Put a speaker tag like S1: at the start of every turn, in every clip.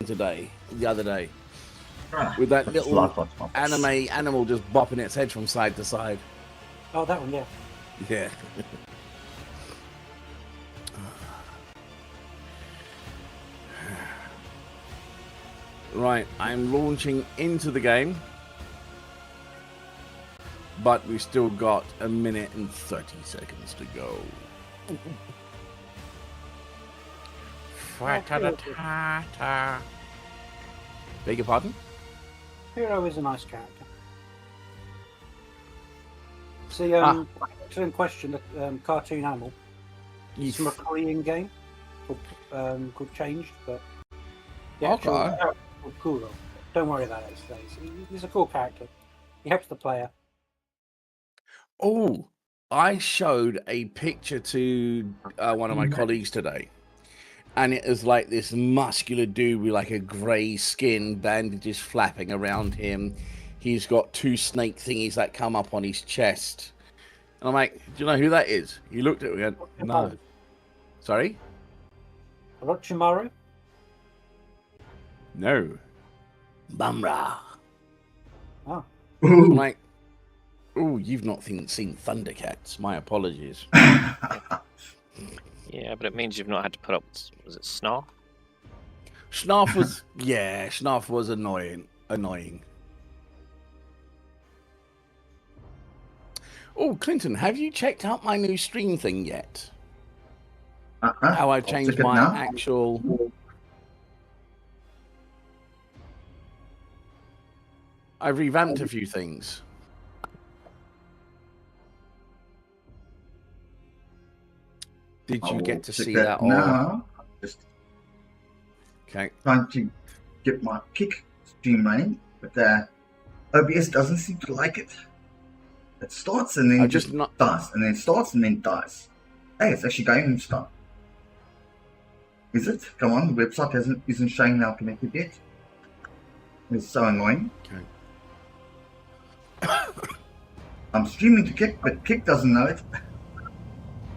S1: the other day,
S2: Ah,
S1: with that
S2: that's
S1: little
S2: lot.
S1: anime animal just bopping its head from side to side.
S3: Oh, that one, yeah.
S1: Yeah. Right, I'm launching into the game, but we still got a minute and 30 seconds to go. Beg your pardon?
S3: Hero is a nice character. See, in question, the cartoon animal. It's from a Korean game called Changed, but the actual character is called Kuro. Don't worry about it. He's a cool character. He helps the player.
S1: Oh, I showed a picture to one of my colleagues today, and it was like this muscular dude with like a grey skin, bandages flapping around him. He's got two snake thingies that come up on his chest. And I'm like, do you know who that is? He looked at me and went, no. Sorry?
S3: Orochimaru?
S1: No. Bumra.
S3: Oh.
S1: I'm like, oh, you've not seen Thundercats. My apologies.
S4: Yeah, but it means you've not had to put up, was it Snarf?
S1: Snarf was, Snarf was annoying. Oh, Clinton, have you checked out my new stream thing yet? How I've changed my actual... I've revamped a few things. Did you get to see that?
S2: No. Just
S1: okay.
S2: Trying to get my kick stream running, but OBS doesn't seem to like it. It starts and then just dies, and then starts and then dies. Hey, it's actually going to start. Is it? Come on, the website isn't showing now connected yet. It's so annoying.
S1: Okay.
S2: I'm streaming to Kick, but Kick doesn't know it.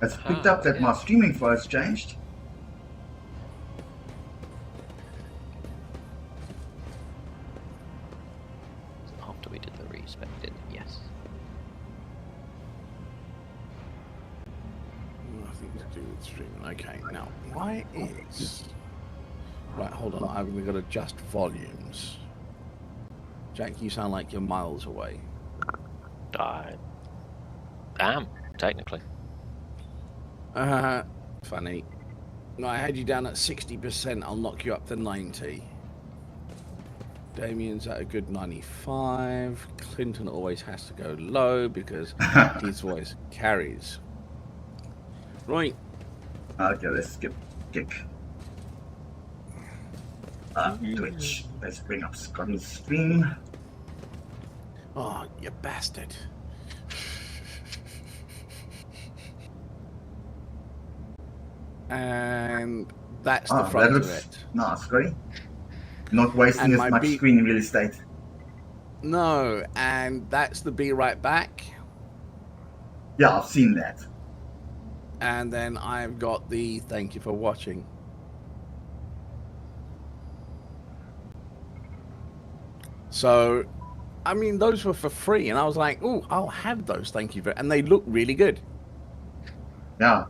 S2: It's picked up that my streaming flow has changed.
S4: After we did the respec, didn't it? Yes.
S1: Nothing to do with streaming. Okay, now why is... Right, hold on. We've got to adjust volumes. Jack, you sound like you're miles away.
S4: I am, technically.
S1: Funny. No, I had you down at 60%. I'll knock you up to 90. Damien's at a good 95. Clinton always has to go low because his voice carries. Right.
S2: Okay, let's skip Kick. Twitch. Let's bring up Scotty's stream.
S1: Oh, you bastard. And that's the front of it.
S2: Nice, Scotty. Not wasting as much screen real estate.
S1: No, and that's the Be Right Back.
S2: Yeah, I've seen that.
S1: And then I've got the thank you for watching. So, I mean, those were for free, and I was like, "Oh, I'll have those. Thank you for," and they look really good.
S2: Yeah.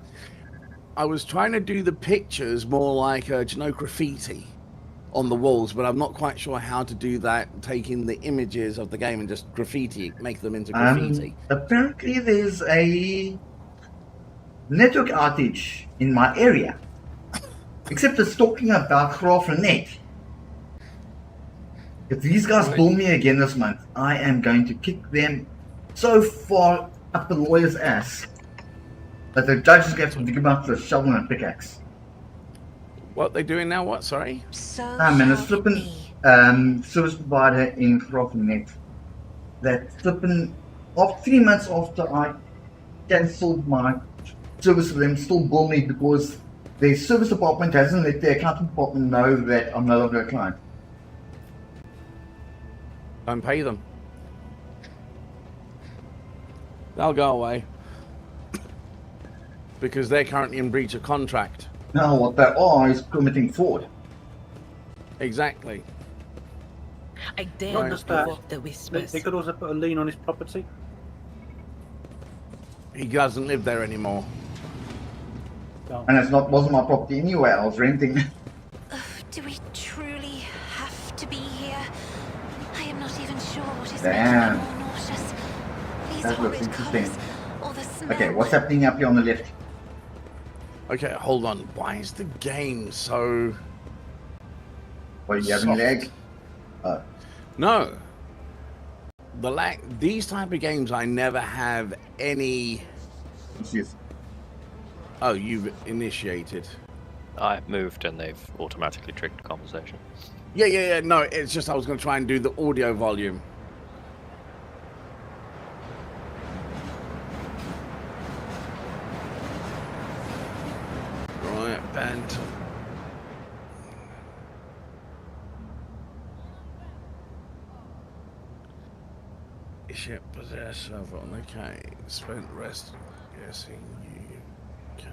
S1: I was trying to do the pictures more like graffiti on the walls, but I'm not quite sure how to do that. Taking the images of the game and just make them into graffiti.
S2: Apparently, there's a network outage in my area. Except it's talking about Grafenet. If these guys bull me again this month, I am going to kick them so far up the lawyer's ass that the judge is going to dig them up with a shovel and a pickaxe.
S1: What they doing now? What? Sorry.
S2: Man, it's flipping service provider in Grafenet. That flipping 3 months after I cancelled my service with them, still bull me because the service department hasn't let the accounting department know that I'm no longer a client.
S1: Don't pay them. They'll go away. Because they're currently in breach of contract.
S2: Now what they are is committing fraud.
S1: Exactly.
S5: I dare
S3: Not
S5: not
S3: just that.
S5: provoke the whispers.
S3: They could also put a lien on his property.
S1: He doesn't live there anymore.
S3: No.
S2: And wasn't my property anyway. I was renting.
S6: Do we truly have to be here? I am not even sure what is
S2: Damn.
S6: making me more nauseous. These
S2: That looks
S6: horrid
S2: interesting.
S6: colours, or the smell.
S2: Okay, what's happening up here on the left?
S1: Okay, hold on. Why is the game so...
S2: What, you having
S1: soft?
S2: lag?
S1: No. These type of games, I never have any...
S2: Yes.
S1: Oh, you've initiated.
S4: I moved and they've automatically triggered conversation.
S1: Yeah. No, it's just I was going to try and do the audio volume. Right, band. Ship possess of on. Okay. Spent rest guessing you. Okay.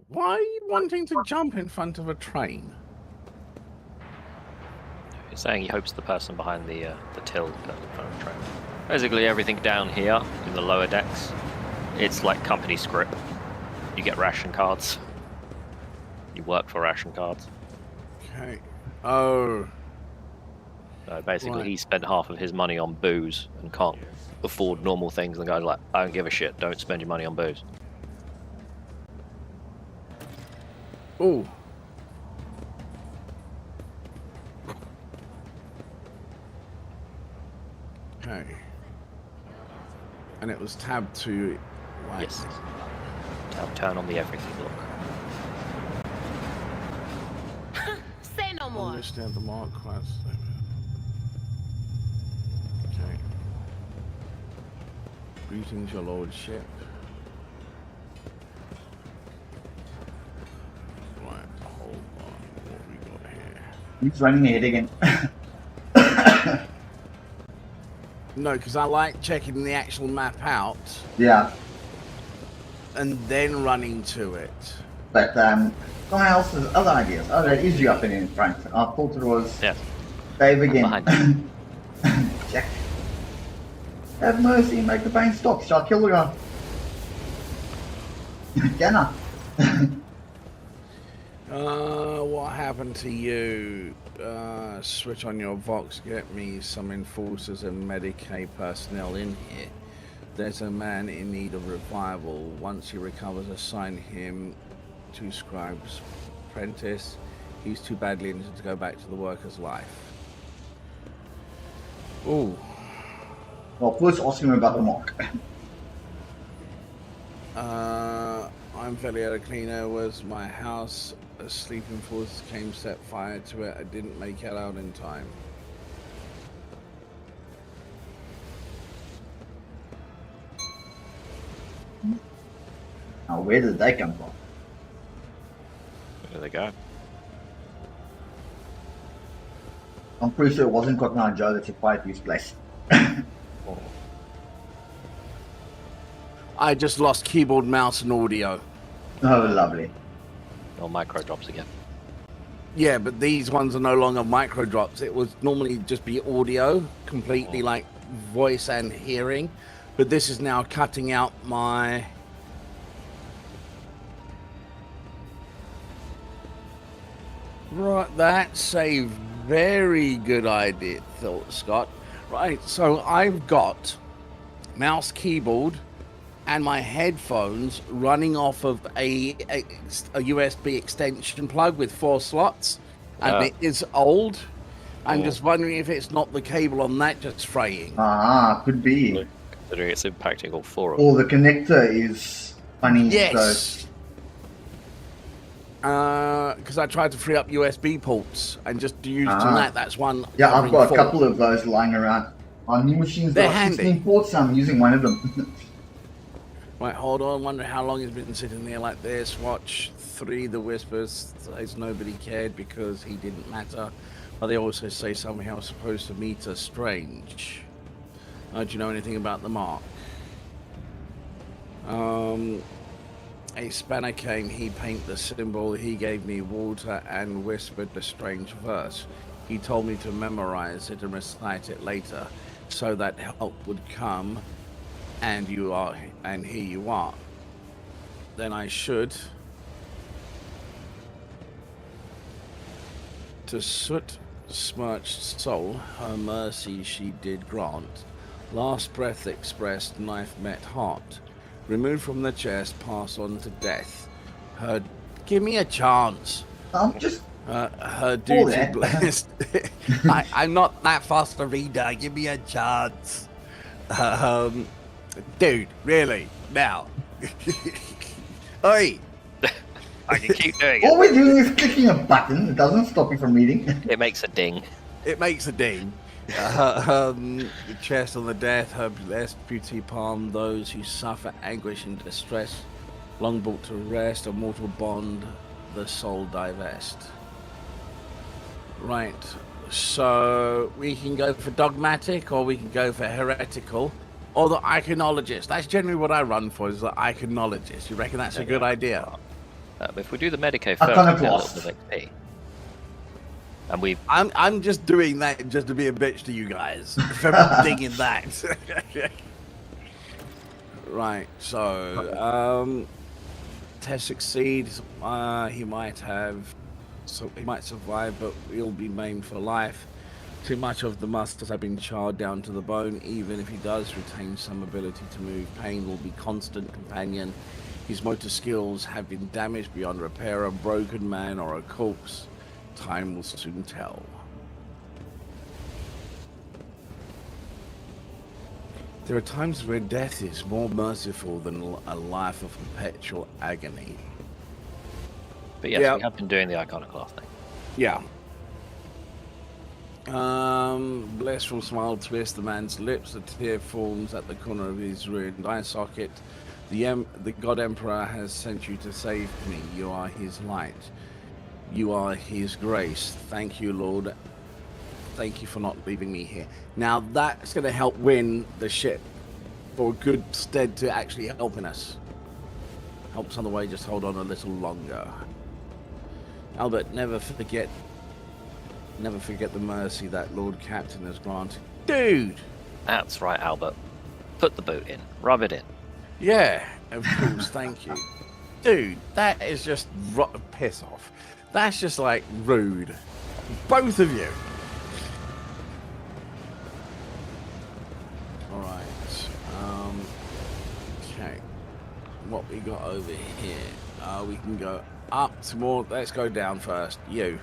S1: Why are you wanting to jump in front of a train?
S4: He's saying he hopes the person behind the till goes in front of the train. Basically, everything down here in the lower decks, it's like company script. You get ration cards. You work for ration cards.
S1: Okay. Oh.
S4: So basically,
S1: Right.
S4: he spent half of his money on booze and can't afford normal things. And the guy's like, I don't give a shit. Don't spend your money on booze.
S1: Oh. Okay. And it was tab to... Right.
S4: Yes. Turn on the everything look.
S5: Say no more.
S1: Understand the mark class. Okay. Greetings, your lordship. Right, hold on. What we got here?
S2: He's running ahead again.
S1: No, because I like checking the actual map out
S2: Yeah,
S1: and then running to it.
S2: but someone else has other ideas. Oh, that is you up in front. I thought it was
S4: Yes.
S2: Dave again.
S4: Behind
S2: Jack. Have mercy, make the pain stop. Shall I kill the guy? Can I?
S1: What happened to you? Switch on your Vox, get me some enforcers and Medicaid personnel in here. There's a man in need of revival. Once he recovers, assign him to Scribe's apprentice. He's too badly injured to go back to the worker's life. Ooh.
S2: Well, first ask him about the mark.
S1: I'm fairly out of cleaner. Was my house. A sleeping force came, set fire to it. I didn't make it out in time.
S2: Now, where did they come from?
S4: There they go.
S2: I'm pretty sure it wasn't Cotton Eye Joe that set fire to his place.
S1: I just lost keyboard, mouse, and audio.
S2: Oh, lovely.
S4: No micro drops again.
S1: Yeah, but these ones are no longer micro drops. It would normally just be audio, completely like voice and hearing. But this is now cutting out my... Right, that's a very good idea, thought Scott. Right, so I've got mouse, keyboard, and my headphones running off of a USB extension plug with 4 slots, and it is old. I'm just wondering if it's not the cable on that just fraying.
S2: Ah, could be.
S4: Considering it's impacting all 4 of them.
S2: Or the connector is funny.
S1: Yes. Because I tried to free up USB ports and just use that. That's one.
S2: Yeah, I've got a
S1: fault.
S2: couple of those lying around. On new machines,
S1: They're
S2: there are
S1: handy.
S2: 16 ports, so I'm using one of them.
S1: Right, hold on. Wonder how long he's been sitting there like this. Watch 3. The whispers says nobody cared because he didn't matter. But they also say somehow supposed to meet us strange. Do you know anything about the mark? A spanner came, he painted the symbol, he gave me water and whispered the strange verse. He told me to memorize it and recite it later, so that help would come, and here you are. Then I should, to soot-smirched soul, her mercy she did grant. Last breath expressed, knife met heart. Removed from the chest, pass on to death. Give me a chance.
S2: I'm just.
S1: Her duty blessed. I'm not that fast a reader. Give me a chance. Dude, really? Now. Oi!
S4: I can keep doing
S2: All
S4: it.
S2: we're doing is clicking a button. It doesn't stop me from reading.
S4: It makes a ding.
S1: It makes a ding. The chest on the death, her blessed beauty palm, those who suffer anguish and distress, long brought to rest, a mortal bond, the soul divest. Right, so we can go for dogmatic, or we can go for heretical, or the iconologist. That's generally what I run for, is the iconologist. You reckon that's a good idea?
S4: If we do the Medico first, we get a little bit of XP. And
S1: I'm just doing that just to be a bitch to you guys for digging that. Right, so test succeeds. He might survive, but he'll be maimed for life. Too much of the muscles have been charred down to the bone. Even if he does retain some ability to move, pain will be constant companion. His motor skills have been damaged beyond repair. A broken man or a corpse. Time will soon tell. There are times where death is more merciful than a life of perpetual agony.
S4: But yes, we have been doing the iconoclast thing.
S1: Yeah. Blissful smile twists the man's lips. A tear forms at the corner of his ruined eye socket. The God Emperor has sent you to save me. You are his light. You are his grace. Thank you, Lord. Thank you for not leaving me here. Now that's going to help win the ship for good stead to actually helping us. Helps on the way, just hold on a little longer. Albert, never forget the mercy that Lord Captain has granted. Dude!
S4: That's right, Albert. Put the boot in. Rub it in.
S1: Yeah, of course, thank you. Dude, that is just piss off. That's just like rude. Both of you. Alright. Okay. What we got over here? We can go up to more. Let's go down first. You.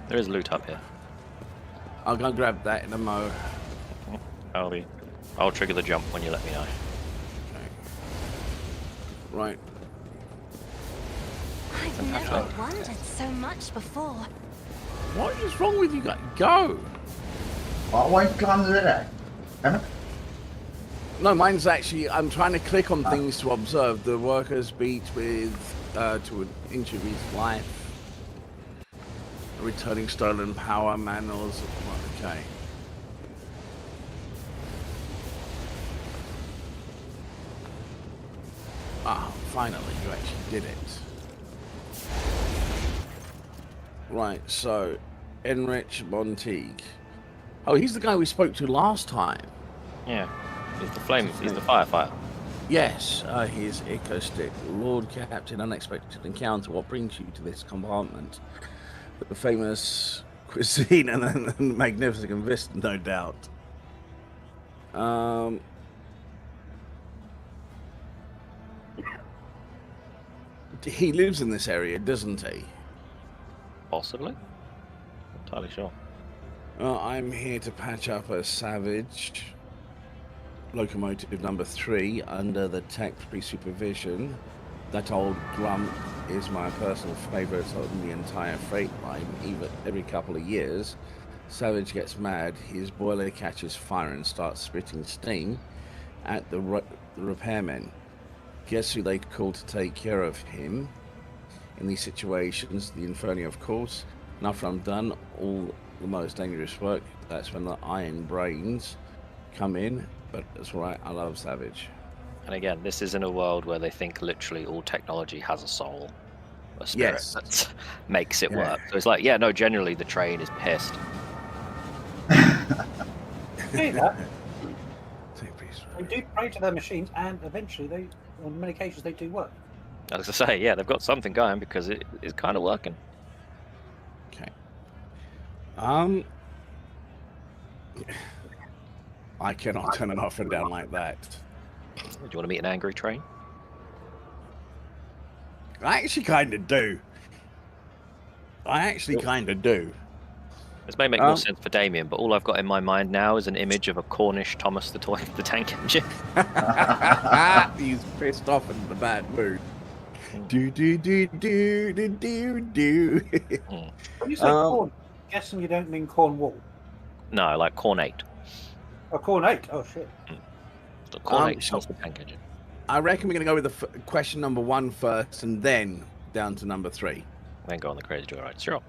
S4: There is loot up here.
S1: I'll go grab that in a mo.
S4: I'll trigger the jump when you let me know.
S1: Right.
S6: I've never wondered so much before.
S1: What is wrong with you guys? Go!
S2: I won't climb the ladder. Damn it.
S1: No, mine's actually, I'm trying to click on things to observe. The workers beat with, to an inch of his life. Returning stolen power manuals. Okay. Ah, finally, you actually did it. Right, so, Enrich Monteague. Oh, he's the guy we spoke to last time.
S4: Yeah, he's the firefighter.
S1: Yes, he's acoustic. Lord Captain, unexpected encounter. What brings you to this compartment? The famous cuisine and the magnificent vista, no doubt. He lives in this area, doesn't he?
S4: Possibly. Not entirely sure.
S1: I'm here to patch up a Savage locomotive number 3 under the tech-free supervision. That old grump is my personal favorite on the entire freight line. Even every couple of years, Savage gets mad, his boiler catches fire and starts spitting steam at the repairmen. Guess who they call to take care of him in these situations? The Inferno, of course. And after I'm done, all the most dangerous work. That's when the iron brains come in. But that's right, I love Savage.
S4: And again, this is in a world where they think literally all technology has a soul, a spirit that makes it work. So it's like, yeah, no, generally the train is pissed.
S3: See that? They do pray to their machines, and eventually they, on many occasions, they do work.
S4: As I say, yeah, they've got something going because it is kind of working.
S1: Okay. I cannot turn it off and down like that.
S4: Do you want to meet an angry train?
S1: I actually kind of do.
S4: This may make more sense for Damien, but all I've got in my mind now is an image of a Cornish Thomas the Tank Engine.
S1: He's pissed off and in a bad mood. Do do do do do do do.
S3: When you say corn, I'm guessing you don't mean Cornwall.
S4: No, like Cornate.
S3: Oh, Cornate. Oh shit.
S4: The Cornate Thomas the Tank Engine.
S1: I reckon we're going to go with the question number 1 first, and then down to number 3.
S4: Then go on the crazy joyride. Sure.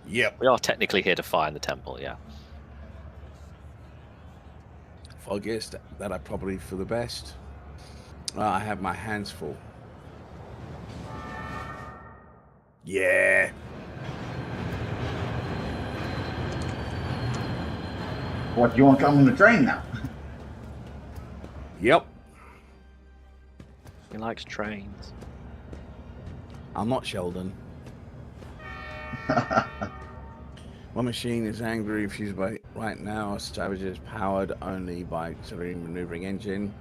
S1: Yep.
S4: We are technically here to find the temple, yeah.
S1: Foggiest, that I probably for the best. I have my hands full. Yeah.
S2: What, do you want to come on the train now?
S1: Yep.
S4: He likes trains.
S1: I'm not Sheldon. One machine is angry if used by right now. Savage is powered only by auxiliary maneuvering engine.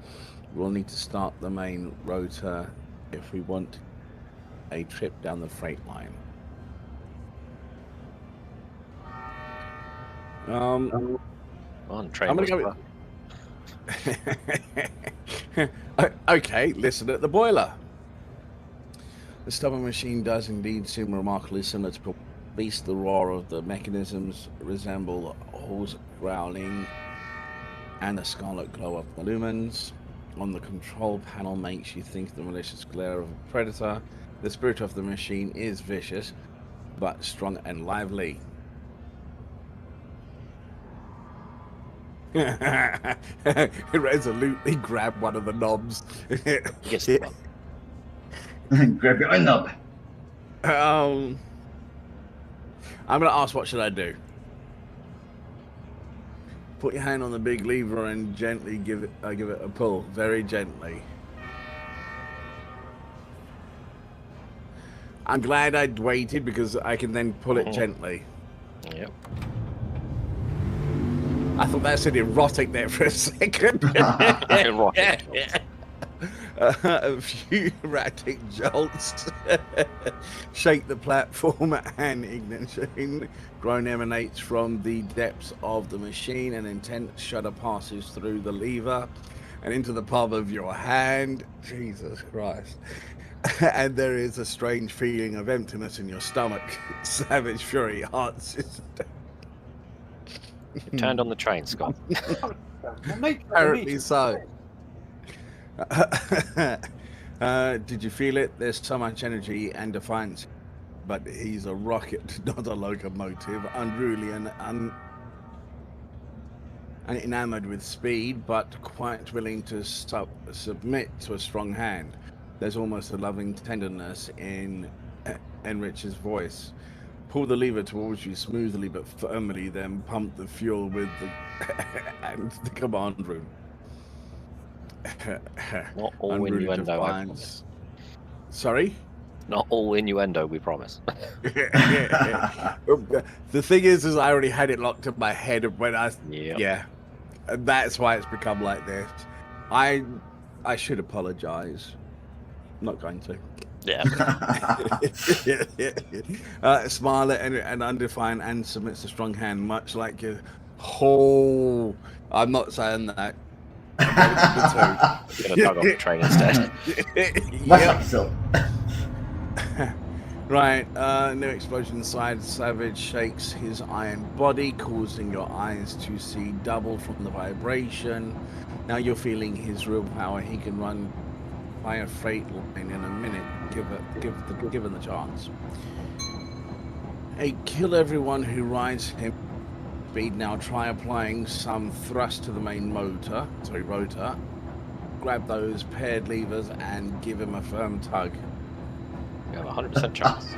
S1: We'll need to start the main rotor if we want a trip down the freight line.
S4: On train.
S1: I'm gonna go with... Okay, listen at the boiler. The stubborn machine does indeed seem remarkably similar to beast. The roar of the mechanisms resemble horse growling, and the scarlet glow of the lumens on the control panel makes you think the malicious glare of a predator. The spirit of the machine is vicious, but strong and lively. Resolutely grab one of the knobs.
S4: Yes, the one.
S2: Grab your own knob.
S1: I'm gonna ask, what should I do? Put your hand on the big lever and gently give it a pull, very gently. I'm glad I'd waited because I can then pull it gently.
S4: Yep.
S1: I thought that said erotic there for a second.
S4: Erotic.
S1: A few erratic jolts shake the platform and ignition. Groan emanates from the depths of the machine. An intense shudder passes through the lever and into the palm of your hand. Jesus Christ. And there is a strange feeling of emptiness in your stomach. Savage fury hearts.
S4: You turned on the train, Scott.
S1: Apparently so. Did you feel it? There's so much energy and defiance, but he's a rocket, not a locomotive. Unruly and enamored with speed, but quite willing to submit to a strong hand. There's almost a loving tenderness in Enrich's voice. Pull the lever towards you smoothly but firmly, then pump the fuel with and the command room.
S4: Not all innuendo, I promise.
S1: Sorry?
S4: Not all innuendo, we promise.
S1: The thing is I already had it locked in my head when yeah. And that's why it's become like this. I should apologize. I'm not going to.
S4: Yeah.
S1: Smile and undefined and submits a strong hand, much like your whole. I'm not saying that.
S4: Gonna tug off the train instead.
S1: Right, new explosion inside. Savage shakes his iron body, causing your eyes to see double from the vibration. Now you're feeling his real power. He can run by a freight line in a minute, given the chance. Kill everyone who rides him speed. Now try applying some thrust to the main rotor. Grab those paired levers and give him a firm tug.
S4: You have a 100% chance.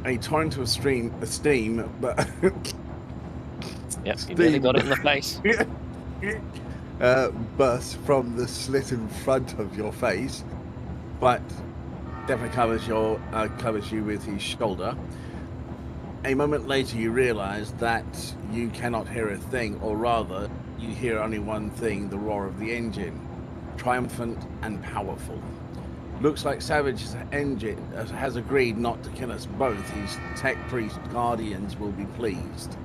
S1: A torrent of steam, but
S4: Yep, you nearly got it in the face.
S1: bursts from the slit in front of your face, but definitely covers you with his shoulder. A moment later, you realise that you cannot hear a thing, or rather, you hear only one thing: the roar of the engine, triumphant and powerful. Looks like Savage's engine has agreed not to kill us both. His tech priest guardians will be pleased.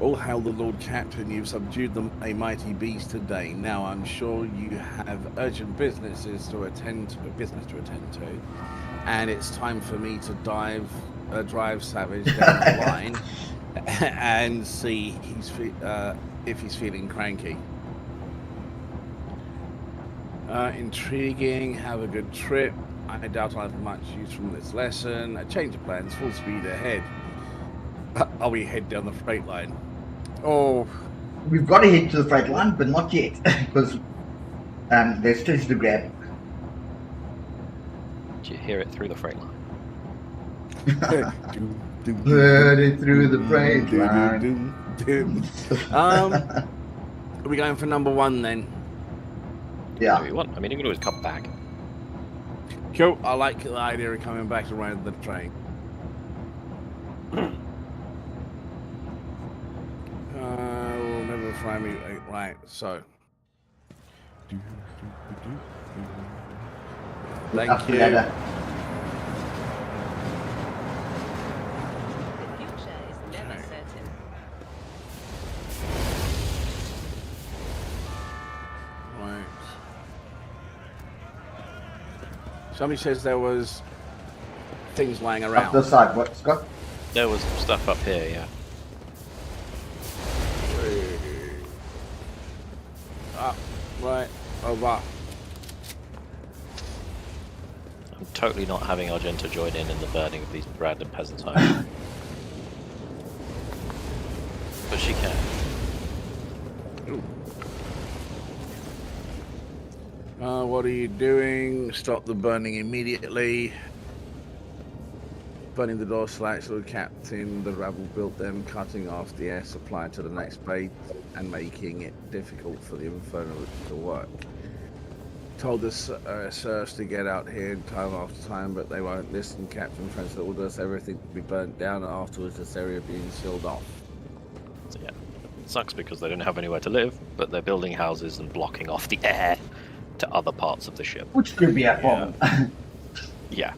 S1: All hail the Lord Captain, you've subdued a mighty beast today. Now I'm sure you have urgent business to attend to, and it's time for me to drive Savage down the line and see if he's feeling cranky. Intriguing, have a good trip. I doubt I'll have much use from this lesson. A change of plans, full speed ahead. Are we head down the freight line? Oh,
S2: we've got to head to the freight line, but not yet, because there's stitch to grab.
S4: Did you hear it through the freight line?
S2: Heard it through the freight line.
S1: Are we going for number one then?
S2: Yeah.
S4: If you want. I mean, you can always come back.
S1: Cool. I like the idea of coming back around the train. Will never find me. Right, so. Thank you.
S5: The future is never certain.
S1: Right. Somebody says there was things lying around.
S2: Up the side, what, Scott?
S4: There was stuff up here, yeah.
S1: Right, over.
S4: I'm totally not having Argenta join in the burning of these random peasants' homes. But she can.
S1: What are you doing? Stop the burning immediately. Burning the door slats, Lord Captain. The rabble built them, cutting off the air supply to the next base and making it difficult for the Inferno to work. Told the serfs to get out here time after time, but they won't listen. Captain French ordered us everything to be burnt down, and afterwards this area being sealed off.
S4: So yeah, it sucks because they don't have anywhere to live, but they're building houses and blocking off the air to other parts of the ship.
S2: Which could be a problem.
S4: Yeah.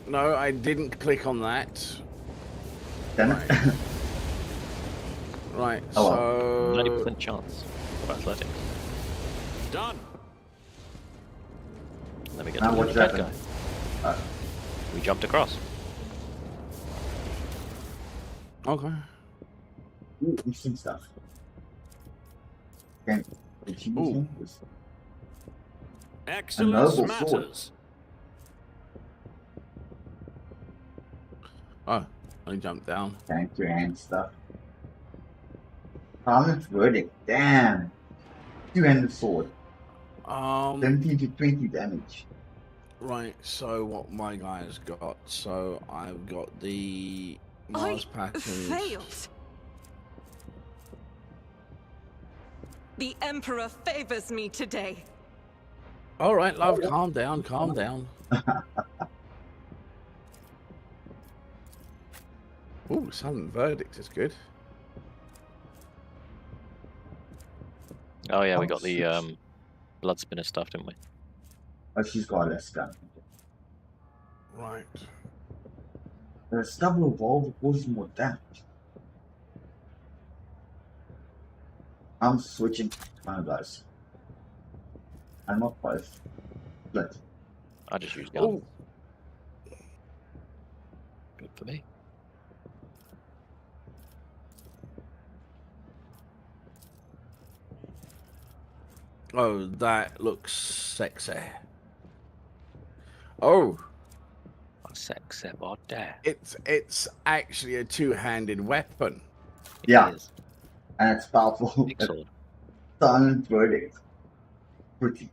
S1: No, I didn't click on that.
S2: Damn it.
S1: Right,
S2: Oh,
S1: so...
S4: 90% chance of athletics.
S7: Done.
S4: Then we get
S2: Now
S4: to
S2: what's
S4: the bad
S2: that
S4: guy. We jumped across.
S1: Okay.
S2: Ooh, interesting stuff. Okay.
S1: Ooh.
S7: Excellence
S2: noble
S7: matters.
S1: Oh, I jumped down.
S2: Thank you, hand stuff. Prominent verdict. Damn. Two-handed sword. 17 to 20 damage.
S1: Right, so what my guy's got. So I've got the Mars patterns.
S8: Failed. The Emperor favors me today.
S1: All right, love, calm down, calm down. Ooh, some verdict is good.
S4: Oh yeah, we got the blood spinner stuff, didn't we?
S2: Oh, she's got less gun.
S1: Right.
S2: The stubble evolve causes more damage. I'm switching my guys. I'm not both. But
S4: I just used gun.
S1: Oh,
S4: Good for me.
S1: Oh, that looks sexy. Oh,
S4: Sexy body.
S1: it's actually a two-handed weapon.
S2: Yeah.
S4: It is.
S2: And it's powerful.
S4: Big sword.
S2: Silent verdict. Pretty.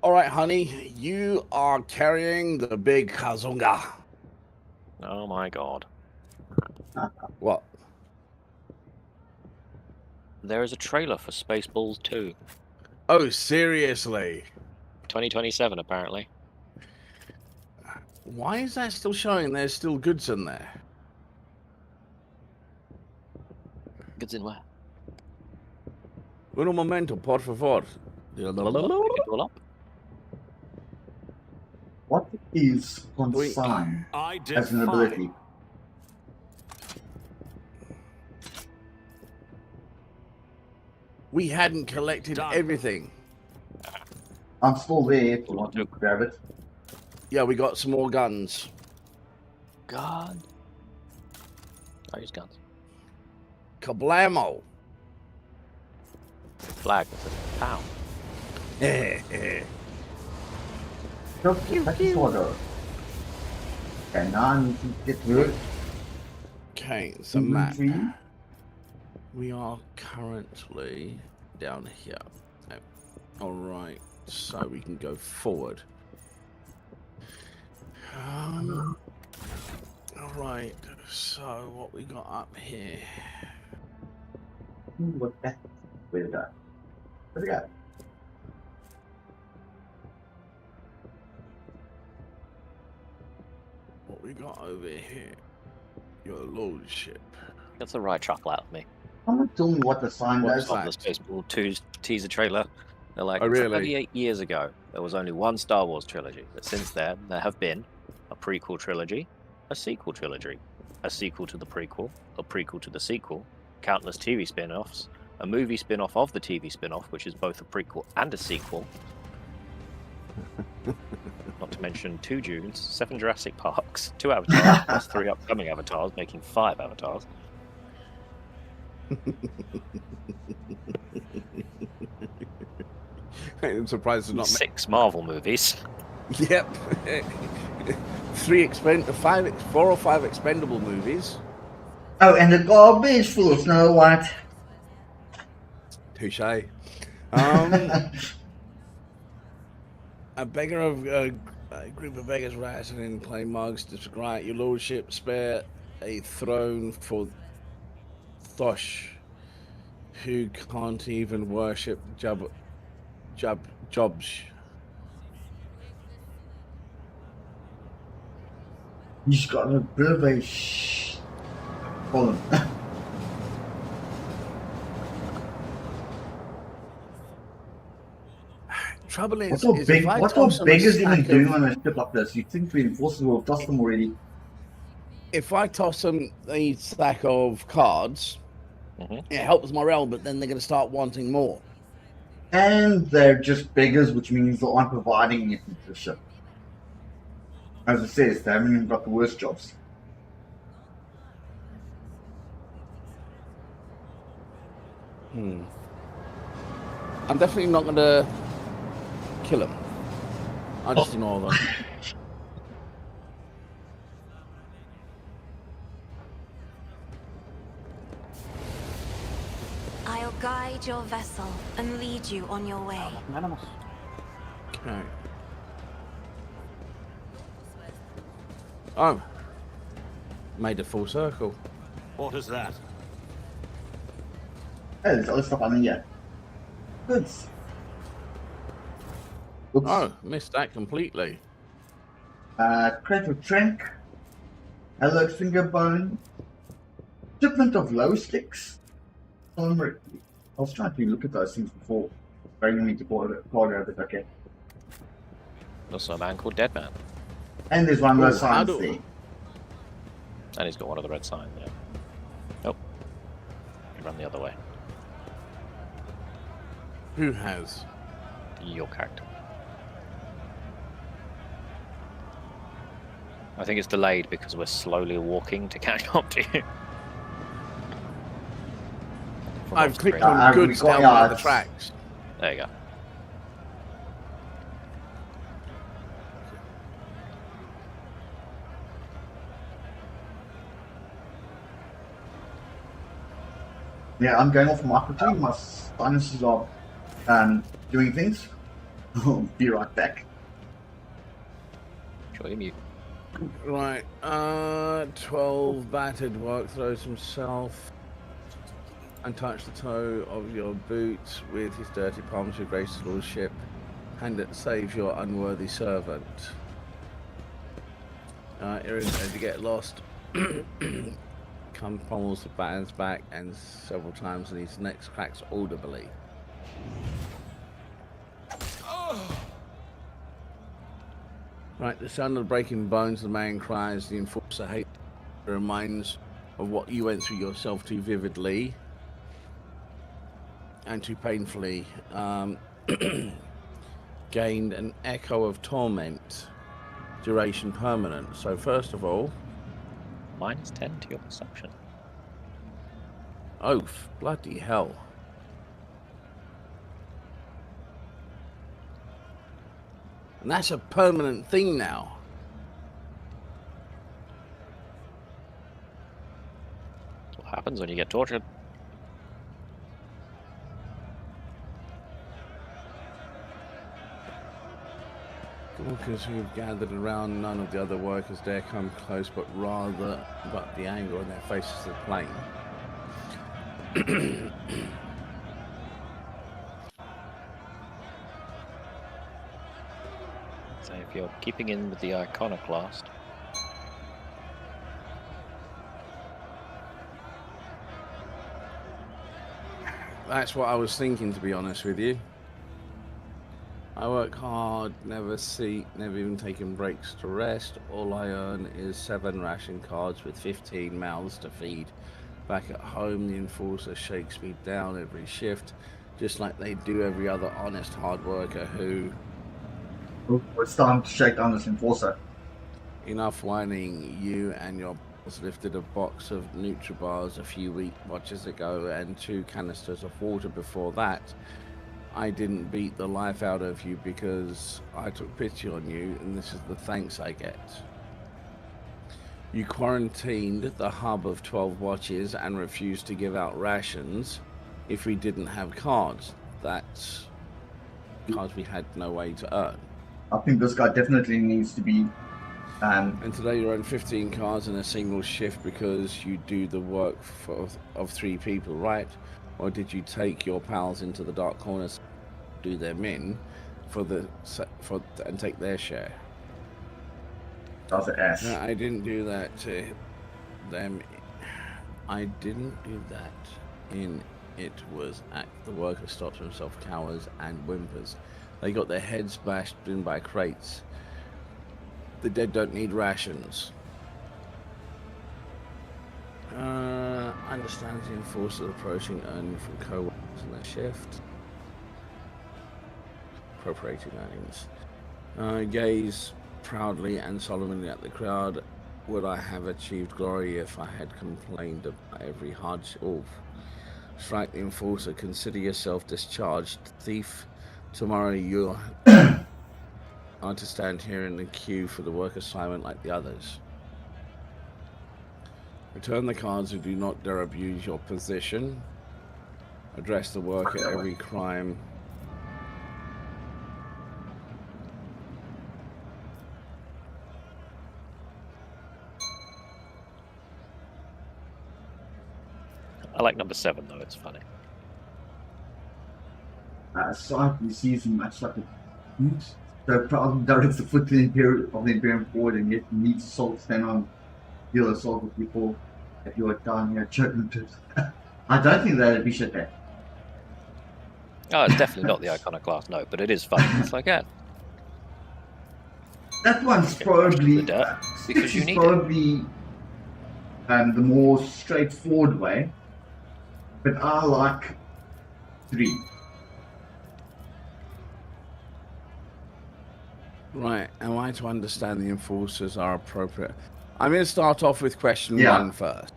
S1: All right, honey, you are carrying the big Kazunga.
S4: Oh my god.
S1: What?
S4: There is a trailer for Spaceballs 2.
S1: Oh, seriously?
S4: 2027, apparently.
S1: Why is that still showing there's still goods in there?
S4: Goods in where?
S1: Un momento, por favor.
S4: Pick it all up.
S2: What is consigned as an ability?
S1: We hadn't collected everything.
S2: I'm still there if you want to grab it.
S1: Yeah, we got some more guns.
S4: God. I use guns.
S1: Kablamo.
S4: Flag with a pow.
S2: That's order. Okay, now I need to get rid of
S1: Okay, it's a map.
S2: inventory.
S1: We are currently down here. All right, so we can go forward. All right, so what we got up here?
S2: What that? Where's that? Where's it got?
S1: What we got over here? Your lordship.
S4: That's the right chuckle out of me.
S2: Someone told me what the sign
S1: What's
S2: does.
S1: that?
S4: On the Spaceball 2's teaser trailer. They're like,
S1: Oh, really?
S4: 38 years ago, there was only one Star Wars trilogy. But since then, there have been a prequel trilogy, a sequel trilogy, a sequel to the prequel, a prequel to the sequel, countless TV spin-offs, a movie spin-off of the TV spin-off, which is both a prequel and a sequel. Not to mention 2 Dunes, 7 Jurassic Parks, 2 Avatars, plus 3 upcoming Avatars, making 5 Avatars.
S1: I'm surprised it's not.
S4: 6 Marvel movies.
S1: Yep. 4 or 5 expendable movies.
S2: Oh, and the garbage full of Snow White.
S1: Touche. A beggar of a group of beggars rising in clay mugs to grant your lordship spare a throne for Thosh, who can't even worship Jobs.
S2: He's got a bit of a problem.
S1: Trouble is,
S2: What are beggars even doing on a ship like this? You'd think reinforcements will have tossed them already.
S1: If I toss them a stack of cards, it helps morale, but then they're going to start wanting more.
S2: And they're just beggars, which means they aren't providing anything to the ship. As it says, they haven't even got the worst jobs.
S1: I'm definitely not going to kill them. I'll just ignore them.
S6: I'll guide your vessel and lead you on your way.
S3: Animals.
S1: Okay. Oh. Made a full circle.
S7: What is that?
S2: Hey, there's other stuff on here. Goods. Oops.
S1: Oh, missed that completely.
S2: Crate of Trank. Alert finger bone. Shipment of glow sticks. I was trying to look at those things before bringing me to cargo, but okay.
S4: Also a man called Deadman.
S2: And there's one of those
S1: Oh, how
S2: signs
S1: do-
S2: there.
S4: And he's got one of the red signs there. Nope. Run the other way.
S1: Who has?
S4: Your character. I think it's delayed because we're slowly walking to catch up to you. From
S1: I've
S4: off
S1: clicked
S4: screen.
S1: on goods
S2: we got
S1: down one of the
S2: yards.
S1: tracks.
S4: There you go.
S2: Yeah, I'm going off my platoon. My sinuses are doing things. I'll be right back.
S4: Sure, you mute.
S1: Right, 12 battered work throws himself and touch the toe of your boot with his dirty palms, your gracious lordship, and it saves your unworthy servant. You're going to get lost. Come pommels the batten's back and several times, and his neck cracks audibly. Right, the sound of breaking bones, the man cries, the enforcer hates, reminds of what you went through yourself too vividly and too painfully. Gained an echo of torment, duration permanent. So first of all,
S4: -10 to your perception.
S1: Oh, bloody hell. And that's a permanent thing now.
S4: What happens when you get tortured?
S1: The workers who've gathered around, none of the other workers dare come close, but the anger on their faces is plain.
S4: So if you're keeping in with the iconoclast,
S1: That's what I was thinking, to be honest with you. I work hard, never even taking breaks to rest. All I earn is 7 ration cards with 15 mouths to feed. Back at home, the enforcer shakes me down every shift, just like they do every other honest hard worker who...
S2: It's time to shake down this enforcer.
S1: Enough whining. You and your boss lifted a box of Nutribars a few watches ago and 2 canisters of water before that. I didn't beat the life out of you because I took pity on you, and this is the thanks I get. You quarantined the hub of 12 watches and refused to give out rations if we didn't have cards. That's cards we had no way to earn.
S2: I think this guy definitely needs to be...
S1: And today you earn 15 cards in a single shift because you do the work of 3 people, right? Or did you take your pals into the dark corners, do them in, and take their share?
S2: That's an ass.
S1: No, I didn't do that to them. I didn't do that. It was the worker stops himself, cowers and whimpers. They got their heads bashed in by crates. The dead don't need rations. Understands the enforcer approaching earning from co-workers in their shift. Appropriating earnings. Gaze proudly and solemnly at the crowd. Would I have achieved glory if I had complained about every hardship? Strike the enforcer. Consider yourself discharged, thief. Tomorrow you are to stand here in the queue for the work assignment like the others. Return the cards who do not dare abuse your position. Address the worker every crime.
S4: I like number 7 though, it's funny.
S2: Psych receives him much like a boot. So proud directs the foot to the Imperium forward, and yet needs assault stand on deal assault with people if you are down here choking to I don't think that'd be shit there.
S4: Oh, it's definitely not the iconoclast, no, but it is funny. It's like, yeah.
S2: That one's probably
S4: because you need
S2: probably the more straightforward way, but I like 3.
S1: Right, am I to understand the enforcers are appropriate? I'm going to start off with question 1 first.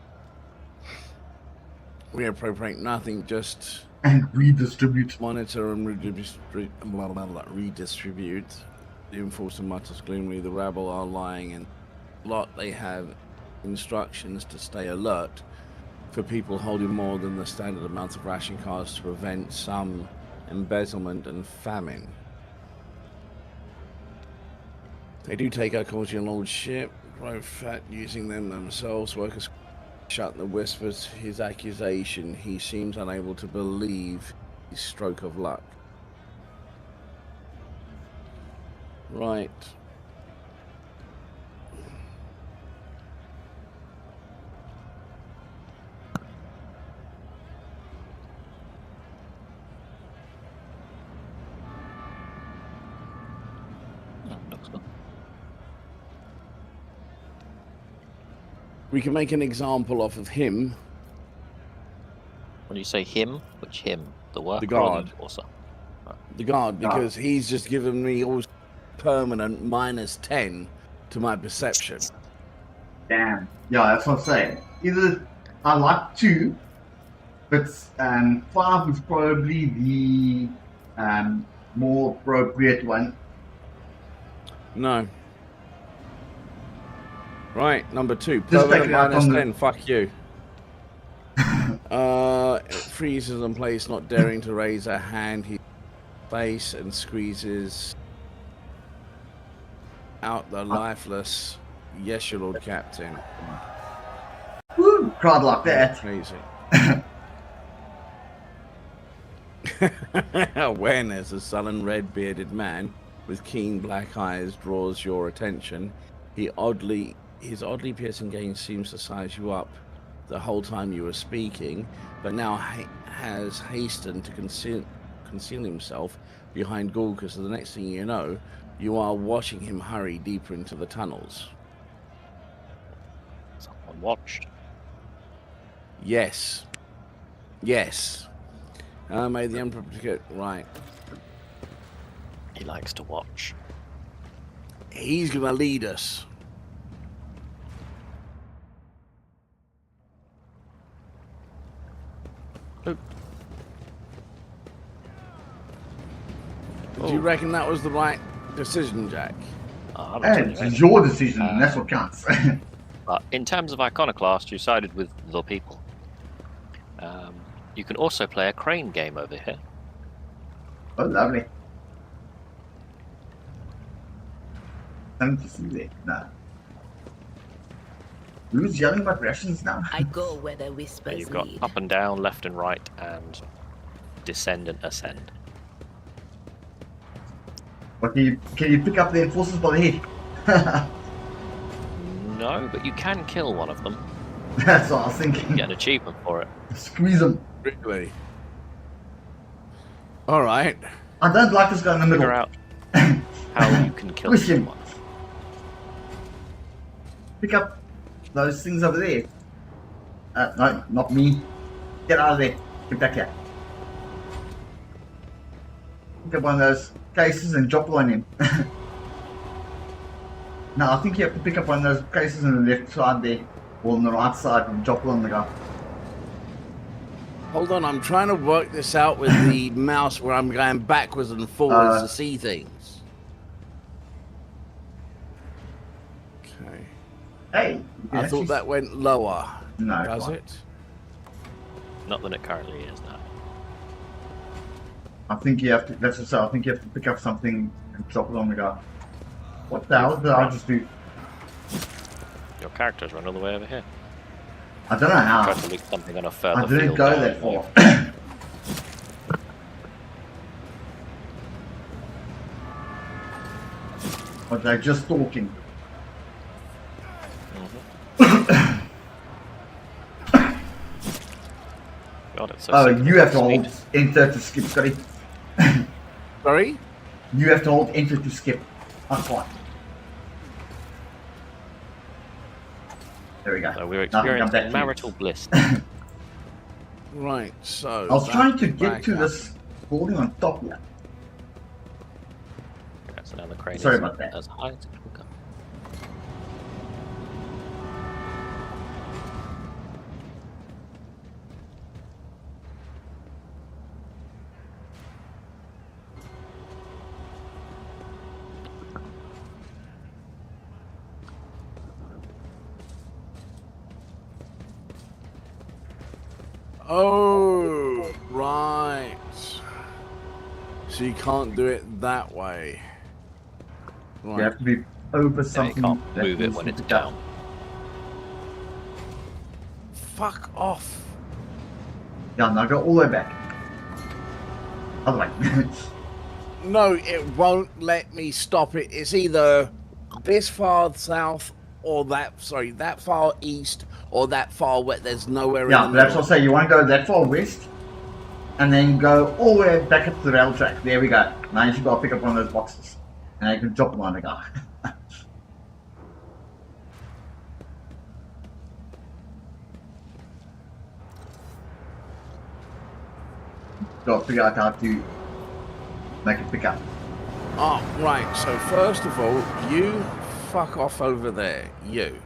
S1: We appropriate nothing, just...
S2: And redistribute.
S1: Monitor and redistribute. The enforcer mutters gloomily. The rabble are lying, and lot they have instructions to stay alert. for people holding more than the standard amount of ration cards to prevent some embezzlement and famine. They do take our culture and lordship, grow fat using them themselves. Workers shut the whispers his accusation. He seems unable to believe his stroke of luck. Right. We can make an example off of him.
S4: When you say him, which him? The worker?
S1: The guard.
S4: Or the enforcer?
S1: The guard, because he's just given me all permanent -10 to my perception.
S2: Damn. Yeah, that's what I'm saying. Either I like 2, but 5 is probably the more appropriate one.
S1: No. Right, number 2.
S2: Just
S1: Permanent -10.
S2: the...
S1: Fuck you. It freezes in place, not daring to raise a hand. He face and squeezes out the lifeless. Yes, your Lord Captain.
S2: Woo! Crowd like that.
S1: Crazy. Awareness, a sullen red-bearded man with keen black eyes draws your attention. His oddly piercing gaze seems to size you up the whole time you were speaking, but now has hastened to conceal himself behind Gulka, so the next thing you know, you are watching him hurry deeper into the tunnels.
S4: Someone watched.
S1: Yes. Yes. May the Emperor get right.
S4: He likes to watch.
S1: He's gonna lead us. Do you reckon that was the right decision, Jack?
S2: And it's your decision, and that's what counts.
S4: But in terms of Iconoclast, you sided with the people. You can also play a crane game over here.
S2: Oh, lovely. Something to see there. No. Who's yelling about rations now?
S5: I go where the whispers
S4: You've got
S5: lead.
S4: up and down, left and right, and descend and ascend.
S2: What can you pick up the enforcers by the head?
S4: No, but you can kill one of them.
S2: That's what I was
S4: You
S2: thinking.
S4: get an achievement for it.
S2: Squeeze them.
S1: Really? All right.
S2: I don't like this guy in the middle.
S4: Figure out how you can kill
S2: Push him.
S4: someone.
S2: Pick up those things over there. No, not me. Get out of there. Get back here. Pick up one of those cases and drop it on him. No, I think you have to pick up one of those cases on the left side there, or on the right side, and drop it on the guy.
S1: Hold on, I'm trying to work this out with the mouse where I'm going backwards and forwards to see things. Okay.
S2: Hey,
S1: I thought that went lower.
S2: No,
S1: Does
S2: fine.
S1: it?
S4: Not that it currently is, no.
S2: I think you have to. That's what I think you have to pick up something and drop it on the guy. What the hell did I just do?
S4: Your character's run all the way over here.
S2: I don't know how.
S4: Tried to leak something on a further
S2: I didn't
S4: field
S2: go
S4: down
S2: that
S4: here.
S2: far. Was I just talking?
S4: God, it's so
S2: Oh,
S4: sick.
S2: you have to
S4: Speed.
S2: hold enter to skip, Scotty.
S1: Sorry?
S2: You have to hold enter to skip. I can't. There we go.
S4: So we're
S2: Now I can come back
S4: experiencing
S2: to you.
S4: marital bliss.
S1: Right, so...
S2: I was trying to
S1: back
S2: get to
S1: up.
S2: this building on top here.
S4: Okay, so now the crane
S2: Sorry
S4: is
S2: about that.
S4: as high as it can go.
S1: Oh, right. So you can't do it that way.
S2: You
S1: Right.
S2: have to be over
S4: Yeah, you
S2: something.
S4: can't
S2: that
S4: move it
S2: needs
S4: when
S2: to
S4: it's
S2: pick up.
S4: down.
S1: Fuck off.
S2: Yeah, now go all the way back. Other way.
S1: No, it won't let me stop it. It's either this far south or that far east or that far west. There's nowhere
S2: Yeah,
S1: in the
S2: but that's
S1: middle.
S2: what I say. You want to go that far west, and then go all the way back up to the rail track. There we go. Now you should go pick up one of those boxes, and you can drop them on the guy. Got to figure out how to make it pick up.
S1: Oh, right. So first of all, you fuck off over there. You.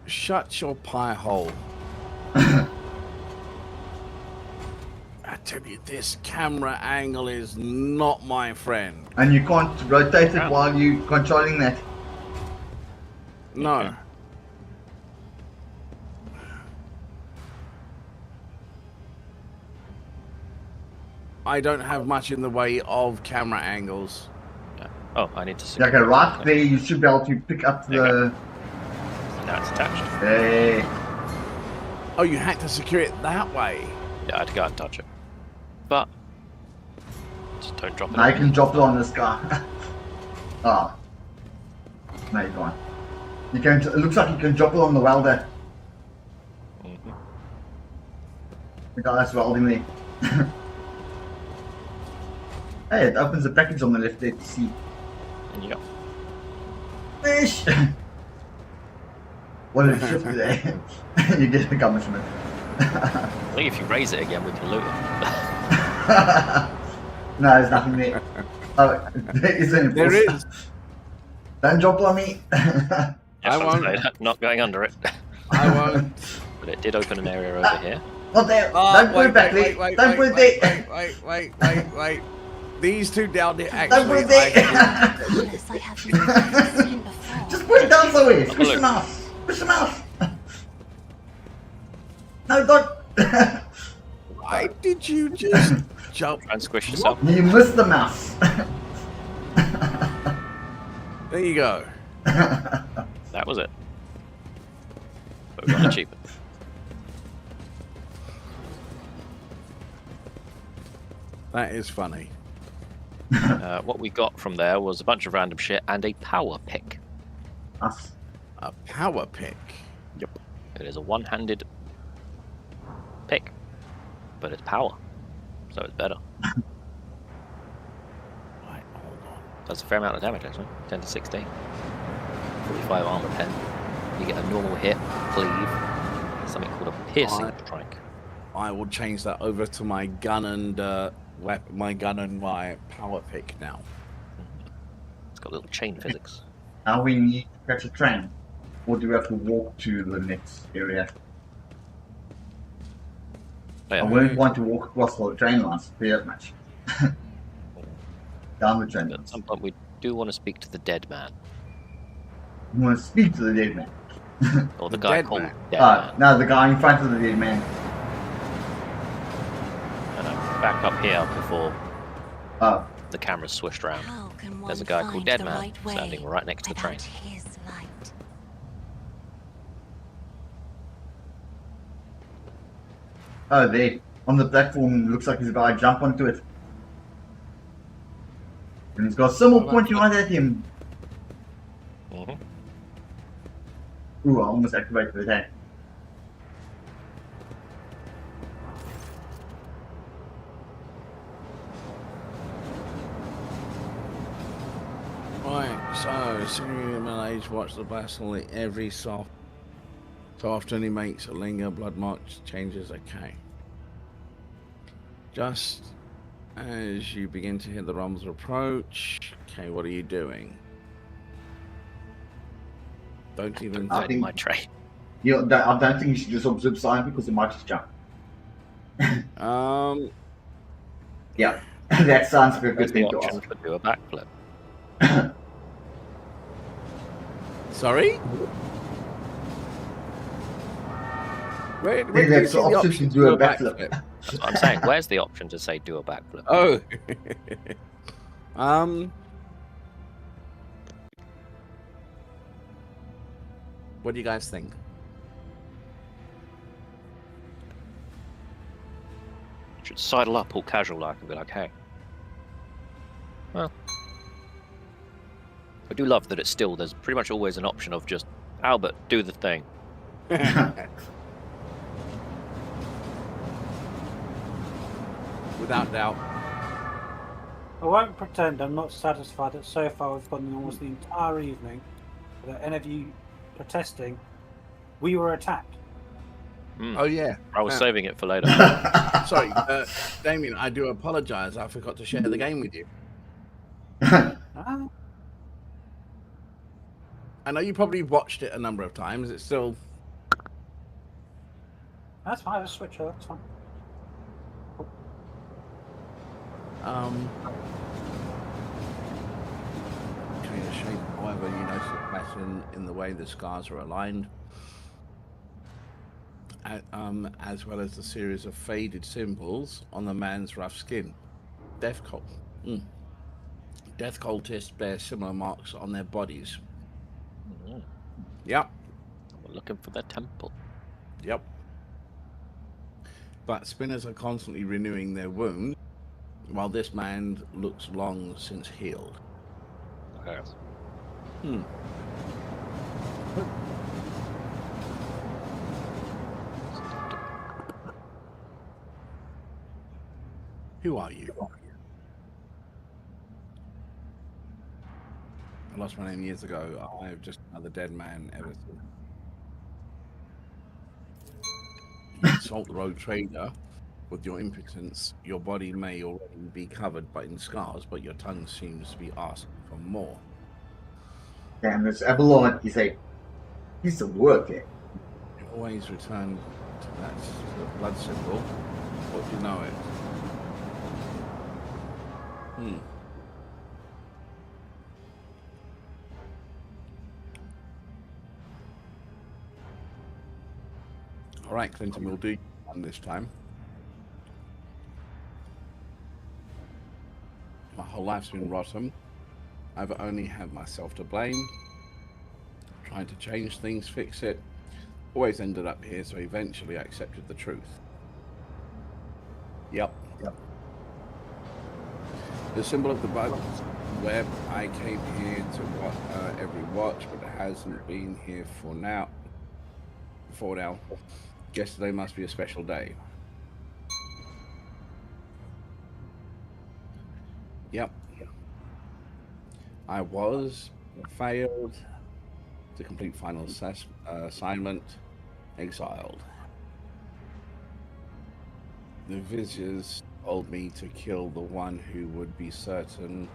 S1: Shut your pie hole. I tell you, this camera angle is not my friend.
S2: And you can't rotate it while you're controlling that.
S1: No.
S4: Okay.
S1: I don't have much in the way of camera angles.
S4: Yeah. Oh, I need to
S2: Yeah,
S4: secure
S2: okay,
S4: it.
S2: right there you should be able to pick up the...
S4: Okay. Now it's attached.
S2: Hey.
S1: Oh, you had to secure it that way.
S4: Yeah, I had to go and touch it. But just don't drop it.
S2: Now you can drop it on this guy. Ah. No, you can't. You can, it looks like you can drop it on the welder.
S4: Mhm.
S2: The guy that's welding there. Hey, it opens the package on the left there to see.
S4: Yeah.
S2: Fish! What a shift today. You get the accomplishment.
S4: I think if you raise it again, we can loot it.
S2: No, there's nothing there. Oh, there isn't.
S1: There is.
S2: Don't drop on me.
S1: I won't.
S4: Not going under it.
S1: I won't.
S4: But it did open an area over here.
S2: Not there.
S1: Oh,
S2: Don't put it back there. Don't put it there.
S1: Wait. These two down there
S2: Don't put
S1: actually.
S2: it there.
S6: Goodness, I have never seen before.
S2: Just put it down somewhere.
S4: Have a
S2: Push the
S4: look.
S2: mouse. Push the mouse. No, don't.
S1: Why did you just jump?
S4: Try and squish yourself.
S2: You missed the mouse.
S1: There you go.
S4: That was it. But we got an achievement.
S1: That is funny.
S4: What we got from there was a bunch of random shit and a power pick.
S2: Us.
S1: A power pick.
S4: Yep. It is a one-handed pick, but it's power, so it's better.
S1: Right, hold on.
S4: Does a fair amount of damage actually, 10 to 16. 45 armor pen. You get a normal hit, cleave, something called a piercing strike.
S1: I will change that over to my gun and my power pick now.
S4: It's got little chain physics.
S2: Now we need to catch a train. Or do we have to walk to the next area?
S4: Oh, yeah.
S2: I wouldn't want to walk across the train lines very much. Down the train
S4: But at
S2: lines.
S4: some point we do want to speak to the dead man.
S2: You want to speak to the dead man.
S4: Or the
S1: The
S4: guy
S1: dead
S4: called
S1: man.
S4: Dead Man.
S2: No, the guy in front of the dead man.
S4: And back up here before
S2: Oh,
S4: the camera's swished around.
S6: How can
S4: There's a
S6: one
S4: guy called
S6: find
S4: Dead
S6: the
S4: Man
S6: right way
S4: standing right next to the train.
S6: without his light?
S2: oh, there. On the platform, looks like he's about to jump onto it. And he's got a symbol pointing right at him.
S4: Mhm.
S2: Ooh, I almost activated the attack.
S1: Right, so Sirius Age watch the battle every so often he makes a linger, blood marks, changes, okay. Just as you begin to hear the rumbles approach, okay, what are you doing? Don't even
S2: I think-
S4: My train.
S2: I don't think you should just observe sign because he might just jump. Yeah, that sounds like a good
S4: There's the
S2: thing to
S4: option
S2: ask.
S4: to do a backflip.
S1: Sorry? Where
S2: Then
S1: do you
S2: there's
S1: see
S2: the
S1: the
S2: option
S1: option
S2: to do a backflip.
S4: That's what I'm saying. Where's the option to say do a backflip?
S1: Oh. What do you guys think?
S4: Should sidle up all casual like and be like, hey. Well, I do love that it's still, there's pretty much always an option of just, Albert, do the thing.
S1: Without doubt.
S3: I won't pretend I'm not satisfied that so far we've gone almost the entire evening without any of you protesting. We were attacked.
S1: Oh, yeah.
S4: I was saving it for later.
S1: Sorry, Damien, I do apologize. I forgot to share the game with you.
S3: Ah,
S1: I know you probably watched it a number of times. It's still...
S3: that's fine. Let's switch over. That's fine.
S1: Between the shape, however, you notice the pattern in the way the scars are aligned, as well as the series of faded symbols on the man's rough skin. Death cult. Death cultists bear similar marks on their bodies. Yep.
S4: We're looking for their temple.
S1: Yep. But spinners are constantly renewing their wounds, while this man looks long since healed.
S4: Okay.
S1: Who are you? I lost my name years ago. I'm just another dead man ever since. You insult the road trader with your impotence. Your body may already be covered in scars, but your tongue seems to be asking for more.
S2: Damn, this Avalon is a piece of work.
S1: You always return to that blood symbol. What do you know it? All right, Clinton, we'll do one this time. My whole life's been rotten. I've only had myself to blame. Trying to change things, fix it. Always ended up here, so eventually I accepted the truth. Yep. The symbol of the bug web. I came here to every watch, but it hasn't been here for now. Guess today must be a special day. Yep. I failed to complete final assignment, exiled. The visitors told me to kill the one who would be certain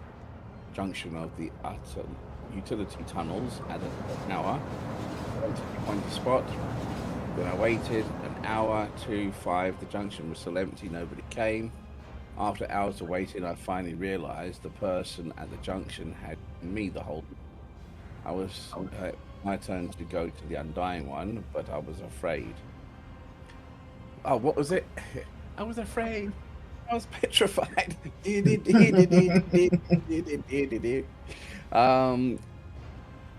S1: junction of the utility tunnels at an hour. On the spot. Then I waited an hour, 2, 5. The junction was still empty. Nobody came. After hours of waiting, I finally realized the person at the junction had me the whole time. I was my turn to go to the Undying One, but I was afraid. Oh, what was it? I was afraid. I was petrified.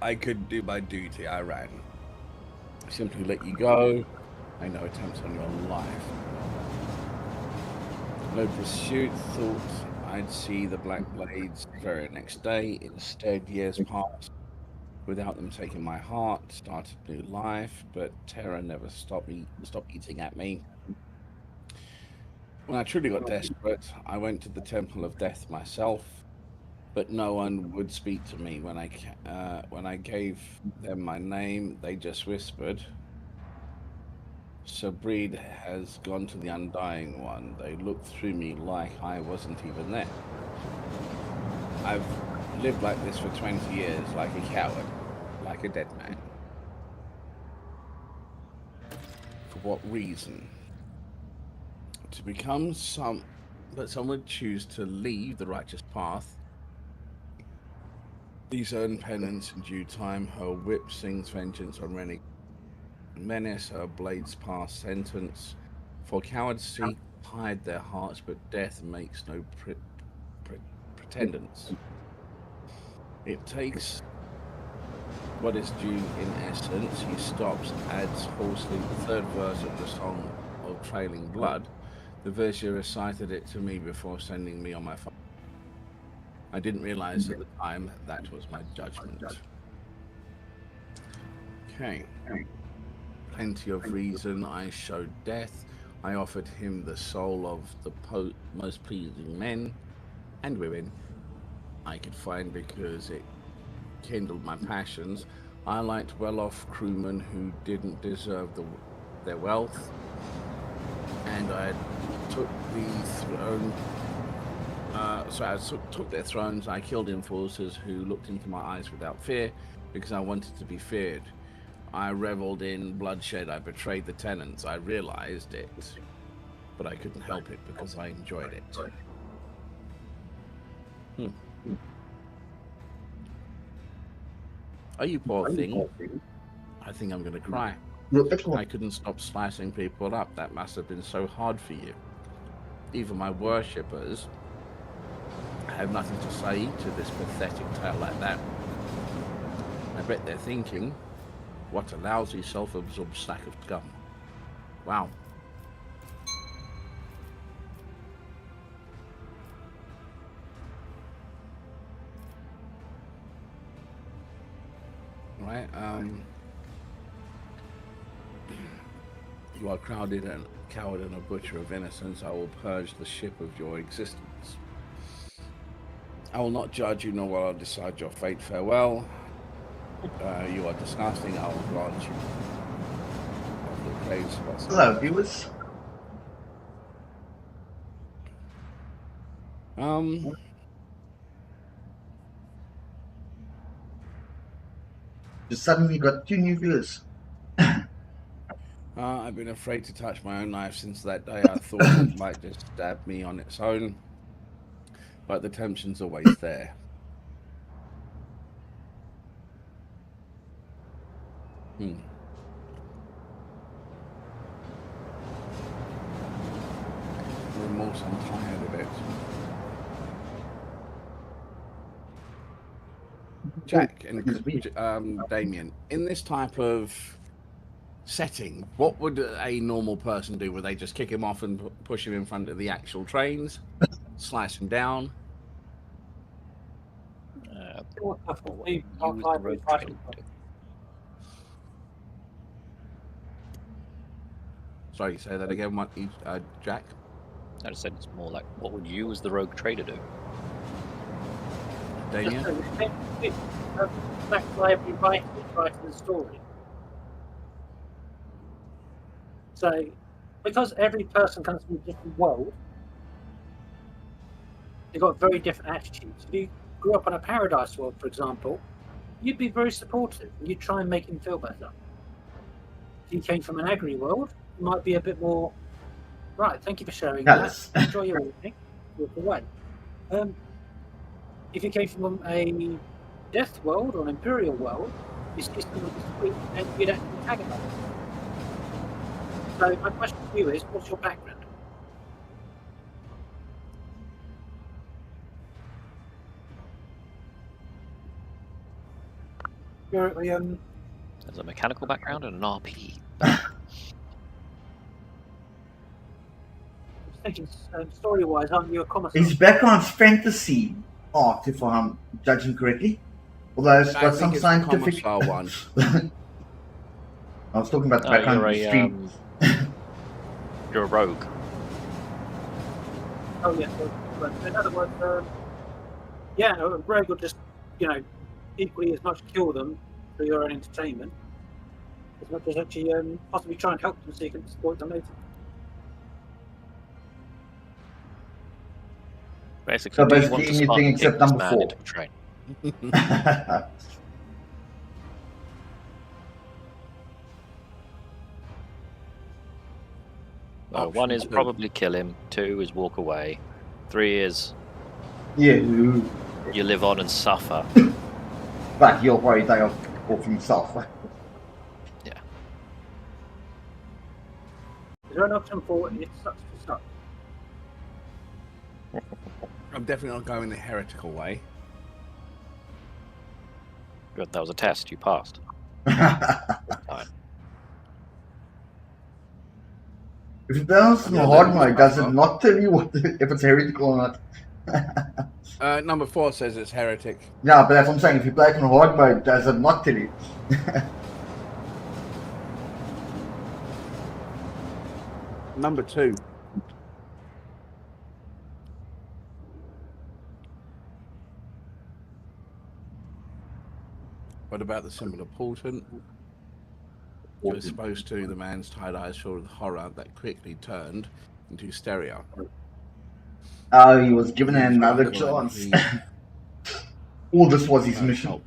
S1: I couldn't do my duty. I ran. I simply let you go. I no attempts on your life. No pursuit. Thought I'd see the Black Blades the very next day. Instead, years passed without them taking my heart. Started new life, but terror never stopped eating at me. When I truly got desperate, I went to the Temple of Death myself, but no one would speak to me. When I gave them my name, they just whispered, "Sabreed has gone to the Undying One." They looked through me like I wasn't even there. I've lived like this for 20 years, like a coward, like a dead man. For what reason? To become that some would choose to leave the righteous path. These earn penance in due time. Her whip sings vengeance on renegades. menace, a blades past sentence. For cowards seek hide their hearts, but death makes no pretendance. It takes what is due in essence. He stops, adds hoarsely the third verse of the song of Trailing Blood. The verse you recited it to me before sending me on my phone. I didn't realize at the time that was my judgment. Okay. Plenty of reason I showed death. I offered him the soul of the most pleasing men and women I could find because it kindled my passions. I liked well-off crewmen who didn't deserve their wealth, and I took the throne. So I took their thrones. I killed enforcers who looked into my eyes without fear because I wanted to be feared. I reveled in bloodshed. I betrayed the tenants. I realized it, but I couldn't help it because I enjoyed it. Oh, you poor thing. I think I'm going to cry. I couldn't stop slicing people up. That must have been so hard for you. Even my worshippers have nothing to say to this pathetic tale like that. I bet they're thinking, what a lousy self-absorbed sack of scum. Wow. Right, you are crowded and coward and a butcher of innocence. I will purge the ship of your existence. I will not judge you, nor will I decide your fate. Farewell. You are disgusting. I will grant you of the praise.
S2: Hello, viewers. Just suddenly got 2 new viewers.
S1: I've been afraid to touch my own knife since that day. I thought it might just stab me on its own, but the temptation's always there. Remorse, I'm tired of it. Jack and Damien, in this type of setting, what would a normal person do? Would they just kick him off and push him in front of the actual trains, slice him down? Sorry, say that again, Jack?
S4: I just said it's more like, what would you as the rogue trader do?
S1: Damien?
S3: That's why every writer is writing the story. So, because every person comes from a different world, they've got very different attitudes. If you grew up on a paradise world, for example, you'd be very supportive and you'd try and make him feel better. If you came from an agri world, you might be a bit more, right, thank you for sharing that. Enjoy your evening, walk away. If you came from a death world or an imperial world, you see someone sweet and you'd actually antagonize. So my question to you is, what's your background? You're
S4: There's a mechanical background and an RP.
S3: thinking story-wise, aren't you a commissar?
S2: His background's fantasy art, if I'm judging correctly. Although it's got some scientific
S1: one.
S2: I was talking about the background of the stream.
S4: You're a rogue.
S3: Oh yeah. In other words, yeah, a rogue will just, equally as much kill them for your own entertainment, as much as actually possibly try and help them so you can exploit them later.
S4: Basically,
S2: So
S4: do you want
S2: basically
S4: to
S2: anything except
S4: this
S2: number
S4: man
S2: 4.
S4: into a train? Well, 1 is probably kill him, 2 is walk away, 3 is you live on and suffer.
S2: But he'll probably die off himself.
S4: Yeah.
S3: there an option for it sucks to suck?
S1: I'm definitely not going the heretical way.
S4: Good, that was a test. You passed.
S2: If it does in hard mode, does it not tell you what if it's heretical or not?
S1: Number 4 says it's heretic.
S2: Yeah, but that's what I'm saying. If you play it in hard mode, does it not tell you?
S1: Number 2. What about the symbol of portent? You were supposed to, the man's tight eyes filled with horror that quickly turned into hysteria.
S2: Oh, he was given another chance. All this was his mission.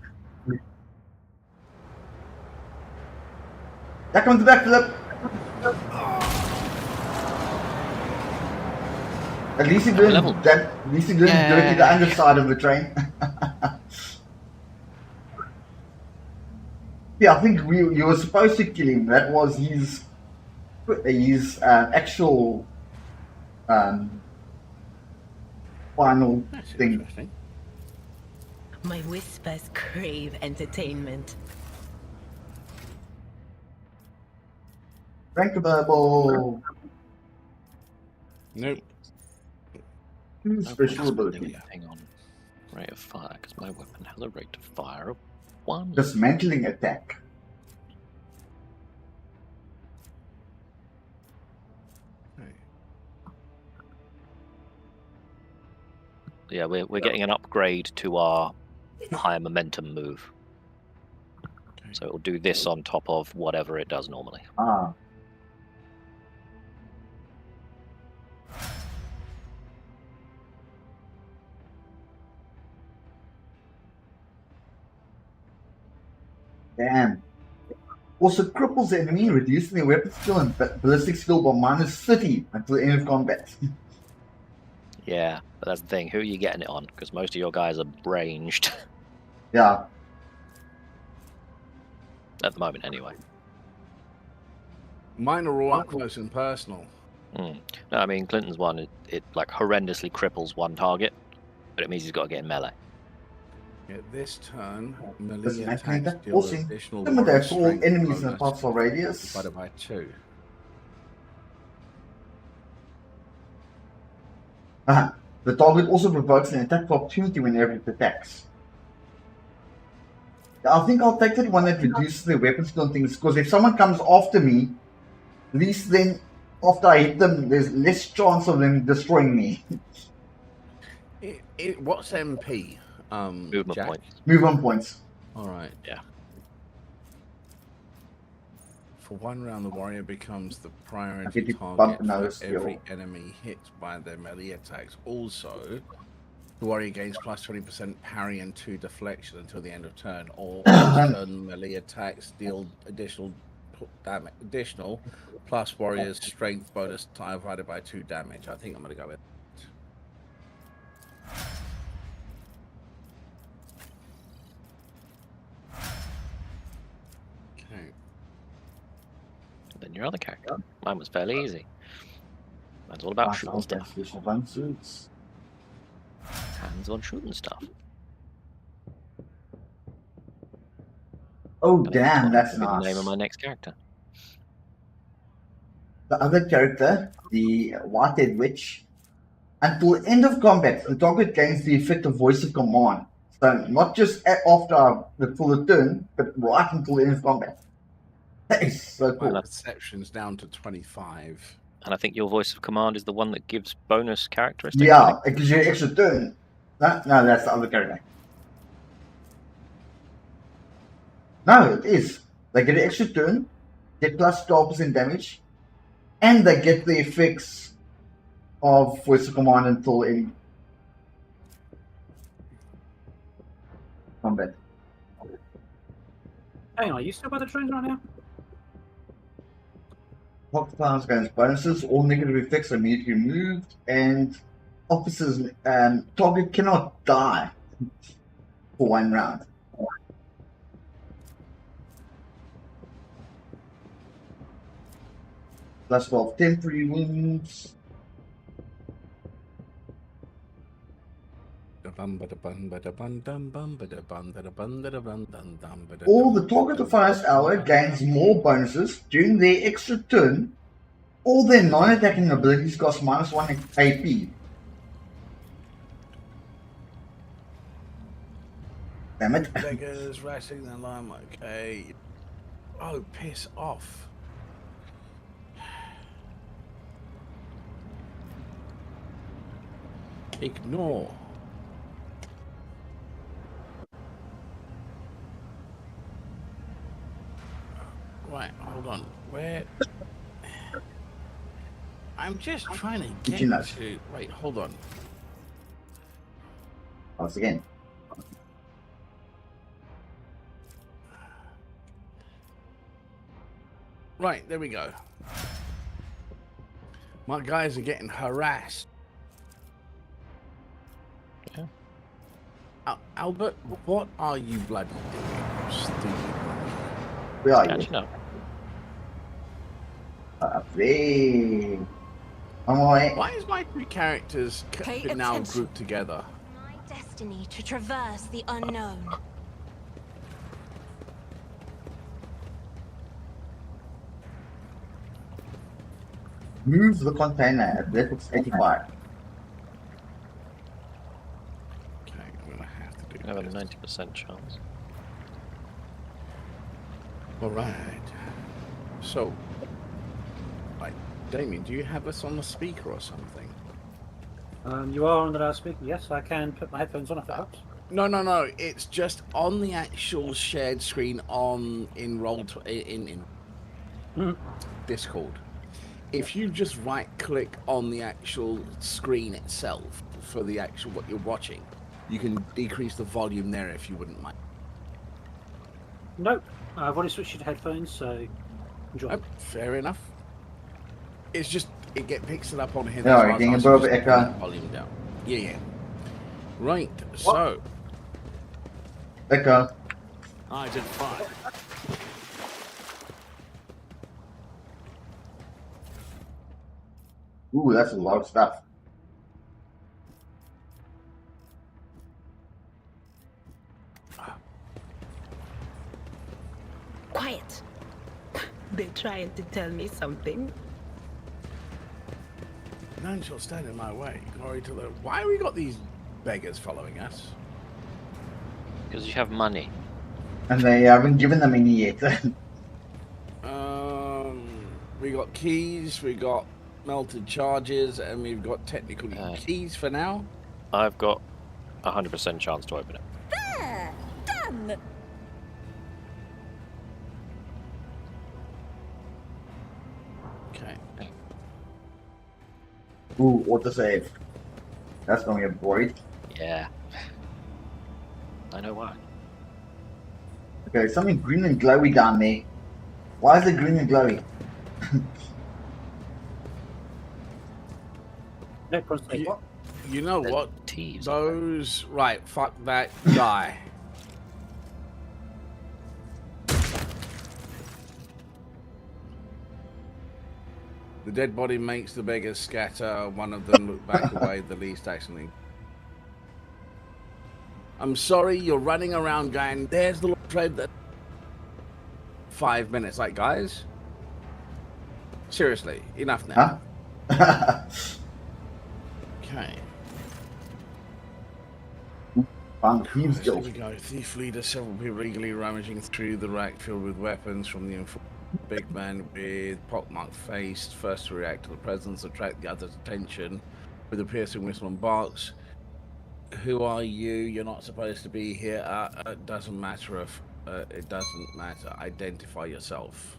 S2: Back on the back, Philip. At least he didn't. At least he didn't dirty the underside of the train. Yeah, I think you were supposed to kill him. That was his actual final thing.
S5: My whispers crave entertainment.
S2: Drinkable.
S1: Nope.
S2: Special ability.
S4: Hang on. Rate of fire, because my weapon has a rate of fire of 1.
S2: Dismantling attack.
S4: Yeah, we're getting an upgrade to our higher momentum move. So it'll do this on top of whatever it does normally.
S2: Ah. Damn. Also cripples the enemy, reducing their weapon skill and ballistic skill by -30 until the end of combat.
S4: Yeah, but that's the thing. Who are you getting it on? Because most of your guys are ranged.
S2: Yeah.
S4: At the moment, anyway.
S1: Mine are all up close and personal.
S4: No, I mean, Clinton's one, it like horrendously cripples one target, but it means he's got to get in melee.
S1: Yeah, this turn, melee
S2: Dismantling
S1: attacks
S2: attack.
S1: deal
S2: Also,
S1: additional
S2: remember that all
S1: strength
S2: enemies in a
S1: bonus
S2: possible radius.
S1: divided by 2.
S2: The target also provokes an attack of opportunity whenever it attacks. I think I'll take the one that reduces their weapon skill and things, because if someone comes after me, at least then after I hit them, there's less chance of them destroying me.
S1: What's MP?
S4: Movement
S1: Jack?
S4: points.
S2: Movement points.
S1: Alright.
S4: Yeah.
S1: For 1 round, the warrior becomes the priority
S2: I think
S1: target
S2: bump another
S1: for every
S2: skill.
S1: enemy hit by their melee attacks. Also, the warrior gains plus 20% parry and 2 deflection until the end of turn. All turn melee attacks deal additional damage, plus warrior's strength bonus divided by 2 damage. I think I'm going to go with it. Okay.
S4: Then your other character. Mine was fairly easy. Mine's all about shooting stuff. Hands on shooting stuff.
S2: Oh damn, that's
S4: The
S2: nice.
S4: name of my next character.
S2: The other character, the White-Head Witch, until end of combat, the target gains the effect of voice of command. So not just after the full turn, but right until the end of combat. That is so cool.
S1: My perception's down to 25.
S4: And I think your voice of command is the one that gives bonus characteristics.
S2: Yeah, it gives you an extra turn. No, that's the other character. No, it is. They get an extra turn, get plus 12% damage, and they get the effects of voice of command until end combat.
S3: Hang on, are you still by the trains right now?
S2: Hot powers gains bonuses, all negative effects are immediately removed, and officers target cannot die for 1 round. Plus 12 temporary wounds. Or the target of first hour gains more bonuses during their extra turn. All their non-attacking abilities cost -1 AP. Damn it.
S1: Beggars racing the line, okay. Oh, piss off. Ignore. Right, hold on. Where? I'm just trying to get to. Wait, hold on.
S2: Once again.
S1: Right, there we go. My guys are getting harassed.
S4: Yeah.
S1: Albert, what are you bloody doing? Stupid.
S2: Where are you?
S4: Catching up.
S1: Why is my three characters now grouped together?
S6: My destiny to traverse the unknown.
S2: Move the container at level 85.
S1: Okay, I'm gonna have to do
S4: I have a
S1: this.
S4: 90% chance.
S1: All right. So, like, Damien, do you have us on the speaker or something?
S3: You are on the loudspeaker. Yes, I can put my headphones on if it helps.
S1: No. It's just on the actual shared screen in Discord. If you just right-click on the actual screen itself for the actual what you're watching, you can decrease the volume there if you wouldn't mind.
S3: Nope. I've already switched to headphones, so enjoy.
S1: Oh, fair enough. It's just picks it up on here.
S2: No, getting a bit of echo.
S1: Volume down. Yeah. Right. So.
S2: Echo.
S7: I did fine.
S2: Ooh, that's a lot of stuff.
S5: Quiet. They're trying to tell me something.
S1: None shall stand in my way. Glory to the. Why have we got these beggars following us?
S4: Because you have money.
S2: And they haven't given them any yet.
S1: We got keys, we got melted charges, and we've got technical keys for now.
S4: I've got 100% chance to open it.
S6: There! Done!
S1: Okay.
S2: Ooh, autosave. That's gonna be a void.
S4: Yeah. I know why.
S2: Okay, something green and glowy down there. Why is it green and glowy?
S3: No problem. What?
S1: You know what?
S4: Tees.
S1: Those. Right, fuck that guy. The dead body makes the beggars scatter. One of them look back away, the least accidentally. I'm sorry, you're running around going, there's the trade that 5 minutes. Like, guys, seriously, enough now.
S2: Huh?
S1: Okay.
S2: Found Thieves
S1: Here
S2: Guild.
S1: we go. Thief leader, several people eagerly rummaging through the rack filled with weapons from the big man with pockmarked face. First to react to the presence, attract the other's attention with a piercing whistle and barks. Who are you? You're not supposed to be here. It doesn't matter if it doesn't matter. Identify yourself.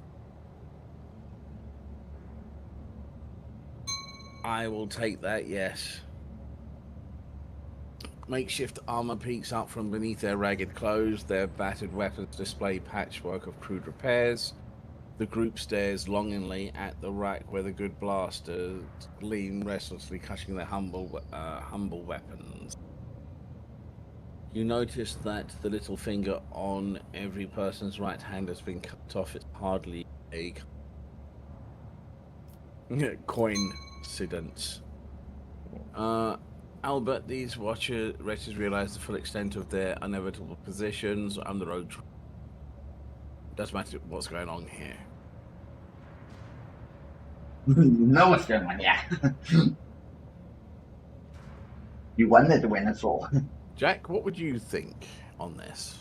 S1: I will take that. Yes. Makeshift armor peeks up from beneath their ragged clothes. Their battered weapons display patchwork of crude repairs. The group stares longingly at the rack where the good blasters lean restlessly, clutching their humble weapons. You notice that the little finger on every person's right hand has been cut off. It's hardly a... Coincidence. Albert, these wretches realize the full extent of their inevitable positions on the road. Doesn't matter what's going on here.
S2: You know what's going on, yeah. You wanted to win us all.
S1: Jack, what would you think on this?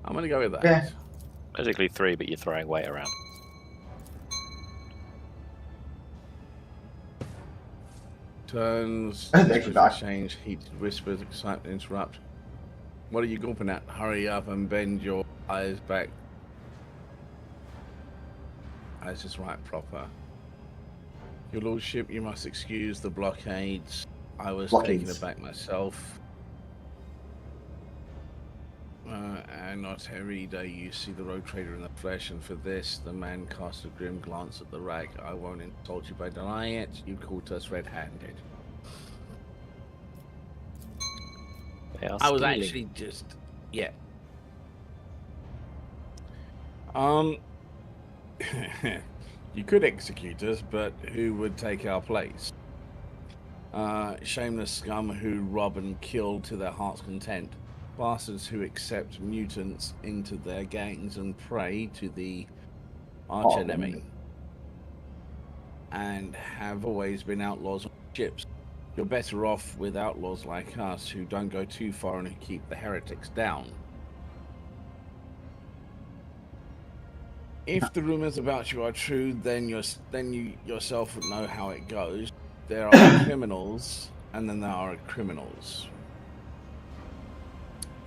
S1: I'm going to go with that.
S2: Yeah.
S4: Basically 3, but you're throwing weight around.
S1: Turns, change, heated whispers, excitement, interrupt. What are you gulping at? Hurry up and bend your eyes back. That's just right, proper. Your lordship, you must excuse the blockades. I was taken aback myself. And not every day you see the road trader in the flesh, and for this, the man cast a grim glance at the rag. I won't insult you by denying it. You caught us red-handed. I was actually just, yeah. You could execute us, but who would take our place? Shameless scum who rob and kill to their heart's content. Bastards who accept mutants into their gangs and pray to the arch enemy. And have always been outlaws on ships. You're better off with outlaws like us who don't go too far and who keep the heretics down. If the rumors about you are true, then you yourself would know how it goes. There are criminals, and then there are criminals.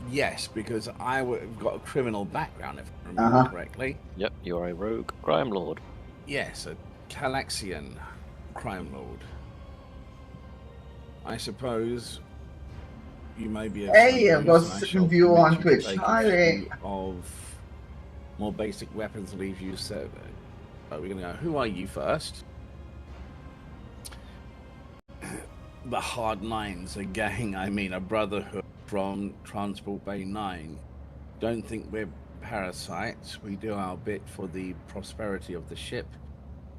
S1: Yes, because I've got a criminal background, if I remember correctly.
S4: Yep, you're a rogue crime lord.
S1: Yes, a Calaxian crime lord. I suppose you may be.
S2: Hey, I've got a second view on Twitch. Hi.
S1: Of more basic weapons, leave you said. We're gonna go. Who are you first? The Hard Nines, a gang. I mean, a brotherhood from Transport Bay 9. Don't think we're parasites. We do our bit for the prosperity of the ship.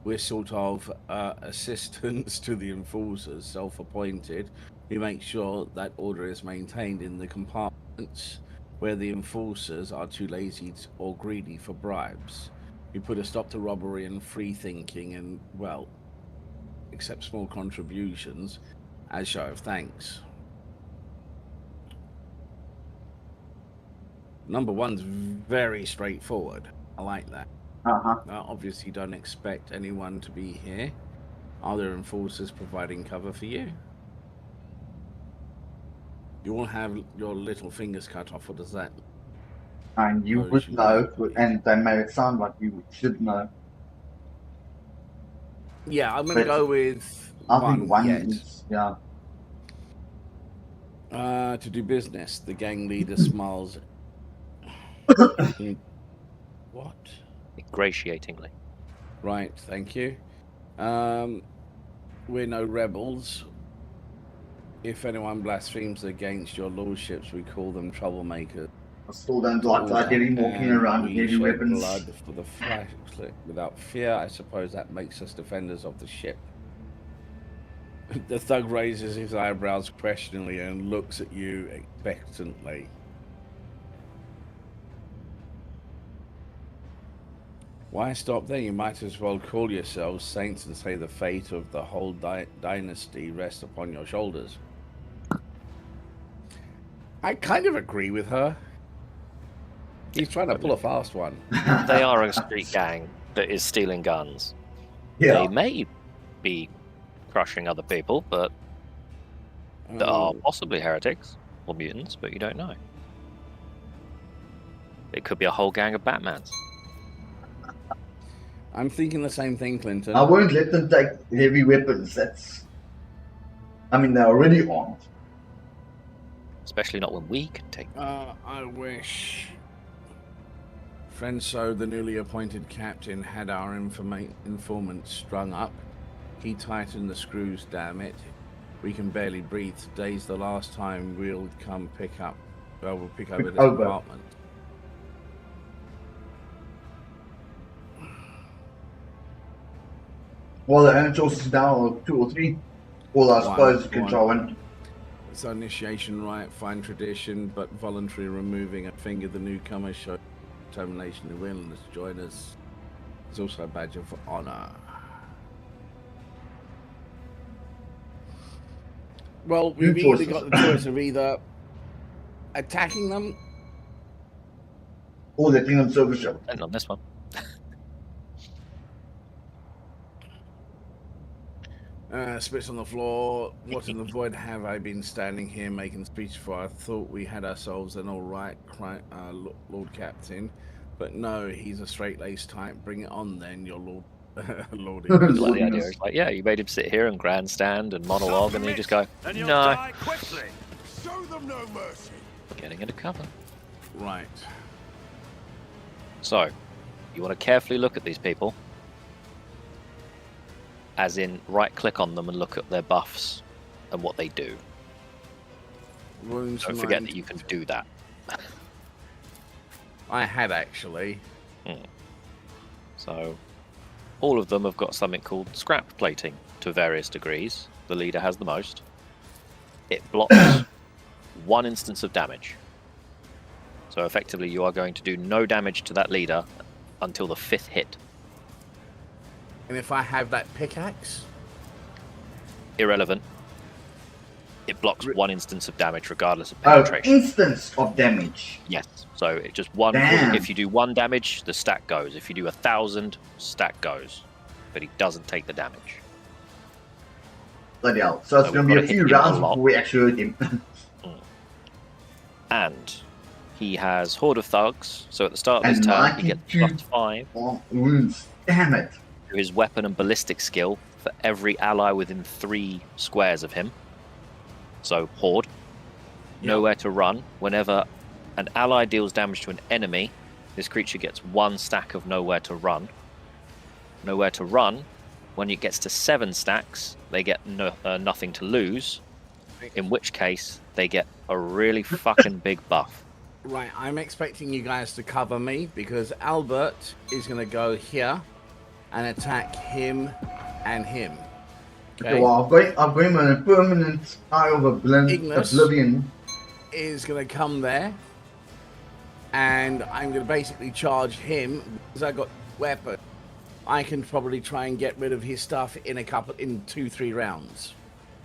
S1: We're sort of assistants to the enforcers, self-appointed. We make sure that order is maintained in the compartments where the enforcers are too lazy or greedy for bribes. We put a stop to robbery and free thinking and, well, accept small contributions as show of thanks. Number one's very straightforward. I like that. Obviously, don't expect anyone to be here. Are there enforcers providing cover for you? You will have your little fingers cut off. What does that mean?
S2: And you would know, and they made it sound like you should know.
S1: Yeah, I'm going to go with
S2: one. Is, yeah.
S1: To do business, the gang leader smiles. What?
S4: Ingratiatingly.
S1: Right, thank you. We're no rebels. If anyone blasphemes against your lordships, we call them troublemakers.
S2: I still don't like that getting walking around with heavy weapons.
S1: Blood for the flash without fear. I suppose that makes us defenders of the ship. The thug raises his eyebrows questioningly and looks at you expectantly. Why stop there? You might as well call yourselves saints and say the fate of the whole dynasty rests upon your shoulders. I kind of agree with her. He's trying to pull a fast one.
S4: They are a street gang that is stealing guns.
S2: Yeah.
S4: They may be crushing other people, but there are possibly heretics or mutants, but you don't know. It could be a whole gang of Batmans.
S1: I'm thinking the same thing, Clinton.
S2: I won't let them take heavy weapons. I mean, they're already armed.
S4: Especially not when we can take them.
S1: I wish Frenso, the newly appointed captain, had our informant strung up. He tightened the screws, damn it. We can barely breathe. Today's the last time we'll come pick up. Well, we'll pick over this
S2: over.
S1: apartment.
S2: Well, the only choices now are 2 or 3. Well, I suppose control one.
S1: So initiation right, fine tradition, but voluntary removing a finger. The newcomer show determination and willingness to join us. It's also a badge of honor. Well, we've either got the choice of either attacking them
S2: or letting them serve a show.
S4: And on this one.
S1: Spits on the floor. What in the void have I been standing here making speech for? I thought we had ourselves an all right Lord Captain, but no, he's a straight-laced type. Bring it on, then, your Lord. Lordy.
S4: Like the idea is like, yeah, you made him sit here and grandstand and monologue, and then you just go, no.
S7: Show them no mercy.
S4: Getting into cover.
S1: Right.
S4: So, you want to carefully look at these people. As in, right-click on them and look at their buffs and what they do.
S1: Wounds
S4: Don't forget that you can do that.
S1: I had, actually.
S4: So, all of them have got something called scrap plating to various degrees. The leader has the most. It blocks 1 instance of damage. So effectively you are going to do no damage to that leader until the 5th hit.
S1: And if I have that pickaxe?
S4: Irrelevant. It blocks 1 instance of damage regardless of penetration.
S2: Instance of damage?
S4: Yes. So it just one.
S2: Damn.
S4: If you do 1 damage, the stack goes. If you do 1,000, stack goes. But he doesn't take the damage.
S2: Bloody hell. So it's going to be a few rounds before we actually hurt him.
S4: And he has Horde of Thugs, so at the start of his turn, he gets +5
S2: wounds. Damn it.
S4: to his weapon and ballistic skill for every ally within 3 squares of him. So, Horde. Nowhere to run. Whenever an ally deals damage to an enemy, this creature gets 1 stack of Nowhere to Run. Nowhere to Run, when it gets to 7 stacks, they get Nothing to Lose, in which case they get a really fucking big buff.
S1: Right, I'm expecting you guys to cover me because Albert is going to go here and attack him and him. Okay,
S2: well, I've got him in a permanent Eye of Oblivion.
S1: Is going to come there, and I'm going to basically charge him because I got weapon. I can probably try and get rid of his stuff in 2-3 rounds.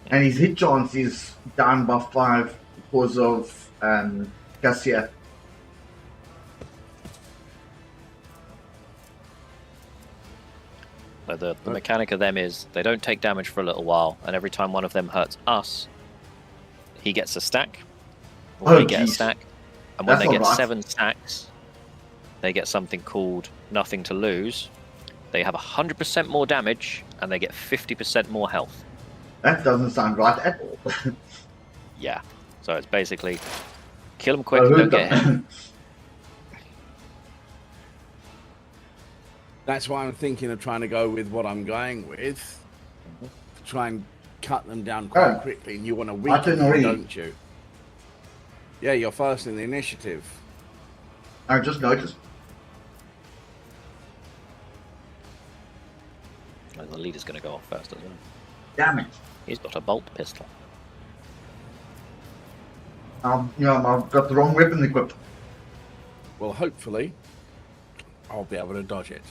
S2: And his hit chance is down by 5 because of Cassia.
S4: So the mechanic of them is they don't take damage for a little while, and every time one of them hurts us, he gets a stack. Or we get a stack. And when they get 7 stacks, they get something called Nothing to Lose. They have 100% more damage, and they get 50% more health. That
S2: doesn't sound right at all.
S4: Yeah. So it's basically kill them quick, don't get hit.
S1: That's why I'm thinking of trying to go with what I'm going with. Try and cut them down quite quickly, and you want to weaken them, don't you? Yeah, you're first in the initiative.
S2: I just noticed.
S4: And the leader's going to go off first as well.
S2: Damn it.
S4: He's got a bolt pistol.
S2: I've got the wrong weapon equipped.
S1: Well, hopefully, I'll be able to dodge it.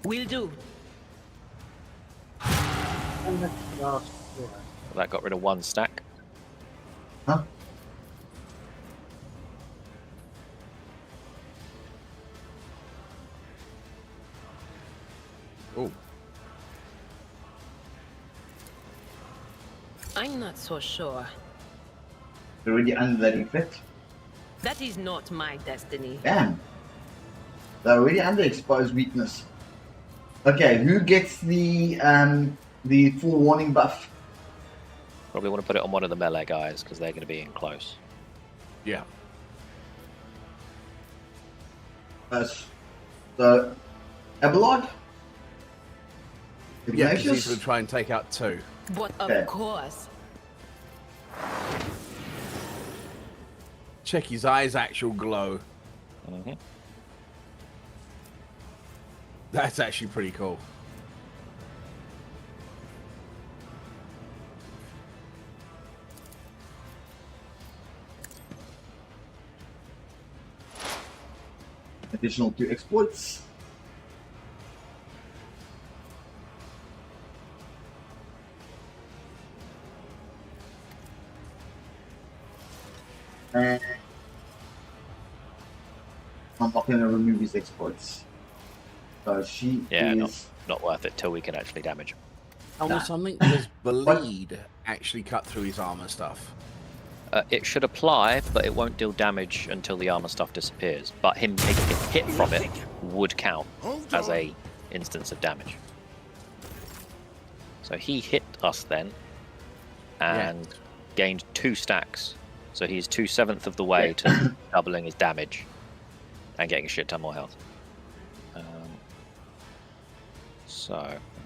S5: Will do.
S4: That got rid of 1 stack.
S2: Huh?
S1: Oh.
S5: I'm not so sure.
S2: They're already under that effect.
S5: That is not my destiny.
S2: Damn. They're already under exposed weakness. Okay, who gets the forewarning buff?
S4: Probably want to put it on one of the melee guys because they're going to be in close.
S1: Yeah.
S2: So, Abelard?
S1: Yeah, because he's going to try and take out 2.
S5: But of
S2: Okay.
S5: course.
S1: Check his eyes' actual glow.
S4: Mm-hmm.
S1: That's actually pretty cool.
S2: Additional 2 exploits. And I'm not going to remove his exploits. So she is...
S4: Not worth it till we can actually damage him.
S1: And was something does bleed actually cut through his armor stuff?
S4: It should apply, but it won't deal damage until the armor stuff disappears. But him taking a hit from it would count as a instance of damage. So he hit us then, and gained 2 stacks. So he's 2/7 of the way to doubling his damage and getting a shit ton more health.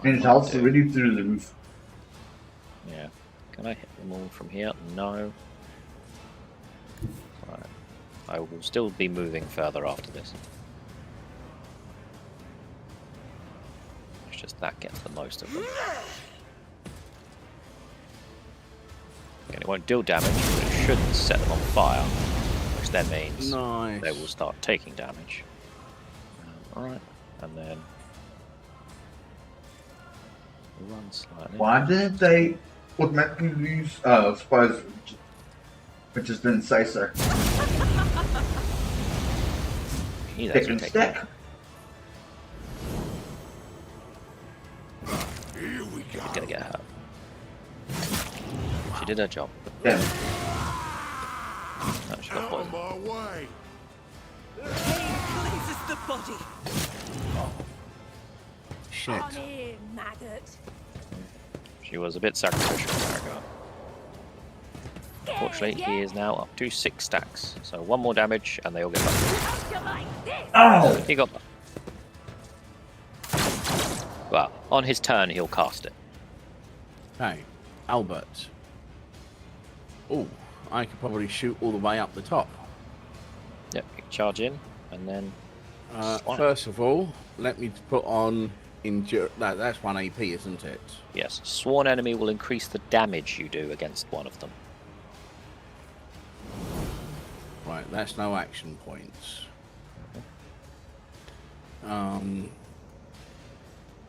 S2: And his health's already through the roof.
S4: Yeah. Can I hit them all from here? No. Right. I will still be moving further after this. It's just that gets the most of them. And it won't deal damage, but it should set them on fire, which then means they will start taking damage. Alright, and then run slightly.
S2: Why didn't they automatically lose? I suppose it just didn't say so.
S4: He's
S2: Second stack.
S7: Here we go.
S4: He's gonna get hurt. She did her job.
S2: Damn.
S4: No, she got
S7: Out of
S4: poisoned.
S7: my way.
S8: Pain cleanses the body.
S1: Shit.
S6: On here, maggot.
S4: She was a bit sacrificial in that regard. Fortunately, he is now up to 6 stacks. So 1 more damage, and they all get back.
S2: Ow!
S4: He got that. Well, on his turn, he'll cast it.
S1: Hey, Albert. Oh, I could probably shoot all the way up the top.
S4: Yep, you can charge in, and then...
S1: First of all, let me put on endure. No, that's 1 AP, isn't it?
S4: Yes, sworn enemy will increase the damage you do against one of them.
S1: Right, that's no action points.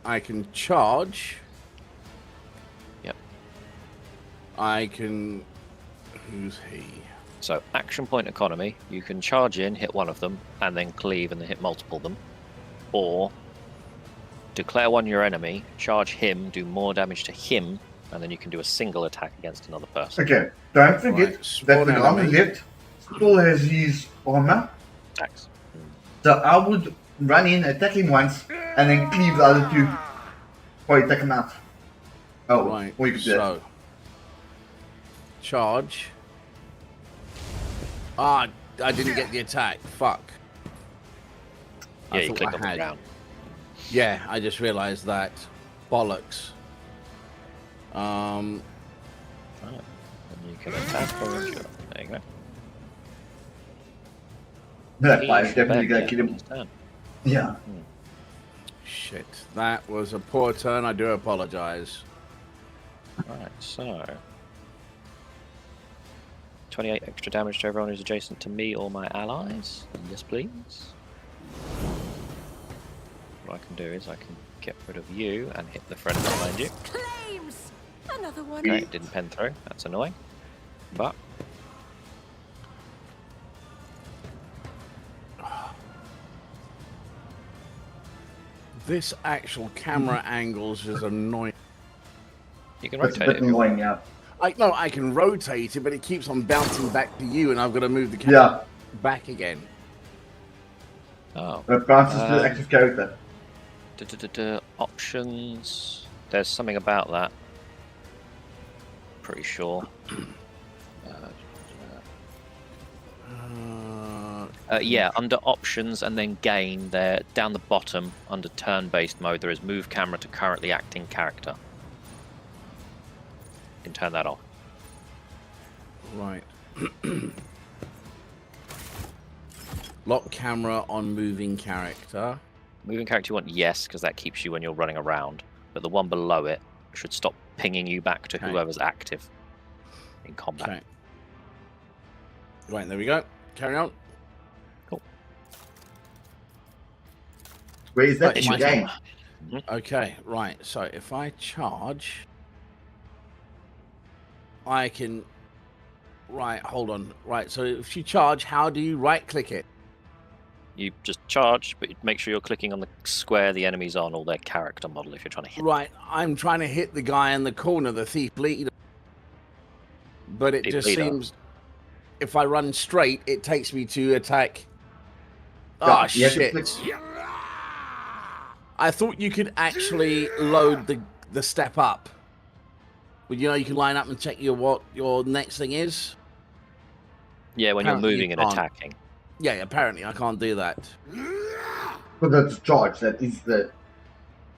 S1: I can charge.
S4: Yep.
S1: I can. Who's he?
S4: So, action point economy, you can charge in, hit one of them, and then cleave and then hit multiple of them. Or, declare one your enemy, charge him, do more damage to him, and then you can do a single attack against another person.
S2: Okay, don't forget
S1: Right,
S2: that the
S1: spawn
S2: guy on the
S1: enemy.
S2: left still has his armor.
S4: Attacks.
S2: So I would run in, attack him once, and then cleave the other 2. Or you take him out. Oh,
S1: Right,
S2: or you could do that.
S1: so. Charge. Ah, I didn't get the attack. Fuck.
S4: Yeah,
S1: I
S4: you
S1: thought
S4: click
S1: I
S4: on the
S1: had.
S4: ground.
S1: Yeah, I just realised that. Bollocks.
S4: Right. And you can attack or endure. There you go.
S2: That fire's
S4: He's
S2: definitely
S4: back
S2: gonna
S4: yet
S2: kill
S4: on
S2: him.
S4: his turn.
S2: Yeah.
S1: Shit. That was a poor turn. I do apologise.
S4: Right, so 28 extra damage to everyone who's adjacent to me or my allies. Yes, please. What I can do is I can get rid of you and hit the friend behind you.
S6: Claims! Another one.
S4: Okay, it didn't pen through. That's annoying. But
S1: This actual camera angles is annoying.
S4: you can
S2: That's a
S4: rotate
S2: bit
S4: it if you want.
S2: annoying, yeah.
S1: I can rotate it, but it keeps on bouncing back to you, and I've got to move the camera back again.
S4: Oh.
S2: It bounces to the active character.
S4: Options. There's something about that. Pretty sure. Yeah, under options and then gain, there down the bottom under turn-based mode, there is move camera to currently acting character. You can turn that off.
S1: Right. Lock camera on moving character.
S4: Moving character you want yes, because that keeps you when you're running around. But the one below it should stop pinging you back to whoever's active in combat.
S1: Okay. Right, there we go. Carry on.
S4: Cool.
S2: Where is that
S1: Right,
S2: in the game?
S1: Okay, right. So if I charge, I can. Right, hold on. Right, so if you charge, how do you right click it?
S4: You just charge, but make sure you're clicking on the square the enemy's on or their character model if you're trying to hit
S1: Right, I'm trying to hit the guy in the corner, the thief leader. But it just seems if I run straight, it takes me to attack. Oh, shit. I thought you could actually load the step up. Well, you know, you can line up and check what your next thing is.
S4: Yeah, when
S1: Apparently
S4: you're moving and attacking.
S1: Yeah, apparently I can't do that.
S2: But that's charge. That is the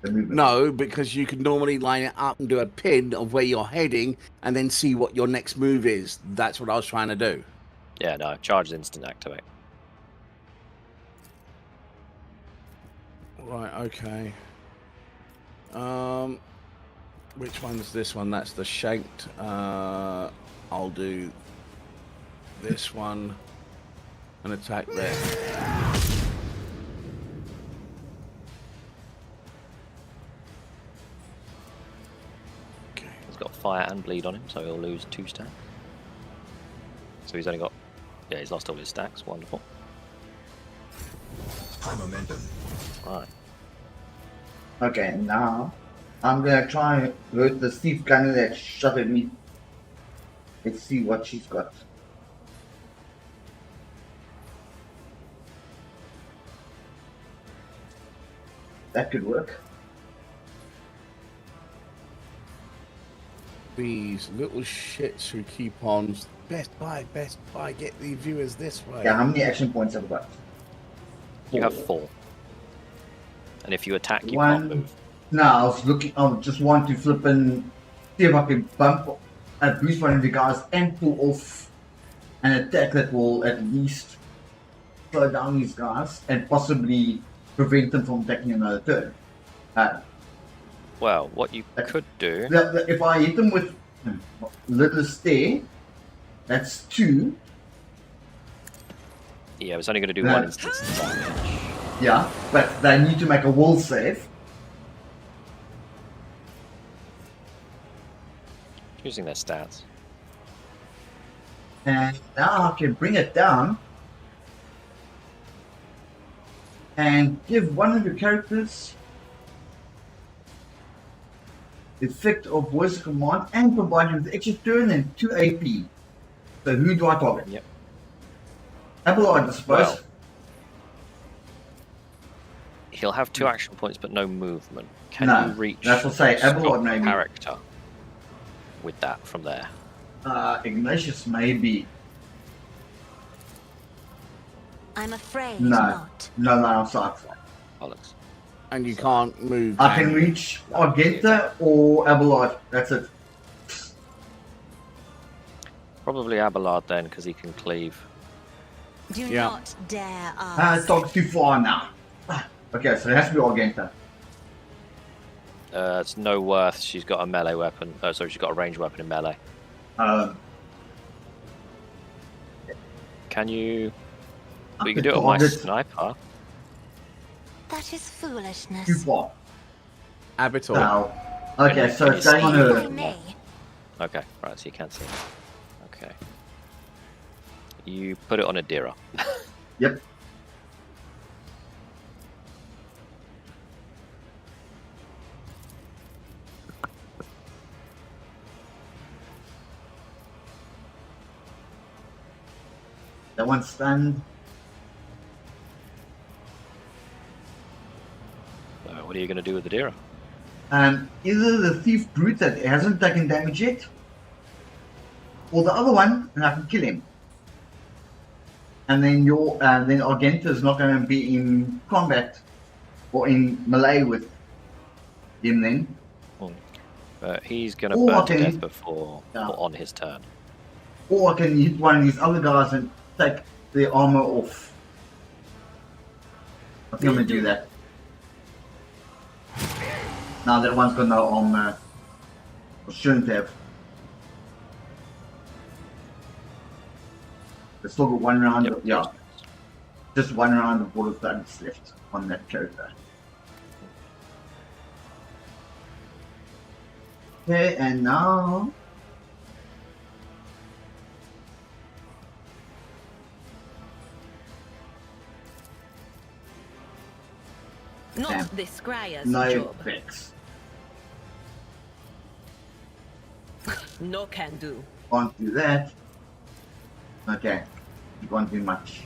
S2: movement.
S1: No, because you can normally line it up and do a pin of where you're heading and then see what your next move is. That's what I was trying to do.
S4: Yeah, no, charge is instant activate.
S1: Right, okay. Which one's this one? That's the shanked. I'll do this one and attack there. Okay.
S4: He's got fire and bleed on him, so he'll lose 2 stacks. So he's only got... Yeah, he's lost all his stacks. Wonderful.
S7: High momentum.
S4: Right.
S2: Okay, now I'm gonna try with the thief gunner that shot at me. Let's see what she's got. That could work.
S1: These little shits who keep on best buy, get the viewers this way.
S2: Yeah, how many action points have I got?
S4: You have 4. And if you attack, you
S2: One.
S4: can't move.
S2: No, I was looking. I just want to flip and see if I can bump and boost one of the guys and pull off an attack that will at least slow down these guys and possibly prevent them from taking another turn.
S4: Well, what you could do...
S2: If I hit them with little stare, that's 2.
S4: Yeah, it's only going to do 1 instance of damage.
S2: Yeah, but they need to make a will save.
S4: Using their stats.
S2: And now I can bring it down and give one of the characters the effect of voice command and provide him with extra turn and 2 AP. So who do I target?
S4: Yep.
S2: Abelard, I suppose.
S4: Well, he'll have 2 action points but no movement. Can
S2: No,
S4: you reach
S2: that's what I say, Abelard maybe.
S4: character with that from there?
S2: Ignatius maybe.
S6: I'm afraid
S2: No.
S6: not.
S2: No, I'm sorry.
S4: Bollocks.
S1: And you can't move.
S2: I can reach Argenta or Abelard. That's it.
S4: Probably Abelard then, because he can cleave.
S6: Do
S1: Yeah.
S6: not dare ask.
S2: Talk's too far now. Okay, so it has to be Argenta.
S4: It's no worth. She's got a melee weapon. Oh, sorry, she's got a ranged weapon in melee. Can you? Well, you can do it with my sniper.
S6: That is foolishness.
S2: Too far.
S1: Abitor.
S2: No. Okay, so it's going on
S6: By
S2: her.
S6: me.
S4: Okay, right. So you can't see. Okay. You put it on Adira.
S2: Yep. That one's stunned.
S4: What are you going to do with Adira?
S2: Either the thief brute that hasn't taken damage yet, or the other one, and I can kill him. And then then Argenta is not going to be in combat or in melee with him then.
S4: He's going to burn to death before or on his turn.
S2: Or I can hit one of these other guys and take the armor off. I think I'm going to do that. Now that one's got no armor. Or shouldn't have. There's still got one round of, yeah. Just one round of Wall of Thunder left on that character. Okay, and now
S5: Not the Scryer's
S2: no
S5: job.
S2: fix.
S5: No can do.
S2: Can't do that. Okay, you can't do much.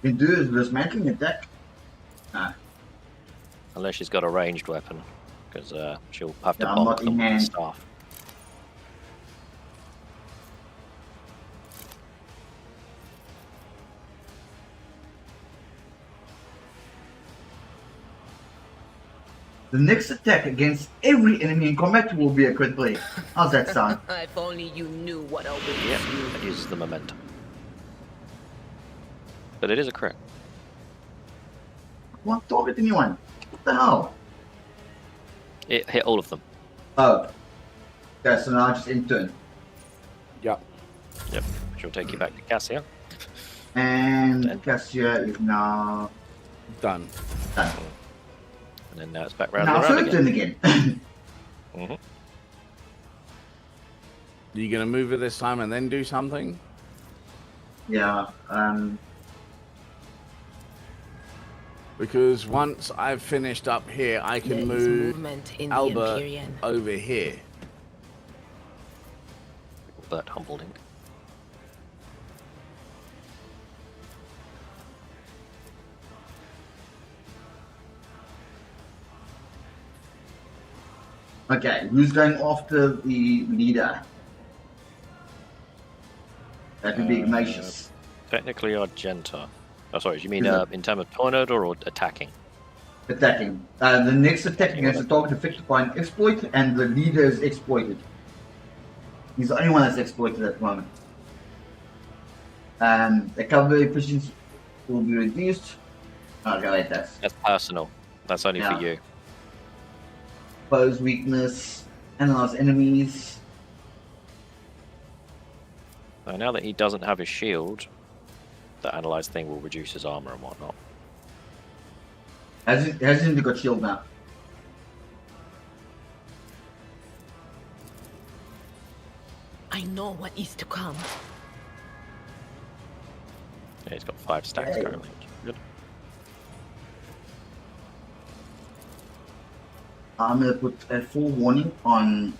S2: You can do is dismantling attack. Nah.
S4: Unless she's got a ranged weapon, because she'll have to
S2: Yeah,
S4: bonk them with the staff.
S2: The next attack against every enemy in combat will be a crit play. How's that sound?
S5: If only you knew what I would
S4: Yep, that uses the momentum. But it is a crit.
S2: Won't target anyone. What the hell?
S4: It hit all of them.
S2: Oh. Okay, so now just in turn.
S1: Yep.
S4: Yep, which will take you back to Cassia.
S2: And Cassia is now
S1: Done.
S2: done.
S4: And then now it's back round
S2: Now
S4: and round
S2: third turn again.
S4: Mm-hmm.
S1: Are you going to move it this time and then do something?
S2: Yeah,
S1: Because once I've finished up here, I can
S5: There is
S1: move
S5: movement in the
S1: Albert
S5: Empyrean.
S1: over here.
S4: Bert Humbleding.
S2: okay, who's going after the leader? That would be Ignatius.
S4: Technically Argenta. Oh, sorry, do you mean
S2: Is it-
S4: in terms of tornado or attacking?
S2: Attacking. The next attack against the target affected by an exploit, and the leader is exploited. He's the only one that's exploited at the moment. The cover efficiency will be reduced. Okay, wait,
S4: That's personal. That's only
S2: Yeah.
S4: for you.
S2: Foe's weakness, analyze enemies.
S4: So now that he doesn't have his shield, the analyze thing will reduce his armor and whatnot.
S2: Hasn't got shield now.
S5: I know what is to come.
S4: Yeah, he's got 5 stacks
S2: Hey.
S4: currently. Good.
S2: I'm gonna put a full warning on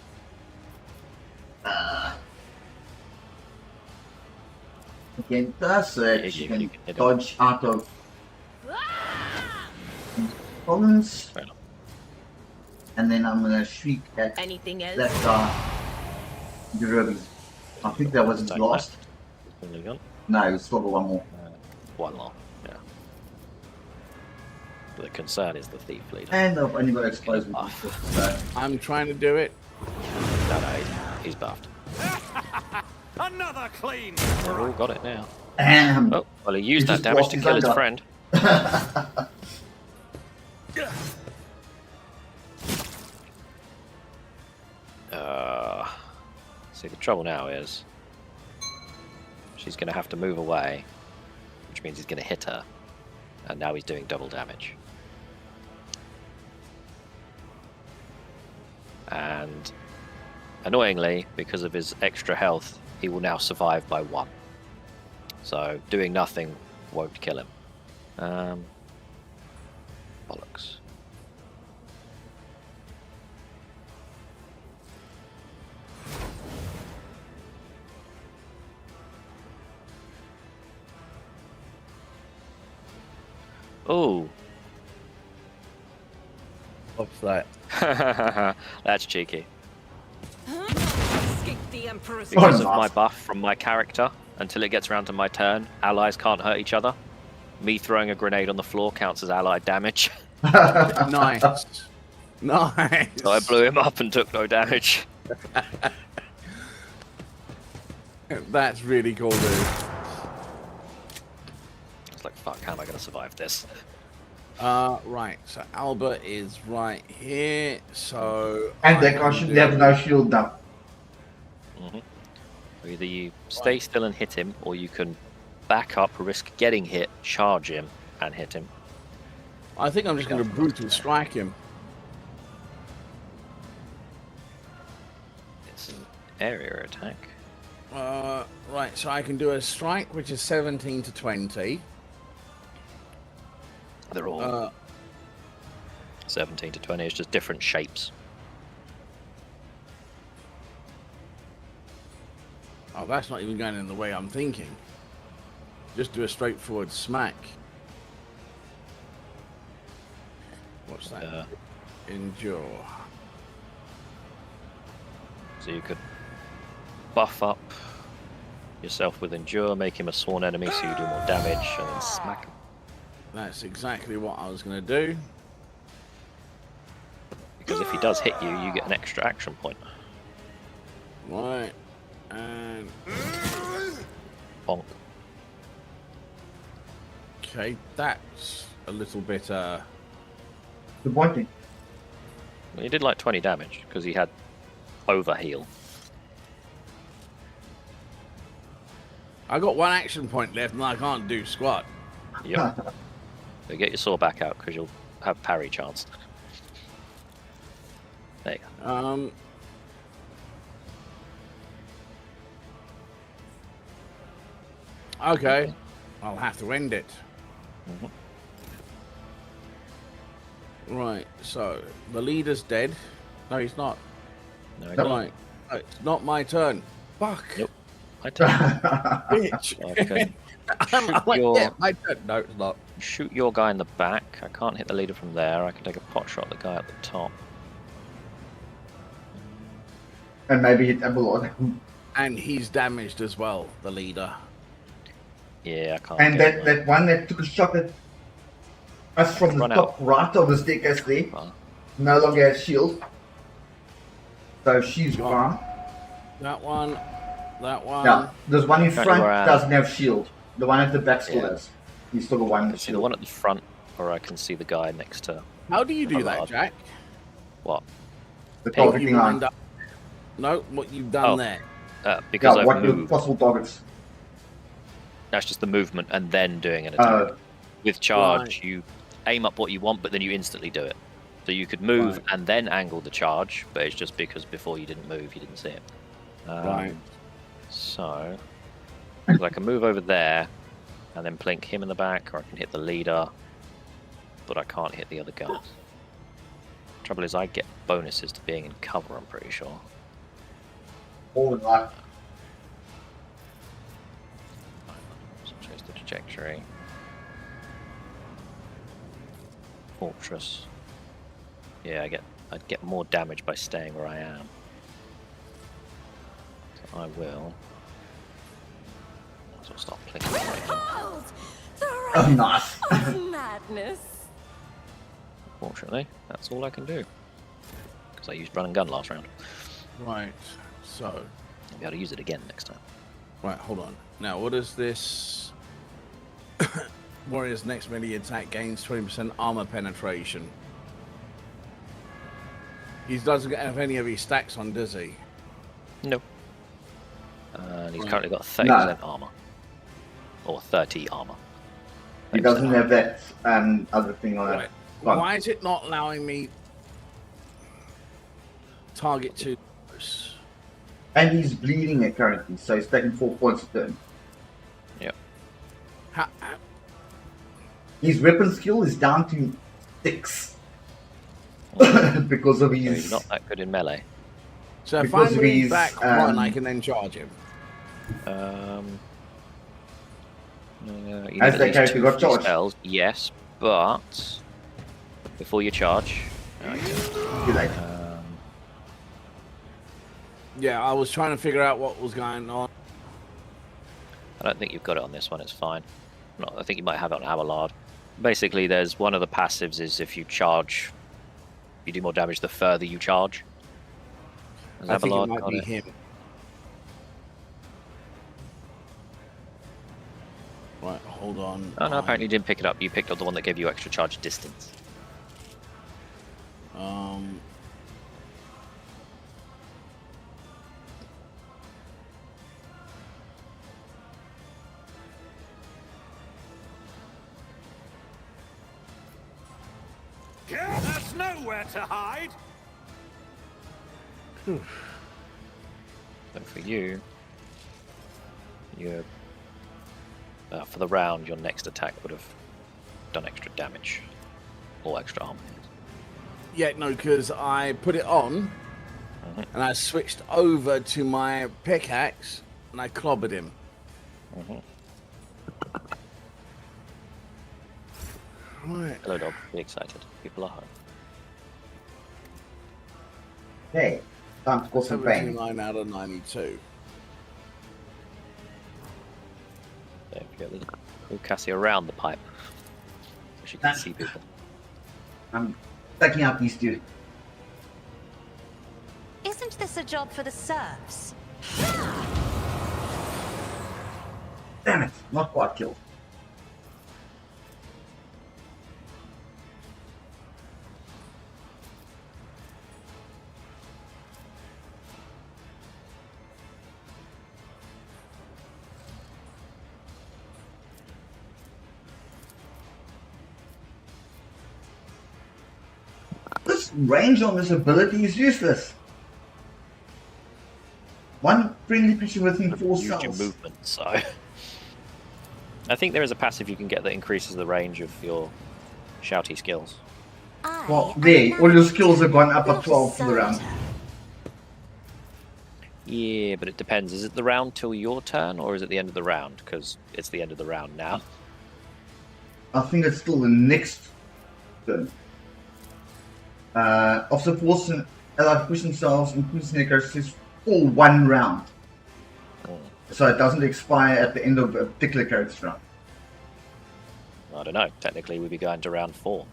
S2: Genta so that she can dodge out of problems.
S4: Fair enough.
S2: And then I'm gonna shriek at
S5: Anything else?
S2: that guy. Jerobi. I think that was his
S4: Attack
S2: last.
S4: Only gun.
S2: No, he's still got one more.
S4: One long, yeah. But the concern is the thief leader.
S2: And I've only got explosive. So
S1: I'm trying to do it.
S4: No, he's buffed.
S7: Another clean.
S4: They've all got it now.
S2: Damn.
S4: Oh, well, he used
S2: He
S4: that
S2: just
S4: damage
S2: lost
S4: to
S2: his
S4: kill his
S2: under.
S4: friend. See, the trouble now is she's going to have to move away, which means he's going to hit her, and now he's doing double damage. And annoyingly, because of his extra health, he will now survive by 1. So doing nothing won't kill him. Bollocks. Oh,
S1: What's that?
S4: that's cheeky.
S8: Escape the Emperor's
S4: Because of
S2: Oh,
S4: my buff from my character, until it gets around to my turn, allies can't hurt each other. Me throwing a grenade on the floor counts as allied damage.
S1: Nice. Nice.
S4: So I blew him up and took no damage.
S1: That's really cool, dude.
S4: It's like, fuck, how am I going to survive this?
S1: Right, so Albert is right here, so...
S2: And they have no shield now.
S4: Mm-hmm. So either you stay still and hit him, or you can back up, risk getting hit, charge him, and hit him.
S1: I think I'm just going to brutal strike him.
S4: It's an area attack.
S1: Right, so I can do a strike, which is 17 to 20.
S4: They're all 17 to 20. It's just different shapes.
S1: Oh, that's not even going in the way I'm thinking. Just do a straightforward smack. What's that? Endure.
S4: So you could buff up yourself with Endure, make him a sworn enemy so you do more damage, and then smack him.
S1: That's exactly what I was going to do.
S4: Because if he does hit you, you get an extra action point.
S1: Right. And...
S4: Bonk.
S1: Okay, that's a little bit...
S2: Disappointing.
S4: Well, he did like 20 damage, because he had overheal.
S1: I got one action point left and I can't do squat.
S4: Yep. So get your sword back out, because you'll have parry chance. There you go.
S1: Okay. I'll have to end it.
S4: Mm-hmm.
S1: Right, so the leader's dead. No, he's not.
S4: No, he
S1: Right. No, it's not my turn. Fuck.
S4: Nope. I take
S1: Bitch.
S4: Okay.
S1: I'm like,
S4: your-
S1: yeah, my turn. No, it's not.
S4: Shoot your guy in the back. I can't hit the leader from there. I can take a pot shot at the guy at the top.
S2: And maybe hit Abalord.
S1: And he's damaged as well, the leader.
S4: Yeah, I can't.
S2: And
S4: get
S2: that one that took a shot at us from the
S4: Run
S2: top right of the staircase there,
S4: Well,
S2: no longer has shield. So she's gone.
S1: That one. That one.
S2: Yeah, there's one in
S4: Don't
S2: front
S4: know where I am.
S2: doesn't have shield. The one at the back still
S4: Yeah.
S2: has. He's still got one
S4: I
S2: with
S4: can see the
S2: shield.
S4: one at the front, or I can see the guy next to
S1: How do you do that,
S4: Allowed.
S1: Jack?
S4: what?
S2: The
S1: How
S2: targeting
S1: you
S2: line.
S1: lined up? No, what you've done
S4: Oh.
S1: there.
S4: Because
S2: Yeah,
S4: I've
S2: what the
S4: moved.
S2: possible targets.
S4: That's just the movement and then doing an attack. With charge,
S1: Right.
S4: you aim up what you want, but then you instantly do it. So you could move
S1: Right.
S4: and then angle the charge, but it's just because before you didn't move, you didn't see it.
S1: Right.
S4: So, 'cause I can move over there and then plink him in the back, or I can hit the leader, but I can't hit the other guys. Trouble is, I get bonuses to being in cover, I'm pretty sure.
S2: All in life.
S4: So change the trajectory. Fortress. Yeah, I'd get more damage by staying where I am. So I will. So I'll start plinking right here.
S6: Behold, the
S2: Oh, nice.
S6: of madness.
S4: Fortunately, that's all I can do. Because I used run and gun last round.
S1: Right. So,
S4: I'll be able to use it again next time.
S1: right, hold on. Now, what is this? Warrior's next melee attack gains 20% armor penetration. He doesn't have any of his stacks on, does he?
S4: No. And he's
S1: Right.
S4: currently got 30% armor. Or 30 armor.
S2: He doesn't have that other thing on
S1: Right.
S2: it. Fine.
S1: Why is it not allowing me target to?
S2: And he's bleeding it currently, so he's taking 4 points a turn.
S4: Yep.
S2: His weapon skill is down to 6. Because of
S4: So
S2: his...
S4: he's not that good in melee.
S1: So if
S2: Because
S1: I
S2: of
S1: move
S2: his,
S1: back one, I can then charge him.
S4: You
S2: Has
S4: need
S2: that
S4: at least
S2: character
S4: 2
S2: got
S4: free
S2: charged?
S4: spells, yes, but before you charge,
S2: Too late.
S1: Yeah, I was trying to figure out what was going on.
S4: I don't think you've got it on this one. It's fine. No, I think you might have it on Abelard. Basically, there's one of the passives is if you charge, you do more damage the further you charge. Has
S1: I think it
S4: Abelard
S1: might
S4: got
S1: be
S4: it?
S1: him. Right, hold on.
S4: Oh no, apparently you didn't pick it up. You picked up the one that gave you extra charge distance.
S7: There's nowhere to hide.
S4: So for you, for the round, your next attack would have done extra damage or extra armor.
S1: Yeah, no, because I put it on and I switched over to my pickaxe and I clobbered him. Right.
S4: Hello, dog. Be excited. People are home.
S2: Hey, time to cause some pain.
S1: 79 out of 92.
S4: Don't forget the little Cassie around the pipe, so she can see people.
S2: I'm taking out these two.
S6: Isn't this a job for the serfs?
S2: Damn it, not quite killed. This range on this ability is useless. One friendly creature within 4
S4: Use your
S2: cells.
S4: movement, so. I think there is a passive you can get that increases the range of your shouty skills.
S2: Well, there, all your skills have gone up at 12 for the round.
S4: Yeah, but it depends. Is it the round till your turn, or is it the end of the round? Because it's the end of the round now.
S2: I think it's still the next turn. After force and allied push themselves, increasing their characteristics for 1 round. So it doesn't expire at the end of a particular character's round.
S4: I don't know. Technically, we'd be going to round 4.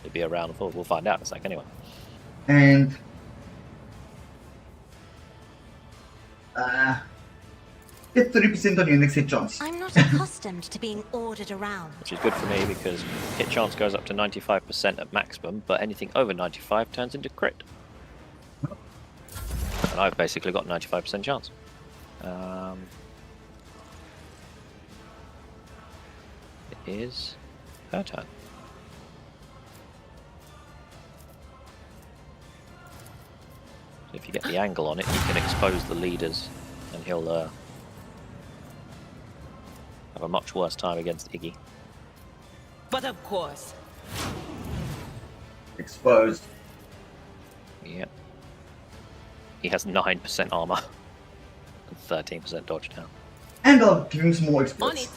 S4: It'd be a round 4. We'll find out in a sec anyway.
S2: And get 30% on your next hit chance.
S6: I'm not accustomed to being ordered around.
S4: Which is good for me because hit chance goes up to 95% at maximum, but anything over 95 turns into crit. And I've basically got 95% chance. It is her turn. So if you get the angle on it, you can expose the leaders, and he'll have a much worse time against Iggy.
S8: But of course.
S2: Exposed.
S4: Yep. He has 9% armor and 13% dodge now.
S2: And I'll give him some more
S8: On
S2: exploits.
S8: it.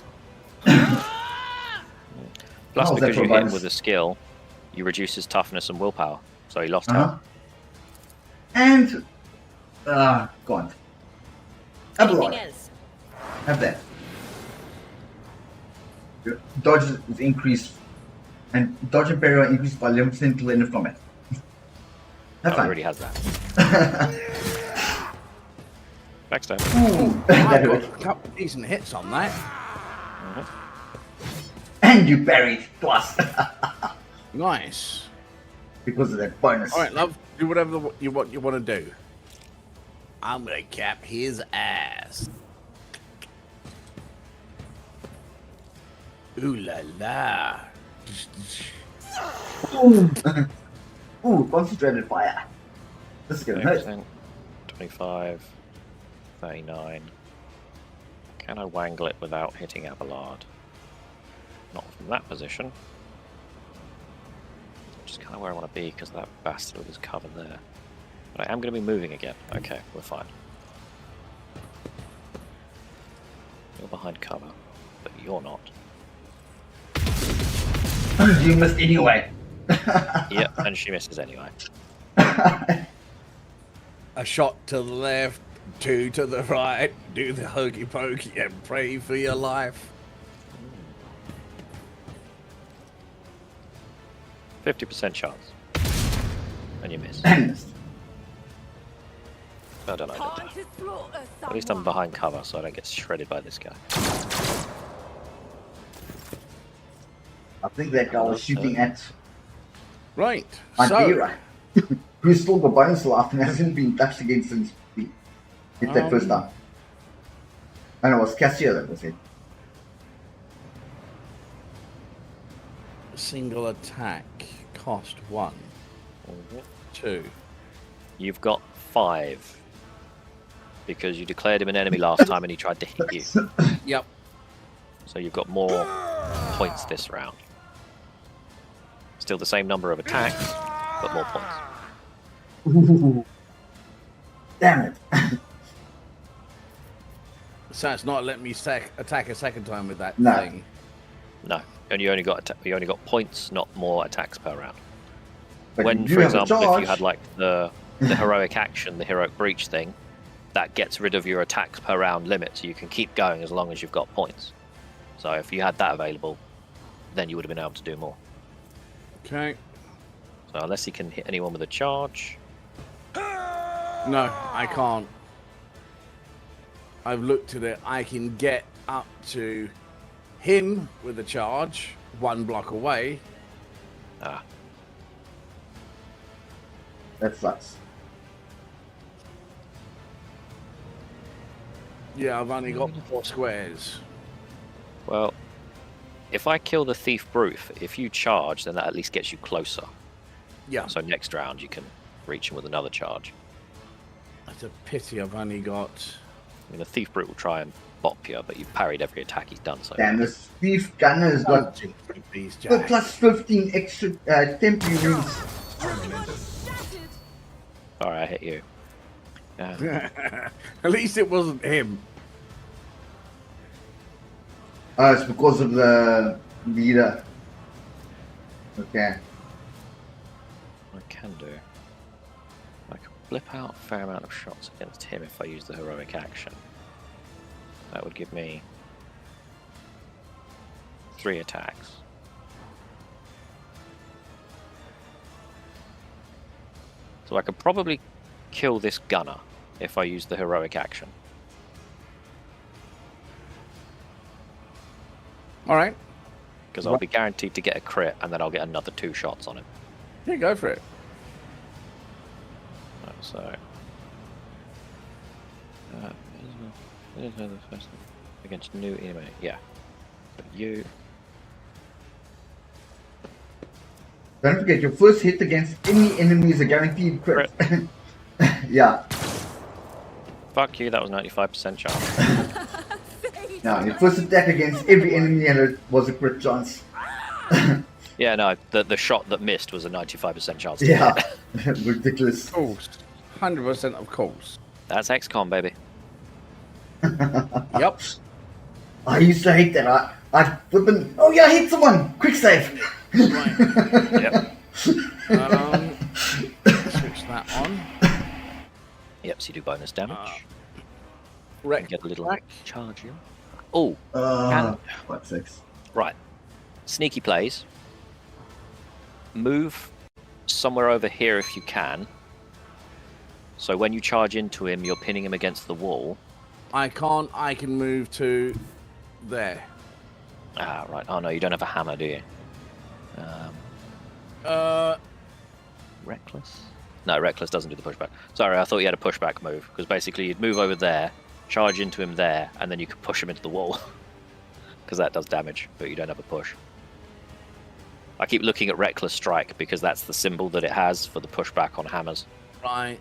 S4: Plus,
S2: How's that
S4: because
S2: for
S4: you hit him
S2: bonus?
S4: with a skill, you reduce his toughness and willpower. So he lost health.
S2: And gone.
S8: Anything
S2: Abelard,
S8: else?
S2: have that. Your dodge is increased, and dodge and parry are increased by 11% till the end of combat. Have
S4: Oh, he
S2: fun.
S4: already has that. Backstab.
S2: Ooh,
S1: I
S2: that
S1: got
S2: hurt.
S1: a couple of decent hits on that.
S2: And you parried twice
S1: Nice.
S2: because of that bonus.
S1: All right, love. Do whatever you want to do. I'm gonna cap his ass. Ooh la la.
S2: Ooh, concentrated fire. This is gonna hurt.
S4: 30%, 25, 39. Can I wangle it without hitting Abelard? Not from that position. Which is kind of where I want to be because that bastard with his cover there. But I am going to be moving again. Okay, we're fine. You're behind cover, but you're not.
S2: You missed anyway.
S4: Yep, and she misses anyway.
S1: A shot to the left, 2 to the right. Do the hokey pokey and pray for your life.
S4: 50% chance. And you miss.
S2: And missed.
S4: I don't know. At least I'm behind cover, so I don't get shredded by this guy.
S2: I think that guy was shooting at
S1: Right.
S2: Madeira, who's still got bonus life and hasn't been touched against since he hit that first time. And it was Cassia that was it.
S1: Single attack, cost 1. 2.
S4: You've got 5. Because you declared him an enemy last time and he tried to hit you.
S1: Yep.
S4: So you've got more points this round. Still the same number of attacks, but more points.
S2: Ooh. Damn it.
S1: So it's not letting me attack a second time with that
S2: No.
S1: thing.
S4: No, and you only got points, not more attacks per round.
S2: But
S4: When,
S2: you
S4: for
S2: have a
S4: example, if
S2: charge.
S4: you had like the heroic action, the heroic breach thing, that gets rid of your attacks per round limit, so you can keep going as long as you've got points. So if you had that available, then you would have been able to do more.
S1: Okay.
S4: So unless he can hit anyone with a charge,
S1: No, I can't. I've looked at it. I can get up to him with a charge, 1 block away.
S2: That sucks.
S1: Yeah, I've only got 4 squares.
S4: well, if I kill the thief brute, if you charge, then that at least gets you closer.
S1: Yeah,
S4: So next round you can reach him with another charge.
S1: it's a pity I've only got...
S4: I mean, the thief brute will try and bop you, but you've parried every attack he's done so
S2: Damn,
S4: far.
S2: this thief gunner has got
S1: these
S2: the
S1: jacks.
S2: plus 15 extra temporary wounds.
S4: Alright, I hit you.
S1: At least it wasn't him.
S2: Oh, it's because of the leader. Okay.
S4: I can do. I can flip out a fair amount of shots against him if I use the heroic action. That would give me 3 attacks. So I could probably kill this gunner if I use the heroic action.
S1: All right.
S4: Because I'll be guaranteed to get a crit and then I'll get another 2 shots on him.
S1: Yeah, go for it.
S4: So, against new enemy, yeah. But you,
S2: Don't forget, your first hit against any enemy is a guaranteed crit. Yeah.
S4: fuck you, that was 95% chance.
S2: Now, your first attack against every enemy and it was a crit chance.
S4: Yeah, no, the shot that missed was a 95% chance. To
S2: Yeah.
S4: hit.
S2: Ridiculous.
S1: Of course. 100% of course.
S4: That's XCOM, baby.
S1: Yep.
S2: I used to hate that. I flippin'. Oh yeah, I hit someone! Quick save!
S1: Right.
S4: Yep.
S1: Switch that on.
S4: Yep, so you do bonus damage.
S1: Wreck.
S4: And get a little
S1: Wreck.
S4: charge here. Oh,
S2: What, 6?
S4: right. Sneaky plays. Move somewhere over here if you can. So when you charge into him, you're pinning him against the wall.
S1: I can't. I can move to there.
S4: Ah, right. Oh no, you don't have a hammer, do you? Reckless? No, Reckless doesn't do the pushback. Sorry, I thought you had a pushback move, because basically you'd move over there, charge into him there, and then you could push him into the wall. Because that does damage, but you don't have a push. I keep looking at Reckless Strike, because that's the symbol that it has for the pushback on hammers.
S1: Right.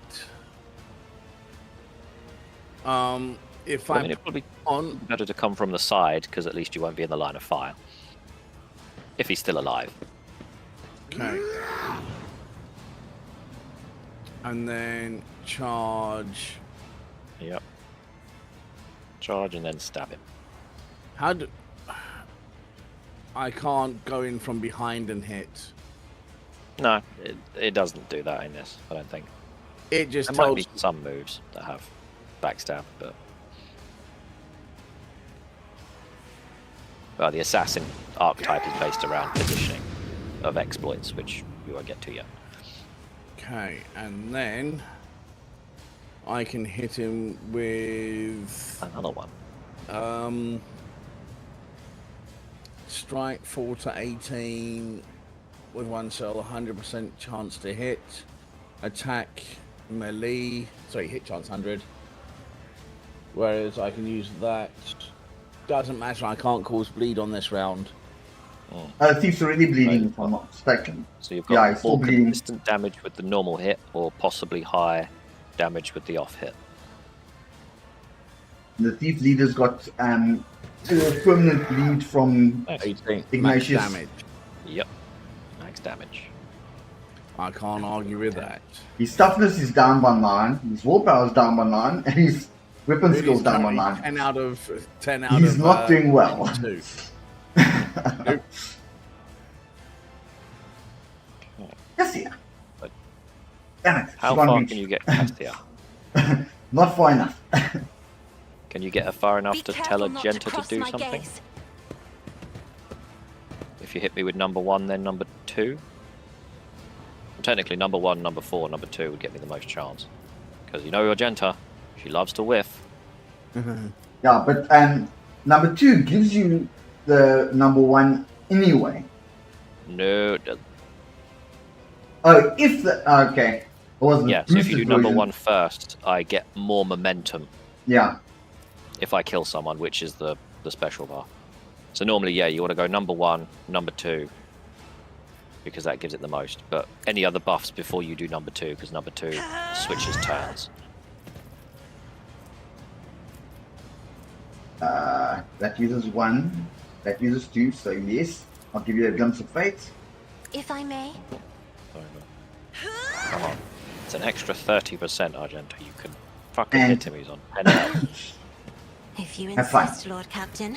S1: If
S4: I
S1: I'm
S4: mean, it'd probably
S1: on,
S4: better to come from the side, because at least you won't be in the line of fire. If he's still alive.
S1: okay. And then charge.
S4: Yep. Charge and then stab him.
S1: How do I can't go in from behind and hit?
S4: No, it doesn't do that in this, I don't think.
S1: It just
S4: There might
S1: tells.
S4: be some moves that have backstab, but... Well, the assassin archetype is based around positioning of exploits, which we won't get to yet.
S1: Okay, and then I can hit him with
S4: another one.
S1: Strike 4 to 18 with one cell, 100% chance to hit. Attack melee, sorry, hit chance 100. Whereas I can use that. Doesn't matter, I can't cause bleed on this round.
S2: Thief's already bleeding, if I'm not mistaken.
S4: So you've got more consistent damage with the normal hit, or possibly high damage with the off hit.
S2: The Thief leader's got permanent bleed from
S1: 18
S2: Ignatius.
S1: max damage.
S4: Yep, max damage.
S1: I can't argue with that.
S2: His toughness is down by 9, his willpower is down by 9, and his weapon
S1: Dude,
S2: skill's down by 9.
S1: 10 out of 10 out
S2: He's
S1: of
S2: not doing well.
S1: 2.
S2: Nope. Cassia. Damn it.
S4: How far can you get Cassia?
S2: Not far enough.
S4: Can you get her far enough to tell Argenta to do something?
S6: Gaze.
S4: If you hit me with number 1, then number 2? Technically, number 1, number 4, number 2 would get me the most chance. Because you know Argenta, she loves to whiff.
S2: Yeah, but number 2 gives you the number 1 anyway.
S4: No, it doesn't.
S2: Oh, if the... okay.
S4: Yeah, so if you do number 1 first, I get more momentum.
S2: Yeah.
S4: If I kill someone, which is the special bar. So normally, yeah, you want to go number 1, number 2, because that gives it the most. But any other buffs before you do number 2, because number 2 switches turns.
S2: That uses 1, that uses 2, so yes, I'll give you a glimpse of fate.
S6: If I may.
S4: Come on. It's an extra 30%, Argenta. You can fucking hit him. He's on 10 health.
S6: If you
S2: Have fun.
S6: insist, Lord Captain.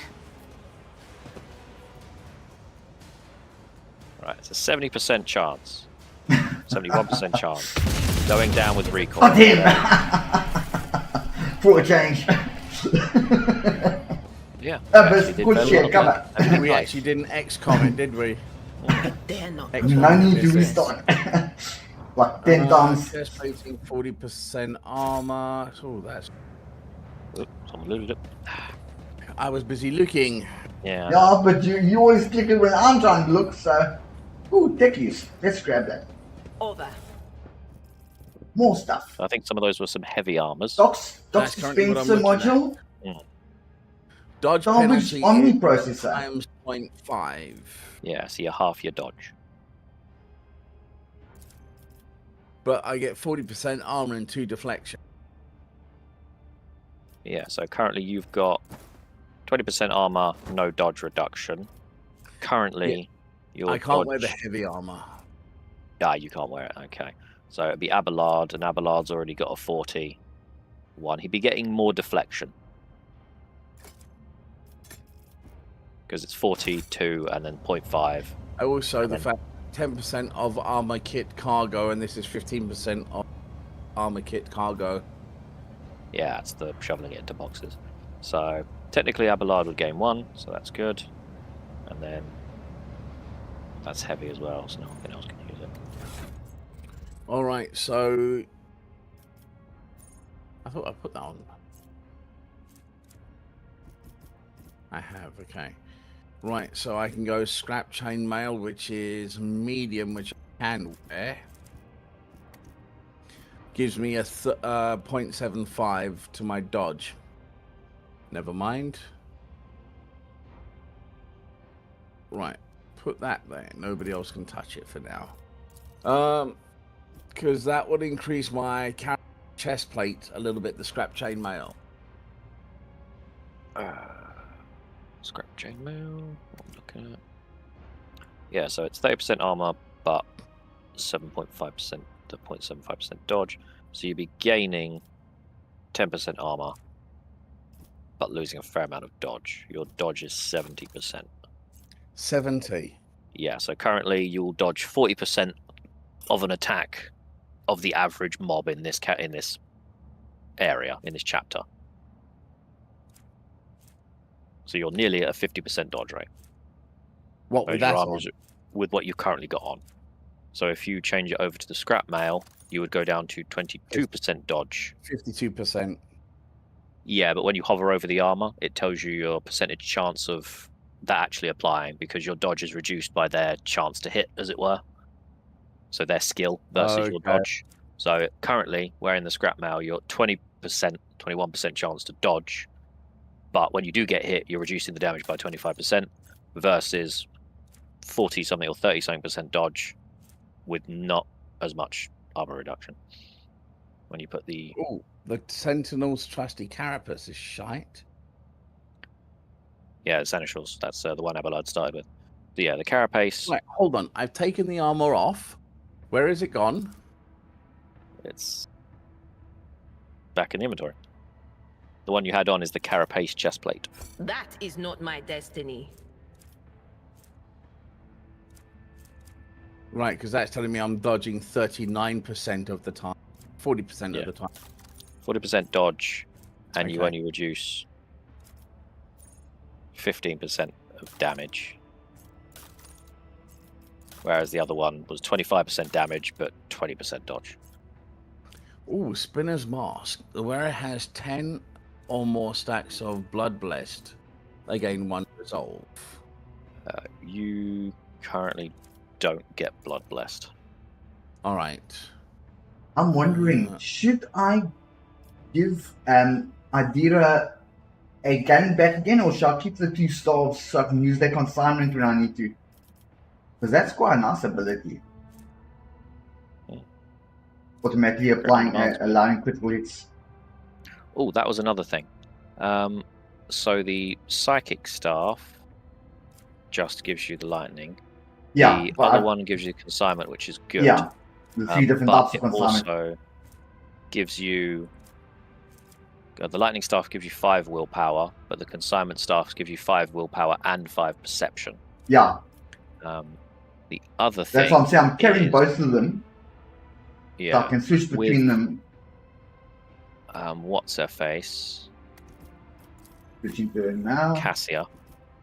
S4: Right, it's a 70% chance. 71% chance. Going down with recall.
S2: Fuck him! For a change.
S4: Yeah.
S2: But good shit, come on.
S1: We actually didn't XCOM it, did we?
S5: Dare not.
S2: No need to restart. Like 10 times.
S1: Chest plating, 40% armor. Oh, that's...
S4: Oops, someone looted it.
S1: I was busy looking.
S4: Yeah.
S2: Yeah, but you always click it when I'm trying to look, so... Ooh, techies. Let's grab that.
S8: Over.
S2: More stuff.
S4: I think some of those were some heavy armors.
S2: Doc's
S1: That's currently what I'm
S2: dispenser
S1: looking
S2: module.
S1: Dodge
S2: Salvage
S1: penalty
S2: Omni
S1: is
S2: processor.
S1: times 0.5.
S4: Yeah, so you're half your dodge.
S1: But I get 40% armor and 2 deflection.
S4: Yeah, so currently you've got 20% armor, no dodge reduction. Currently, your
S1: I can't
S4: dodge...
S1: wear the heavy armor.
S4: Ah, you can't wear it, okay. So it'd be Abelard, and Abelard's already got a 41. He'd be getting more deflection. Because it's 42 and then 0.5.
S1: Also, the fact 10% of armor kit cargo, and this is 15% of armor kit cargo.
S4: Yeah, it's the shoveling it into boxes. So technically Abelard would gain 1, so that's good. And then that's heavy as well, so no one else can use it.
S1: Alright, so... I thought I put that on. I have, okay. Right, so I can go scrap chainmail, which is medium, which I can wear. Gives me a 0.75 to my dodge. Never mind. Right, put that there. Nobody else can touch it for now. Because that would increase my chest plate a little bit, the scrap chainmail.
S4: Scrap chainmail, what I'm looking at. Yeah, so it's 30% armor, but 7.5% to 0.75% dodge. So you'd be gaining 10% armor, but losing a fair amount of dodge. Your dodge is 70%.
S1: 70.
S4: Yeah, so currently you'll dodge 40% of an attack of the average mob in this area, in this chapter. So you're nearly at a 50% dodge rate.
S1: What with that on?
S4: With what you've currently got on. So if you change it over to the scrap mail, you would go down to 22% dodge.
S1: 52%.
S4: Yeah, but when you hover over the armor, it tells you your percentage chance of that actually applying, because your dodge is reduced by their chance to hit, as it were. So their skill versus your dodge. So currently, wearing the scrap mail, you're 20%, 21% chance to dodge. But when you do get hit, you're reducing the damage by 25% versus 40-something or 30-something% dodge with not as much armor reduction. When you put the...
S1: Oh, the Sentinel's trusty carapace is shite.
S4: Yeah, the Seneschals. That's the one Abelard started with. So yeah, the carapace...
S1: Right, hold on. I've taken the armor off. Where is it gone?
S4: It's back in the inventory. The one you had on is the carapace chestplate.
S8: That is not my destiny.
S1: Right, because that's telling me I'm dodging 39% of the time. 40% of the time.
S4: 40% dodge, and you only reduce 15% of damage. Whereas the other one was 25% damage, but 20% dodge.
S1: Ooh, Spinner's Mask. The wearer has 10 or more stacks of Blood Blessed. They gain 1 resolve.
S4: You currently don't get Blood Blessed.
S1: All right.
S2: I'm wondering, should I give Adira a gun back again, or shall I keep the 2 staves so I can use their consignment when I need to? Because that's quite a nice ability. Automatically applying, allowing critical hits.
S4: Oh, that was another thing. So the Psychic Staff just gives you the lightning.
S2: Yeah.
S4: The other one gives you the consignment, which is good.
S2: Yeah. The 3 different types of
S4: it
S2: consignment.
S4: also gives you... the lightning staff gives you 5 willpower, but the consignment staff gives you 5 willpower and 5 perception.
S2: Yeah.
S4: The other thing...
S2: That's what I'm saying. I'm carrying both of them.
S4: Yeah.
S2: So I can switch between them.
S4: What's her face?
S2: Switching to her now.
S4: Cassia.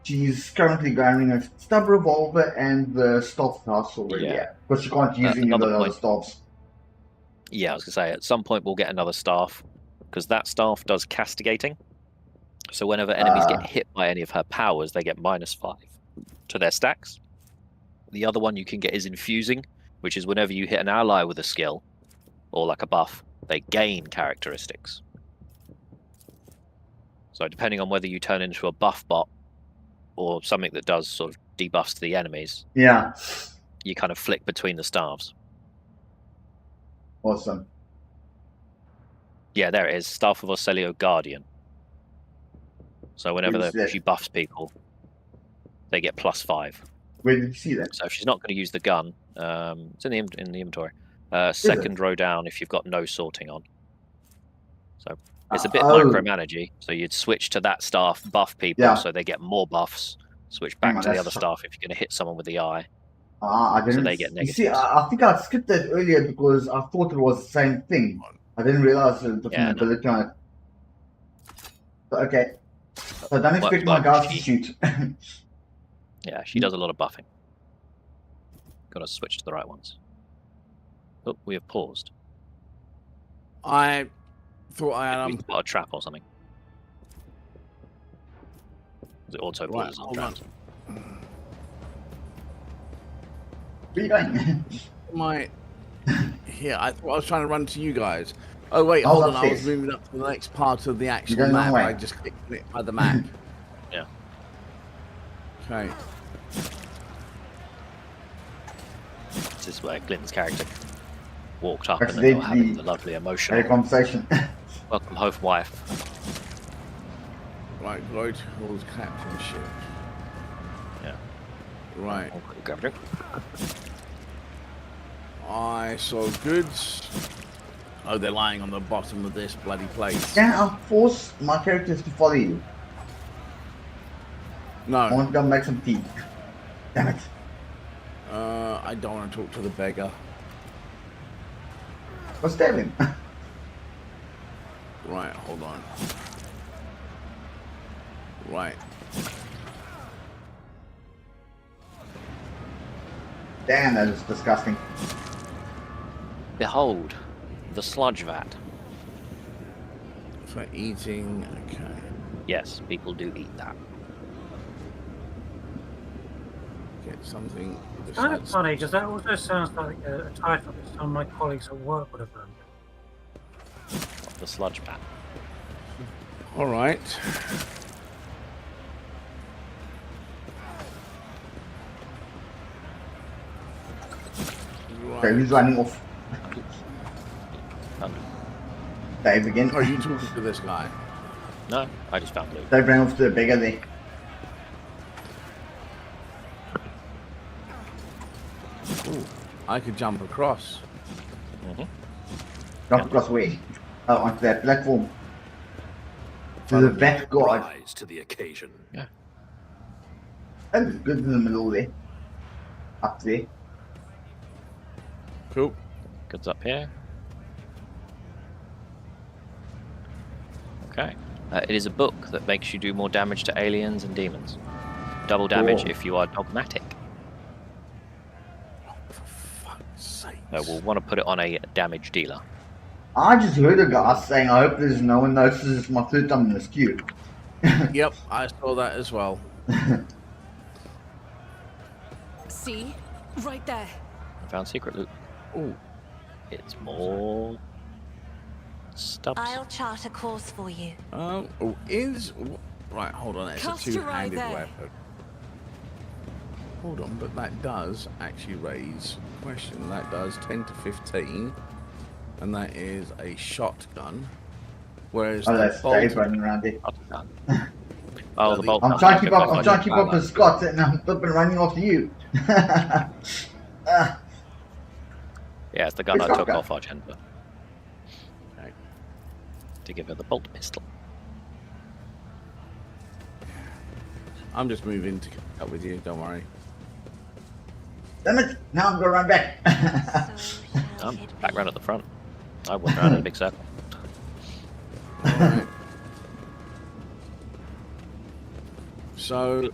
S2: She's currently carrying a stub revolver and the staff house already. Yeah. Because she can't use any of the other staffs.
S4: Yeah, I was going to say, at some point we'll get another staff, because that staff does castigating. So whenever enemies get hit by any of her powers, they get -5 to their stacks. The other one you can get is infusing, which is whenever you hit an ally with a skill, or like a buff, they gain characteristics. So depending on whether you turn into a buff bot, or something that does sort of debuffs to the enemies, you kind of flick between the staffs.
S2: Awesome.
S4: Yeah, there it is. Staff of Orselio Guardian. So whenever she buffs people, they get +5.
S2: Where did you see that?
S4: So if she's not going to use the gun, it's in the inventory. Second row down if you've got no sorting on. So it's a bit micromanagey. So you'd switch to that staff, buff people, so they get more buffs. Switch back to the other staff if you're going to hit someone with the eye.
S2: I didn't.
S4: So they get negatives.
S2: You see, I think I skipped that earlier because I thought it was the same thing. I didn't realize the different ability on it. So, okay. So don't expect my guys to shoot.
S4: Yeah, she does a lot of buffing. Got to switch to the right ones. Oh, we have paused.
S1: I thought I had
S4: got a trap or something. Was it auto pauses on traps?
S2: Where are you going?
S1: Here, I thought I was trying to run to you guys. Oh wait, hold on. I was moving up to the next part of the actual map. I just clicked it by the map.
S4: Yeah.
S1: Okay.
S4: This is where Glyn's character walked up and they were having the lovely emotional
S2: conversation.
S4: Welcome home, wife.
S1: Right, Lloyd holds captainship.
S4: Yeah.
S1: Right.
S4: Grab a drink.
S1: I saw goods. Oh, they're lying on the bottom of this bloody place.
S2: Can I force my characters to follow you?
S1: No.
S2: I want to go make some tea. Damn it.
S1: I don't want to talk to the beggar.
S2: Well, stab him.
S1: Right, hold on. Right.
S2: Damn, that is disgusting.
S4: Behold, the sludge vat.
S1: For eating, okay.
S4: Yes, people do eat that.
S1: Get something.
S3: It's kind of
S1: besides-
S3: funny because that also sounds like a title that some of my colleagues at work would have run.
S4: The sludge vat.
S1: All right.
S2: Okay, who's running off? Dave again.
S1: Are you talking to this guy?
S4: No, I just found loot.
S2: Dave ran off to the bigger there.
S1: Ooh, I could jump across.
S2: Jump across where? Oh, onto that platform. To the back guard.
S7: Rise to the occasion.
S4: Yeah.
S2: That is good in the middle there. Up there.
S1: Cool.
S4: Goods up here. Okay. It is a book that makes you do more damage to aliens and demons. Double damage
S2: Cool.
S4: if you are dogmatic.
S1: For fuck's sake.
S4: So we'll want to put it on a damage dealer.
S2: I just heard a guy saying, I hope there's no one notices it's my third time in this queue.
S1: Yep, I saw that as well.
S6: See? Right there.
S4: I found secret loot.
S1: Ooh.
S4: It's more stubs.
S6: I'll chart a course for you.
S1: Right, hold on, it's
S6: Cast
S1: a
S6: your eye
S1: two-handed
S6: there.
S1: weapon. Hold on, but that does actually raise a question. That does 10 to 15, and that is a shotgun. Whereas
S2: Oh,
S1: the
S2: that's
S1: bolt,
S2: Dave running around there.
S4: Oh, the bolt.
S2: I'm trying to keep up, I'm trying to keep up
S1: Valor.
S2: with Scott and I'm flipping running after you.
S4: Yeah, it's the gun
S2: Which
S4: I took
S2: shotgun?
S4: off Argenta.
S1: Okay.
S4: To give her the bolt pistol.
S1: I'm just moving to catch up with you, don't worry.
S2: Damn it, now I'm gonna run back.
S6: So shall
S4: I'm
S6: it
S4: back
S6: be.
S4: round at the front. I went around in a big circle.
S1: Alright. So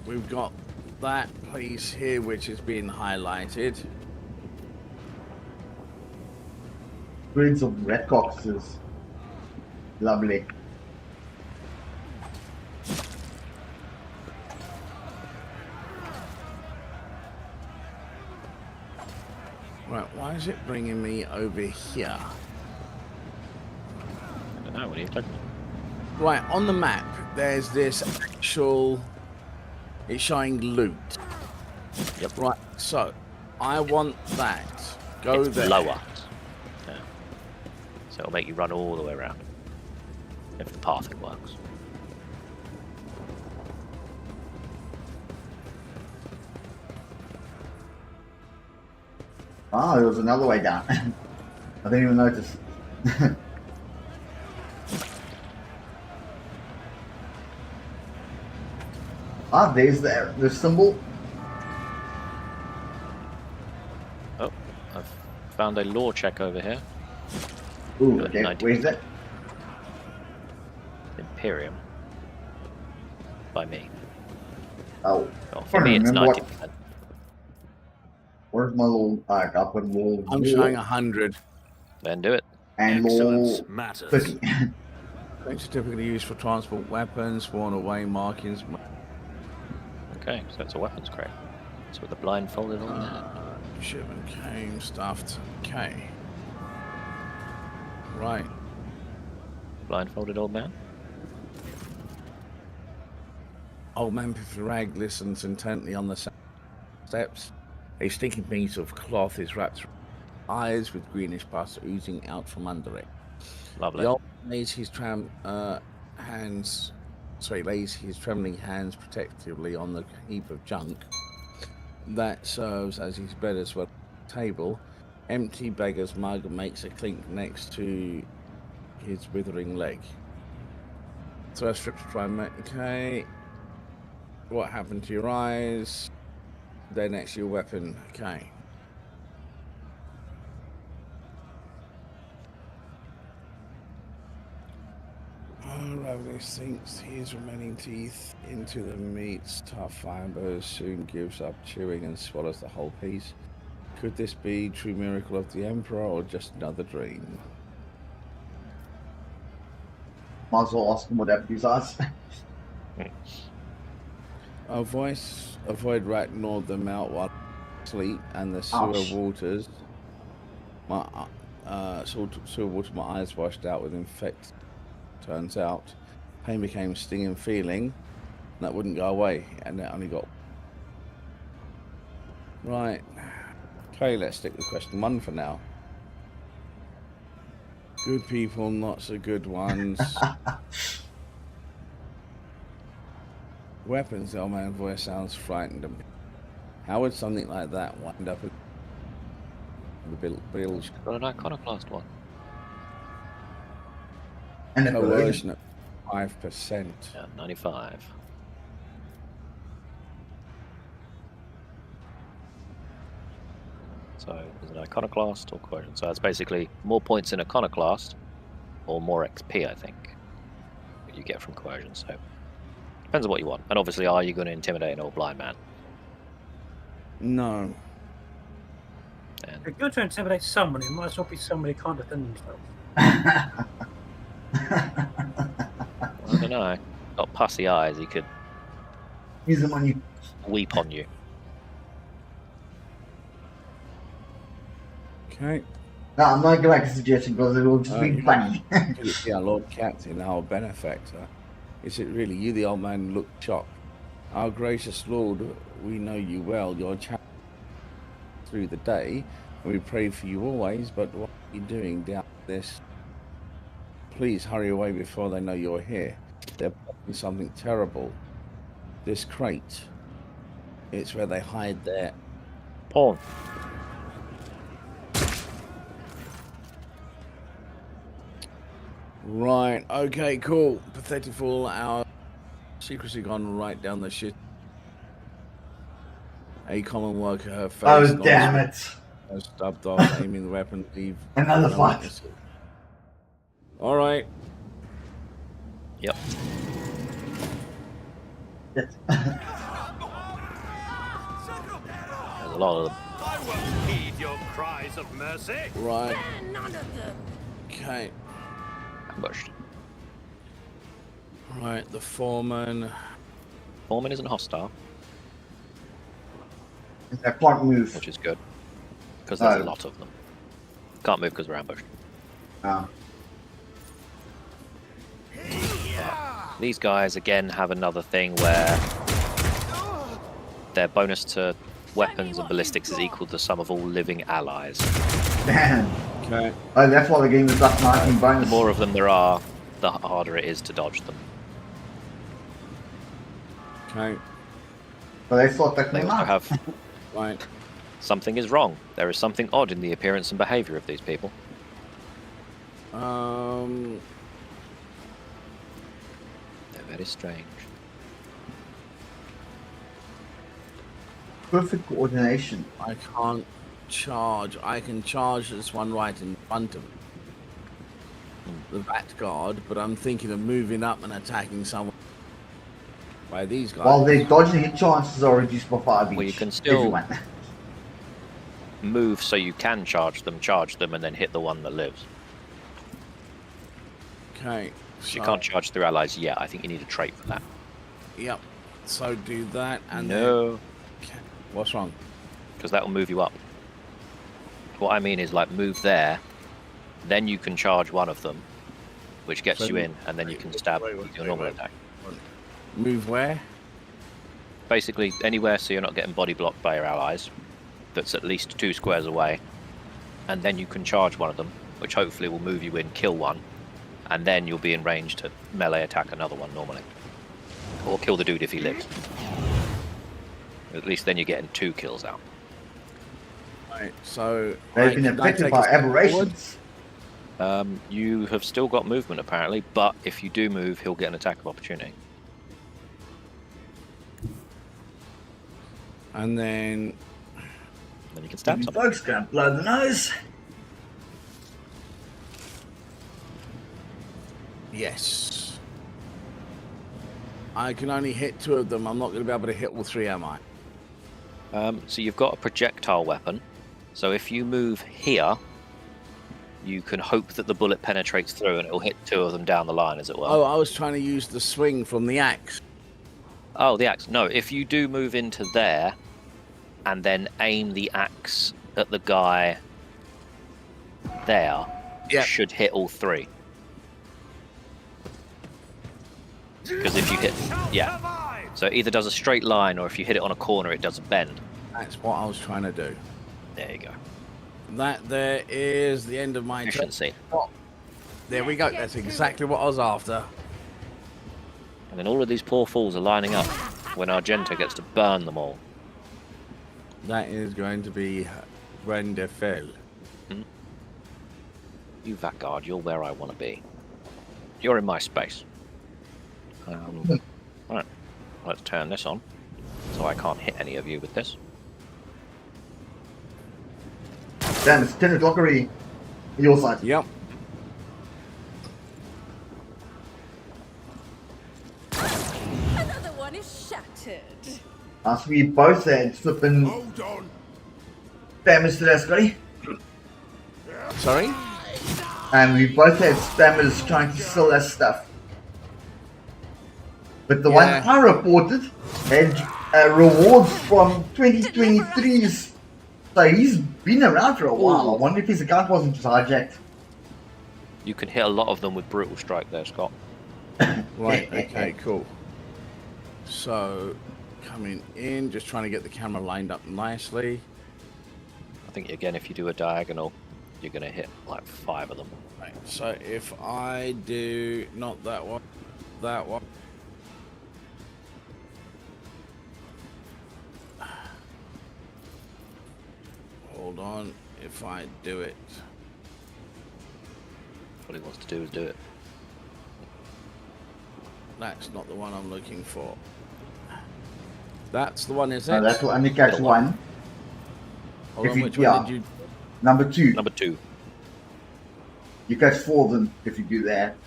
S1: we've got that place here which is being highlighted.
S2: Breeds of red cockses. Lovely.
S1: Right, why is it bringing me over here?
S4: I don't know, what are you talking about?
S1: Right, on the map, there's this actual... It's showing loot.
S4: Yep.
S1: Right, so, I want that. Go
S4: It's
S1: there.
S4: lower. Yeah. So it'll make you run all the way around. If the pathing works.
S2: Oh, there was another way down. I didn't even notice. Ah, there's the symbol.
S4: Oh, I've found a law check over here.
S2: Ooh,
S4: Good,
S2: okay,
S4: 90%.
S2: where's that?
S4: Imperium. By me.
S2: Oh,
S4: Well, for
S2: I
S4: me, it's
S2: remember
S4: 90%.
S2: where's my little, alright, I'll put law.
S1: I'm showing 100.
S4: Then do it.
S2: and law
S7: Excellence matters.
S2: 50.
S1: It's typically used for transport weapons, spawn away markings.
S4: Okay, so it's a weapons crate. So with the blindfolded on there.
S1: Shipment came, stuffed. Okay. Right.
S4: Blindfolded old man.
S1: Old man Piffarag listens intently on the steps. A stinking piece of cloth is wrapped around his eyes with greenish pus oozing out from under it.
S4: Lovely.
S1: The old man lays his lays his trembling hands protectively on the heap of junk that serves as his bed as well as table. Empty beggar's mug makes a clink next to his withering leg. So I strip to try and make... Okay. What happened to your eyes? They're next to your weapon. Okay. Ravenous sinks his remaining teeth into the meat's tough fibers, soon gives up chewing and swallows the whole piece. Could this be true miracle of the Emperor or just another dream?
S2: Might as well ask him whatever these are.
S1: Avoid rat gnawed them out while sleep and the sewer waters. Sewer water, my eyes washed out with infect. Turns out, pain became stinging feeling. That wouldn't go away, and that only got. Right. Okay, let's stick with question 1 for now. Good people, not so good ones. Weapons, the old man's voice sounds frightened. How would something like that wind up with the bilge?
S4: Got an iconoclast one.
S2: And a
S1: coercion at 5%.
S4: Yeah, 95. So there's an iconoclast or coercion. So it's basically more points in iconoclast or more XP, I think, that you get from coercion. So depends on what you want. And obviously, are you going to intimidate an old blind man?
S1: No.
S3: If you're going to intimidate somebody, it might as well be somebody who can't defend themselves.
S4: I don't know. Got pussy eyes. He could
S2: use them on you.
S4: Weep on you.
S1: Okay.
S2: No, I'm not going to make a suggestion because it will just be funny.
S1: Yeah, Lord Captain, our benefactor. Is it really you, the old man, looked shocked? Our gracious Lord, we know you well. Your child through the day, and we pray for you always. But what are you doing down this? Please hurry away before they know you're here. They're planning something terrible. This crate. It's where they hide their
S4: porn.
S1: Right, okay, cool. Pathetic fool, our secrecy gone right down the shit. A common worker, her face.
S2: Oh, damn it.
S1: Stubbed off, aiming the weapon, leave.
S2: Another fuck.
S1: Alright.
S4: Yep.
S2: Yes.
S4: There's a lot of them.
S7: I won't heed your cries of mercy.
S1: Right.
S5: None of them.
S1: Okay.
S4: Ambushed.
S1: Right, the foreman.
S4: Foreman isn't hostile.
S2: I can't move.
S4: Which is good. Because there's a lot of them. Can't move because we're ambushed. These guys, again, have another thing where their bonus to weapons and ballistics is equal to the sum of all living allies.
S2: Damn.
S1: Okay.
S2: Oh, that's why the game is plus 19 bonus.
S4: The more of them there are, the harder it is to dodge them.
S1: Okay.
S2: But they thought that
S4: They
S2: came
S4: also
S2: out.
S4: have
S1: Right.
S4: something is wrong. There is something odd in the appearance and behavior of these people. They're very strange.
S2: Perfect coordination.
S1: I can't charge. I can charge this one right in front of me. The bat guard, but I'm thinking of moving up and attacking someone by these guys.
S2: While they're dodging, your chances are reduced by 5 each.
S4: Well, you can still
S2: Everyone.
S4: move so you can charge them, and then hit the one that lives.
S1: Okay.
S4: So you can't charge through allies yet. I think you need a trait for that.
S1: Yep. So do that and
S4: No.
S1: then... What's wrong?
S4: Because that will move you up. What I mean is, like, move there, then you can charge one of them, which gets you in, and then you can stab with your normal attack.
S1: Move where?
S4: Basically, anywhere so you're not getting body blocked by your allies, that's at least 2 squares away, and then you can charge one of them, which hopefully will move you in, kill one, and then you'll be in range to melee attack another one normally. Or kill the dude if he lives. At least then you're getting 2 kills out.
S1: Right, so...
S2: They've been affected by aberrations.
S4: You have still got movement apparently, but if you do move, he'll get an attack of opportunity.
S1: And then...
S4: Then you can stab
S2: You
S4: someone.
S2: folks gonna blow the nose.
S1: Yes. I can only hit 2 of them. I'm not going to be able to hit all 3, am I?
S4: So you've got a projectile weapon. So if you move here, you can hope that the bullet penetrates through and it'll hit 2 of them down the line, as it were.
S1: Oh, I was trying to use the swing from the axe.
S4: Oh, the axe. No, if you do move into there and then aim the axe at the guy there, it should hit all 3. Because if you hit... Yeah. So it either does a straight line, or if you hit it on a corner, it does a bend.
S1: That's what I was trying to do.
S4: There you go.
S1: That there is the end of my
S4: Efficiency.
S1: Oh, there we go. That's exactly what I was after.
S4: And then all of these poor fools are lining up when Argento gets to burn them all.
S1: That is going to be wonderful.
S4: You Vanguard, you're where I want to be. You're in my space. Right, let's turn this on, so I can't hit any of you with this.
S2: Dan, it's 10 o'clock already. Your side.
S1: Yep.
S6: Another one is shattered.
S2: As we both had flipping spammers today, Scotty.
S1: Sorry?
S2: And we both had spammers trying to sell us stuff. But the one I reported had rewards from 2023's. So he's been around for a while. I wonder if his account wasn't just hijacked.
S4: You can hit a lot of them with Brutal Strike there, Scott.
S1: Right, okay, cool. So, coming in, just trying to get the camera lined up nicely.
S4: I think, again, if you do a diagonal, you're going to hit like 5 of them.
S1: Right, so if I do not that one, that one. Hold on, if I do it.
S4: What he wants to do is do it.
S1: That's not the one I'm looking for. That's the one, is it?
S2: No, that will only catch one.
S1: Hold
S2: If
S1: on,
S2: you-
S1: which
S2: yeah.
S1: one did you...
S2: Number 2.
S4: Number 2.
S2: You catch 4 of them if you do that.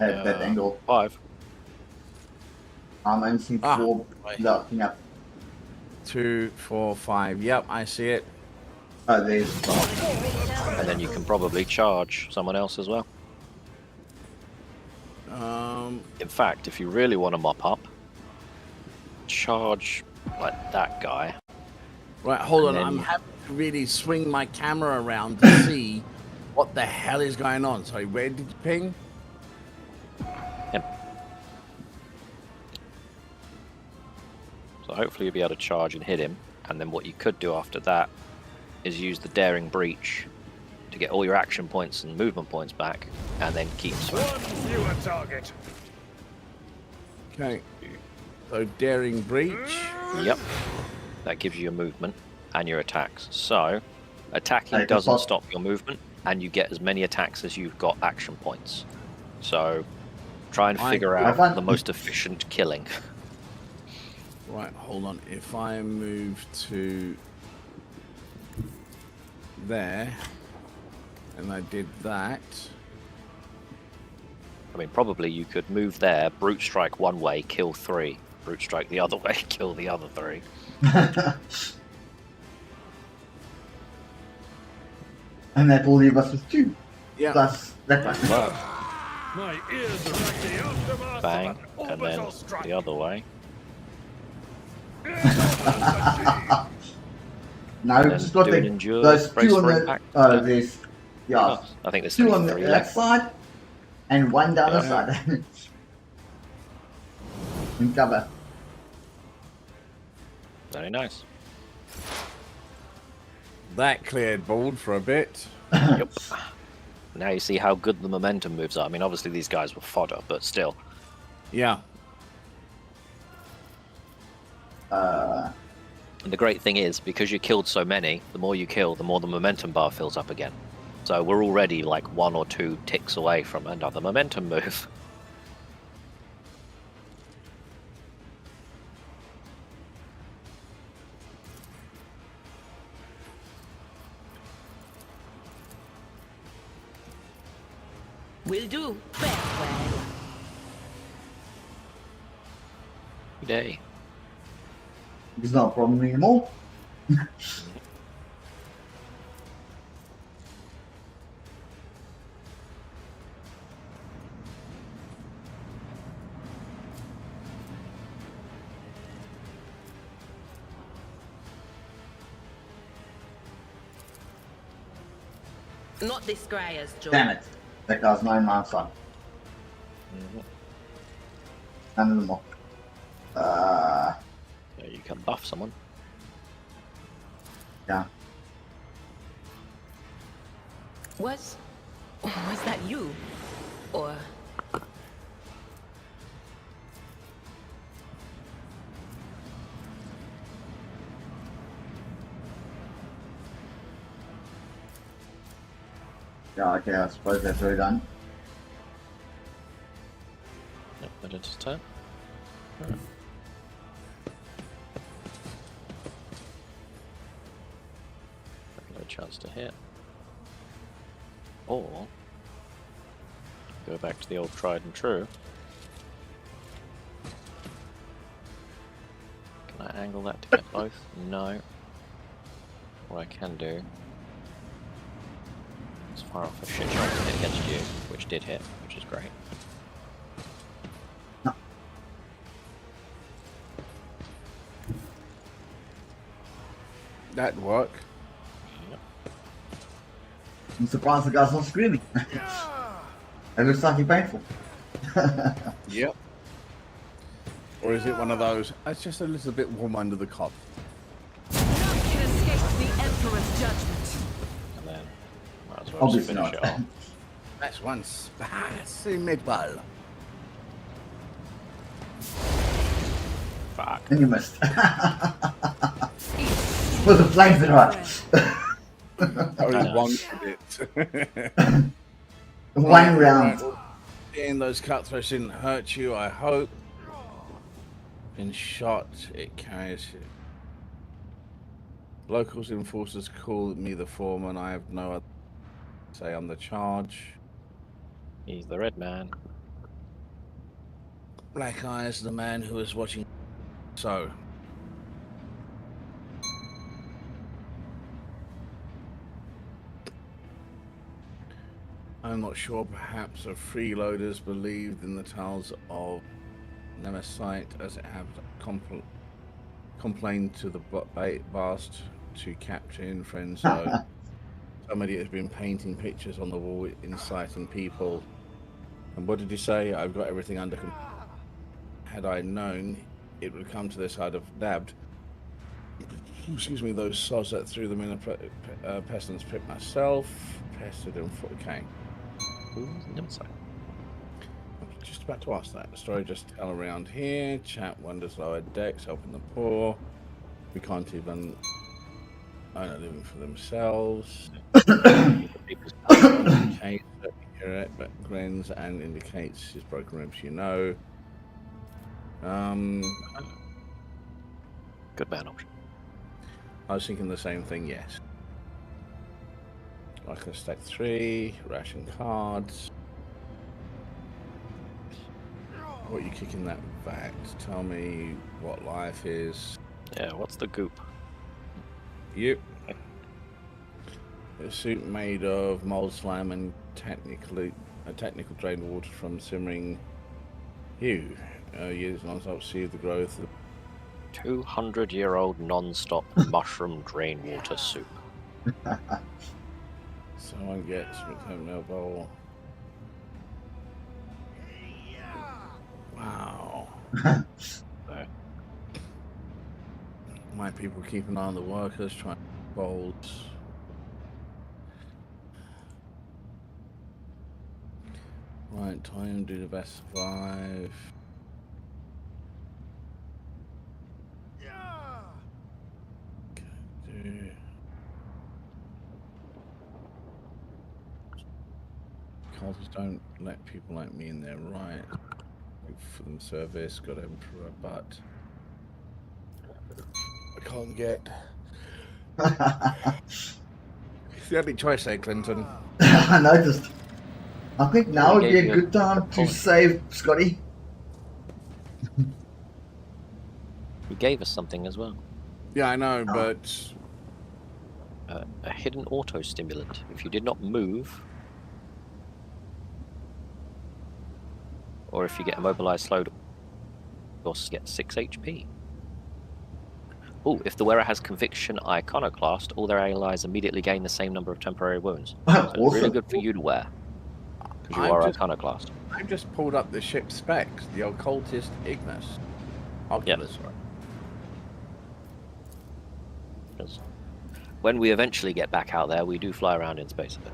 S2: At that angle.
S4: 5.
S2: I'm only seeing 4
S1: right.
S2: locking up.
S1: 2, 4, 5. Yep, I see it.
S2: Oh, there's.
S4: And then you can probably charge someone else as well. In fact, if you really want to mop up, charge like that guy.
S1: Right, hold on.
S4: then-
S1: I'm having to really swing my camera around to see what the hell is going on. Sorry, where did you ping?
S4: Him. So hopefully you'll be able to charge and hit him. And then what you could do after that is use the Daring Breach to get all your action points and movement points back, and then keep swinging.
S7: One fewer target.
S1: Okay. So, Daring Breach.
S4: Yep. That gives you your movement and your attacks. So, attacking
S2: Hey,
S4: doesn't
S2: Bob.
S4: stop your movement, and you get as many attacks as you've got action points. So, try and figure
S2: I
S4: out
S2: find-
S4: the most efficient killing.
S1: Right, hold on. If I move to there, and I did that.
S4: I mean, probably you could move there, brute strike one way, kill 3. Brute strike the other way, kill the other 3.
S2: And that will leave us with 2.
S1: Yeah.
S2: Plus that one.
S4: Well,
S7: My ears are like the aftermath
S4: bang,
S7: of an
S4: and then
S7: orbital strike.
S4: the other way.
S2: Now
S4: And
S2: we've just got
S4: do an
S2: the,
S4: endure,
S2: those
S4: brace
S2: 2 on
S4: for
S2: the.
S4: impact.
S2: There's. Yeah.
S4: I think there's
S2: 2 on
S4: 3
S2: that
S4: left.
S2: side, and 1 down the
S1: Yeah.
S2: side. In cover.
S4: Very nice.
S1: That cleared board for a bit.
S4: Yep. Now you see how good the momentum moves are. I mean, obviously these guys were fodder, but still.
S1: Yeah.
S4: And the great thing is, because you killed so many, the more you kill, the more the momentum bar fills up again. So we're already like 1 or 2 ticks away from another momentum move.
S8: Will do. Very well.
S4: Happy day.
S2: It's not a problem anymore.
S8: Not this Greyer's job.
S2: Damn it. That guy's 9 miles on. None of them more.
S4: Yeah, you can buff someone.
S2: Yeah.
S8: Was that you? Or
S2: Yeah, okay, I suppose that's already done.
S4: Yep, that is his turn. Alright. No chance to hit. Or go back to the old tried and true. Can I angle that to get both? No. What I can do is fire off a shit shot to hit against you, which did hit, which is great.
S1: That'd work.
S4: Yep.
S2: I'm surprised the guy's not screaming. It looks like he's painful.
S1: Yep. Or is it one of those, it's just a little bit warm under the collar?
S8: none can escape the Emperor's judgment.
S4: And then might as well just
S2: Obviously
S4: finish
S2: not.
S4: it off.
S1: That's one spicy midwell.
S4: Fuck.
S2: And you missed. Well, the flames are right.
S1: Only
S4: know.
S1: one bit.
S2: One round.
S1: Seeing those cutthroats didn't hurt you, I hope. Been shot, it carries you. Locals enforcers call me the foreman. I have no other say on the charge.
S4: He's the red man.
S1: Black Eyes, the man who was watching. So. I'm not sure, perhaps, of freeloaders believed in the tales of Nemesis as it have complained to the Bast to Captain Friendzone. Somebody has been painting pictures on the wall inciting people. And what did he say? I've got everything under control. Had I known it would come to this, I'd have dabbed. Excuse me, those sods that threw them in a pestilence pit myself. Pested them for. Okay.
S4: Who's Nemesis?
S1: I was just about to ask that. The story just tell around here. Chat wonders lower decks, helping the poor. We can't even earn a living for themselves. Okay, hear it, but grins and indicates his broken ribs, you know.
S4: Good bad option.
S1: I was thinking the same thing, yes. I can stack 3, ration cards. What are you kicking that back? Tell me what life is.
S4: Yeah, what's the goop?
S1: Yep. A suit made of mold slime and technical drained water from simmering hue. Years non-stop see the growth of
S4: 200-year-old non-stop mushroom drain water soup.
S1: someone gets McDonald bowl. Wow. My people keep an eye on the workers, trying to bold. Right, time, do the best, survive. Okay, cultists don't let people like me in there, right? For them service, got Emperor, but I can't get. It's the only choice there, Clinton.
S2: I noticed. I think now would be a
S4: Gave you
S2: good time to
S4: point.
S2: save Scotty.
S4: He gave us something as well.
S1: Yeah, I know, but
S4: A hidden auto stimulant. If you did not move, or if you get immobilized, slowed, you also get 6 HP. Oh, if the wearer has Conviction Iconoclast, all their allies immediately gain the same number of temporary wounds. So
S2: Awesome.
S4: it's really good for you to wear, because you are Iconoclast.
S1: I've just pulled up the ship specs, the Occultist Ignis. Oculus, sorry.
S4: Because when we eventually get back out there, we do fly around in space a bit.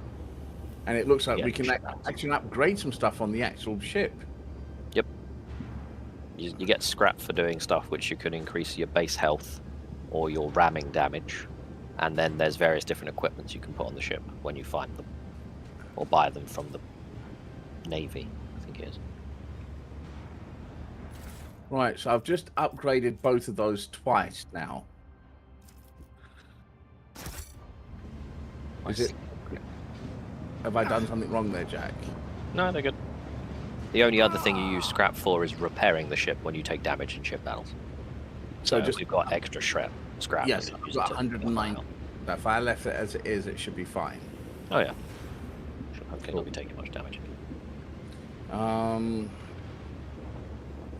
S1: And it looks like
S4: Yeah,
S1: we can actually upgrade some stuff on the actual ship.
S4: Yep. You get scrap for doing stuff which you can increase your base health or your ramming damage, and then there's various different equipments you can put on the ship when you find them, or buy them from the Navy, I think it is.
S1: Right, so I've just upgraded both of those twice now. Is it? Have I done something wrong there, Jack?
S4: No, they're good. The only other thing you use scrap for is repairing the ship when you take damage in ship battles. So
S1: just
S4: we've got extra scrap.
S1: Yes,
S4: and
S1: I've
S4: use
S1: got
S4: it to
S1: 109.
S4: help.
S1: If I left it as it is, it should be fine.
S4: Oh yeah. Should hopefully not be taking much damage.
S1: And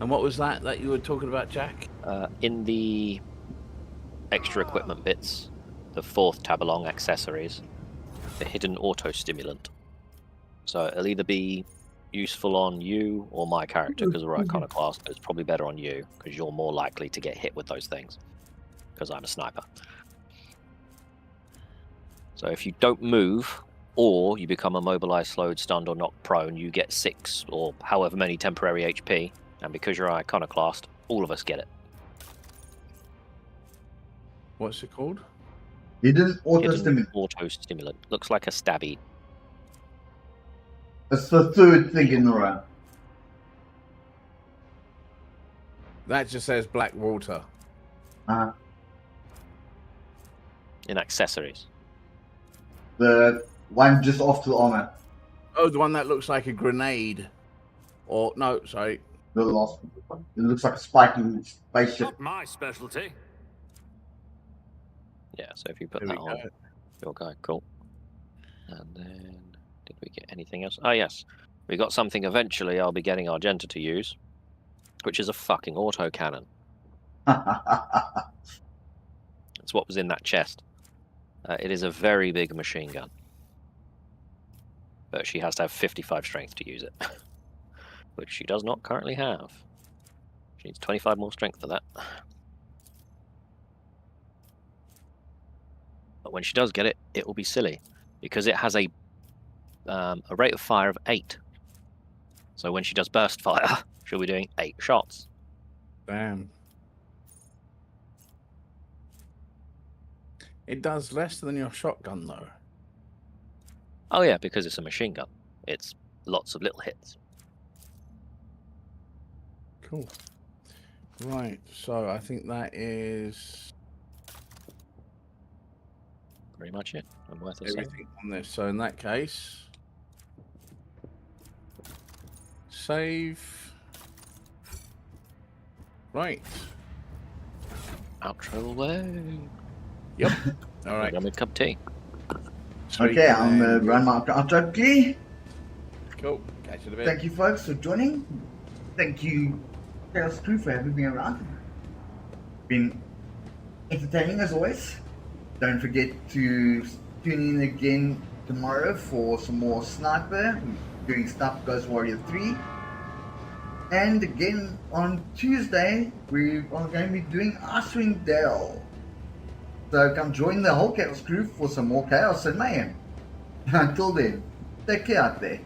S1: what was that you were talking about, Jack?
S4: In the extra equipment bits, the 4th tab along accessories, the hidden auto stimulant. So it'll either be useful on you or my character because we're Iconoclast, but it's probably better on you because you're more likely to get hit with those things because I'm a sniper. So if you don't move or you become immobilized, slowed, stunned, or knocked prone, you get 6 or however many temporary HP, and because you're Iconoclast, all of us get it.
S1: What's it called?
S2: Hidden auto
S4: Hidden
S2: stimulant.
S4: auto stimulant. Looks like a stabby.
S2: It's the third thing in the row.
S1: That just says black water.
S4: In accessories.
S2: The one just off the armor.
S1: Oh, the one that looks like a grenade. Or, no, sorry.
S2: The last one. It looks like a spiking spaceship.
S7: Not my specialty.
S4: Yeah, so if you put
S1: There
S4: that
S1: we
S4: on,
S1: go.
S4: you'll go, cool. And then, did we get anything else? Oh, yes. We got something eventually I'll be getting Argenta to use, which is a fucking autocannon. It's what was in that chest. It is a very big machine gun. But she has to have 55 strength to use it, which she does not currently have. She needs 25 more strength for that. But when she does get it, it will be silly, because it has a rate of fire of 8. So when she does burst fire, she'll be doing 8 shots.
S1: Damn. It does less than your shotgun, though.
S4: Oh yeah, because it's a machine gun. It's lots of little hits.
S1: Cool. Right, so I think that is
S4: Pretty much it. I'm worth a save.
S1: everything on this. So in that case, save. Right.
S4: Outro away.
S1: Yep. All right.
S4: Got me a cup of tea.
S1: Sweet.
S2: Okay, I'm
S1: And-
S2: run my outro quickly.
S1: Cool. Catch you in a bit.
S2: Thank you, folks, for joining. Thank you, Chaos Crew, for having me around. Been entertaining as always. Don't forget to tune in again tomorrow for some more Sniper, doing Sniper Ghost Warrior 3. And again on Tuesday, we are going to be doing Icewind Dale. So come join the whole Chaos Crew for some more chaos and mayhem. Until then, take care out there.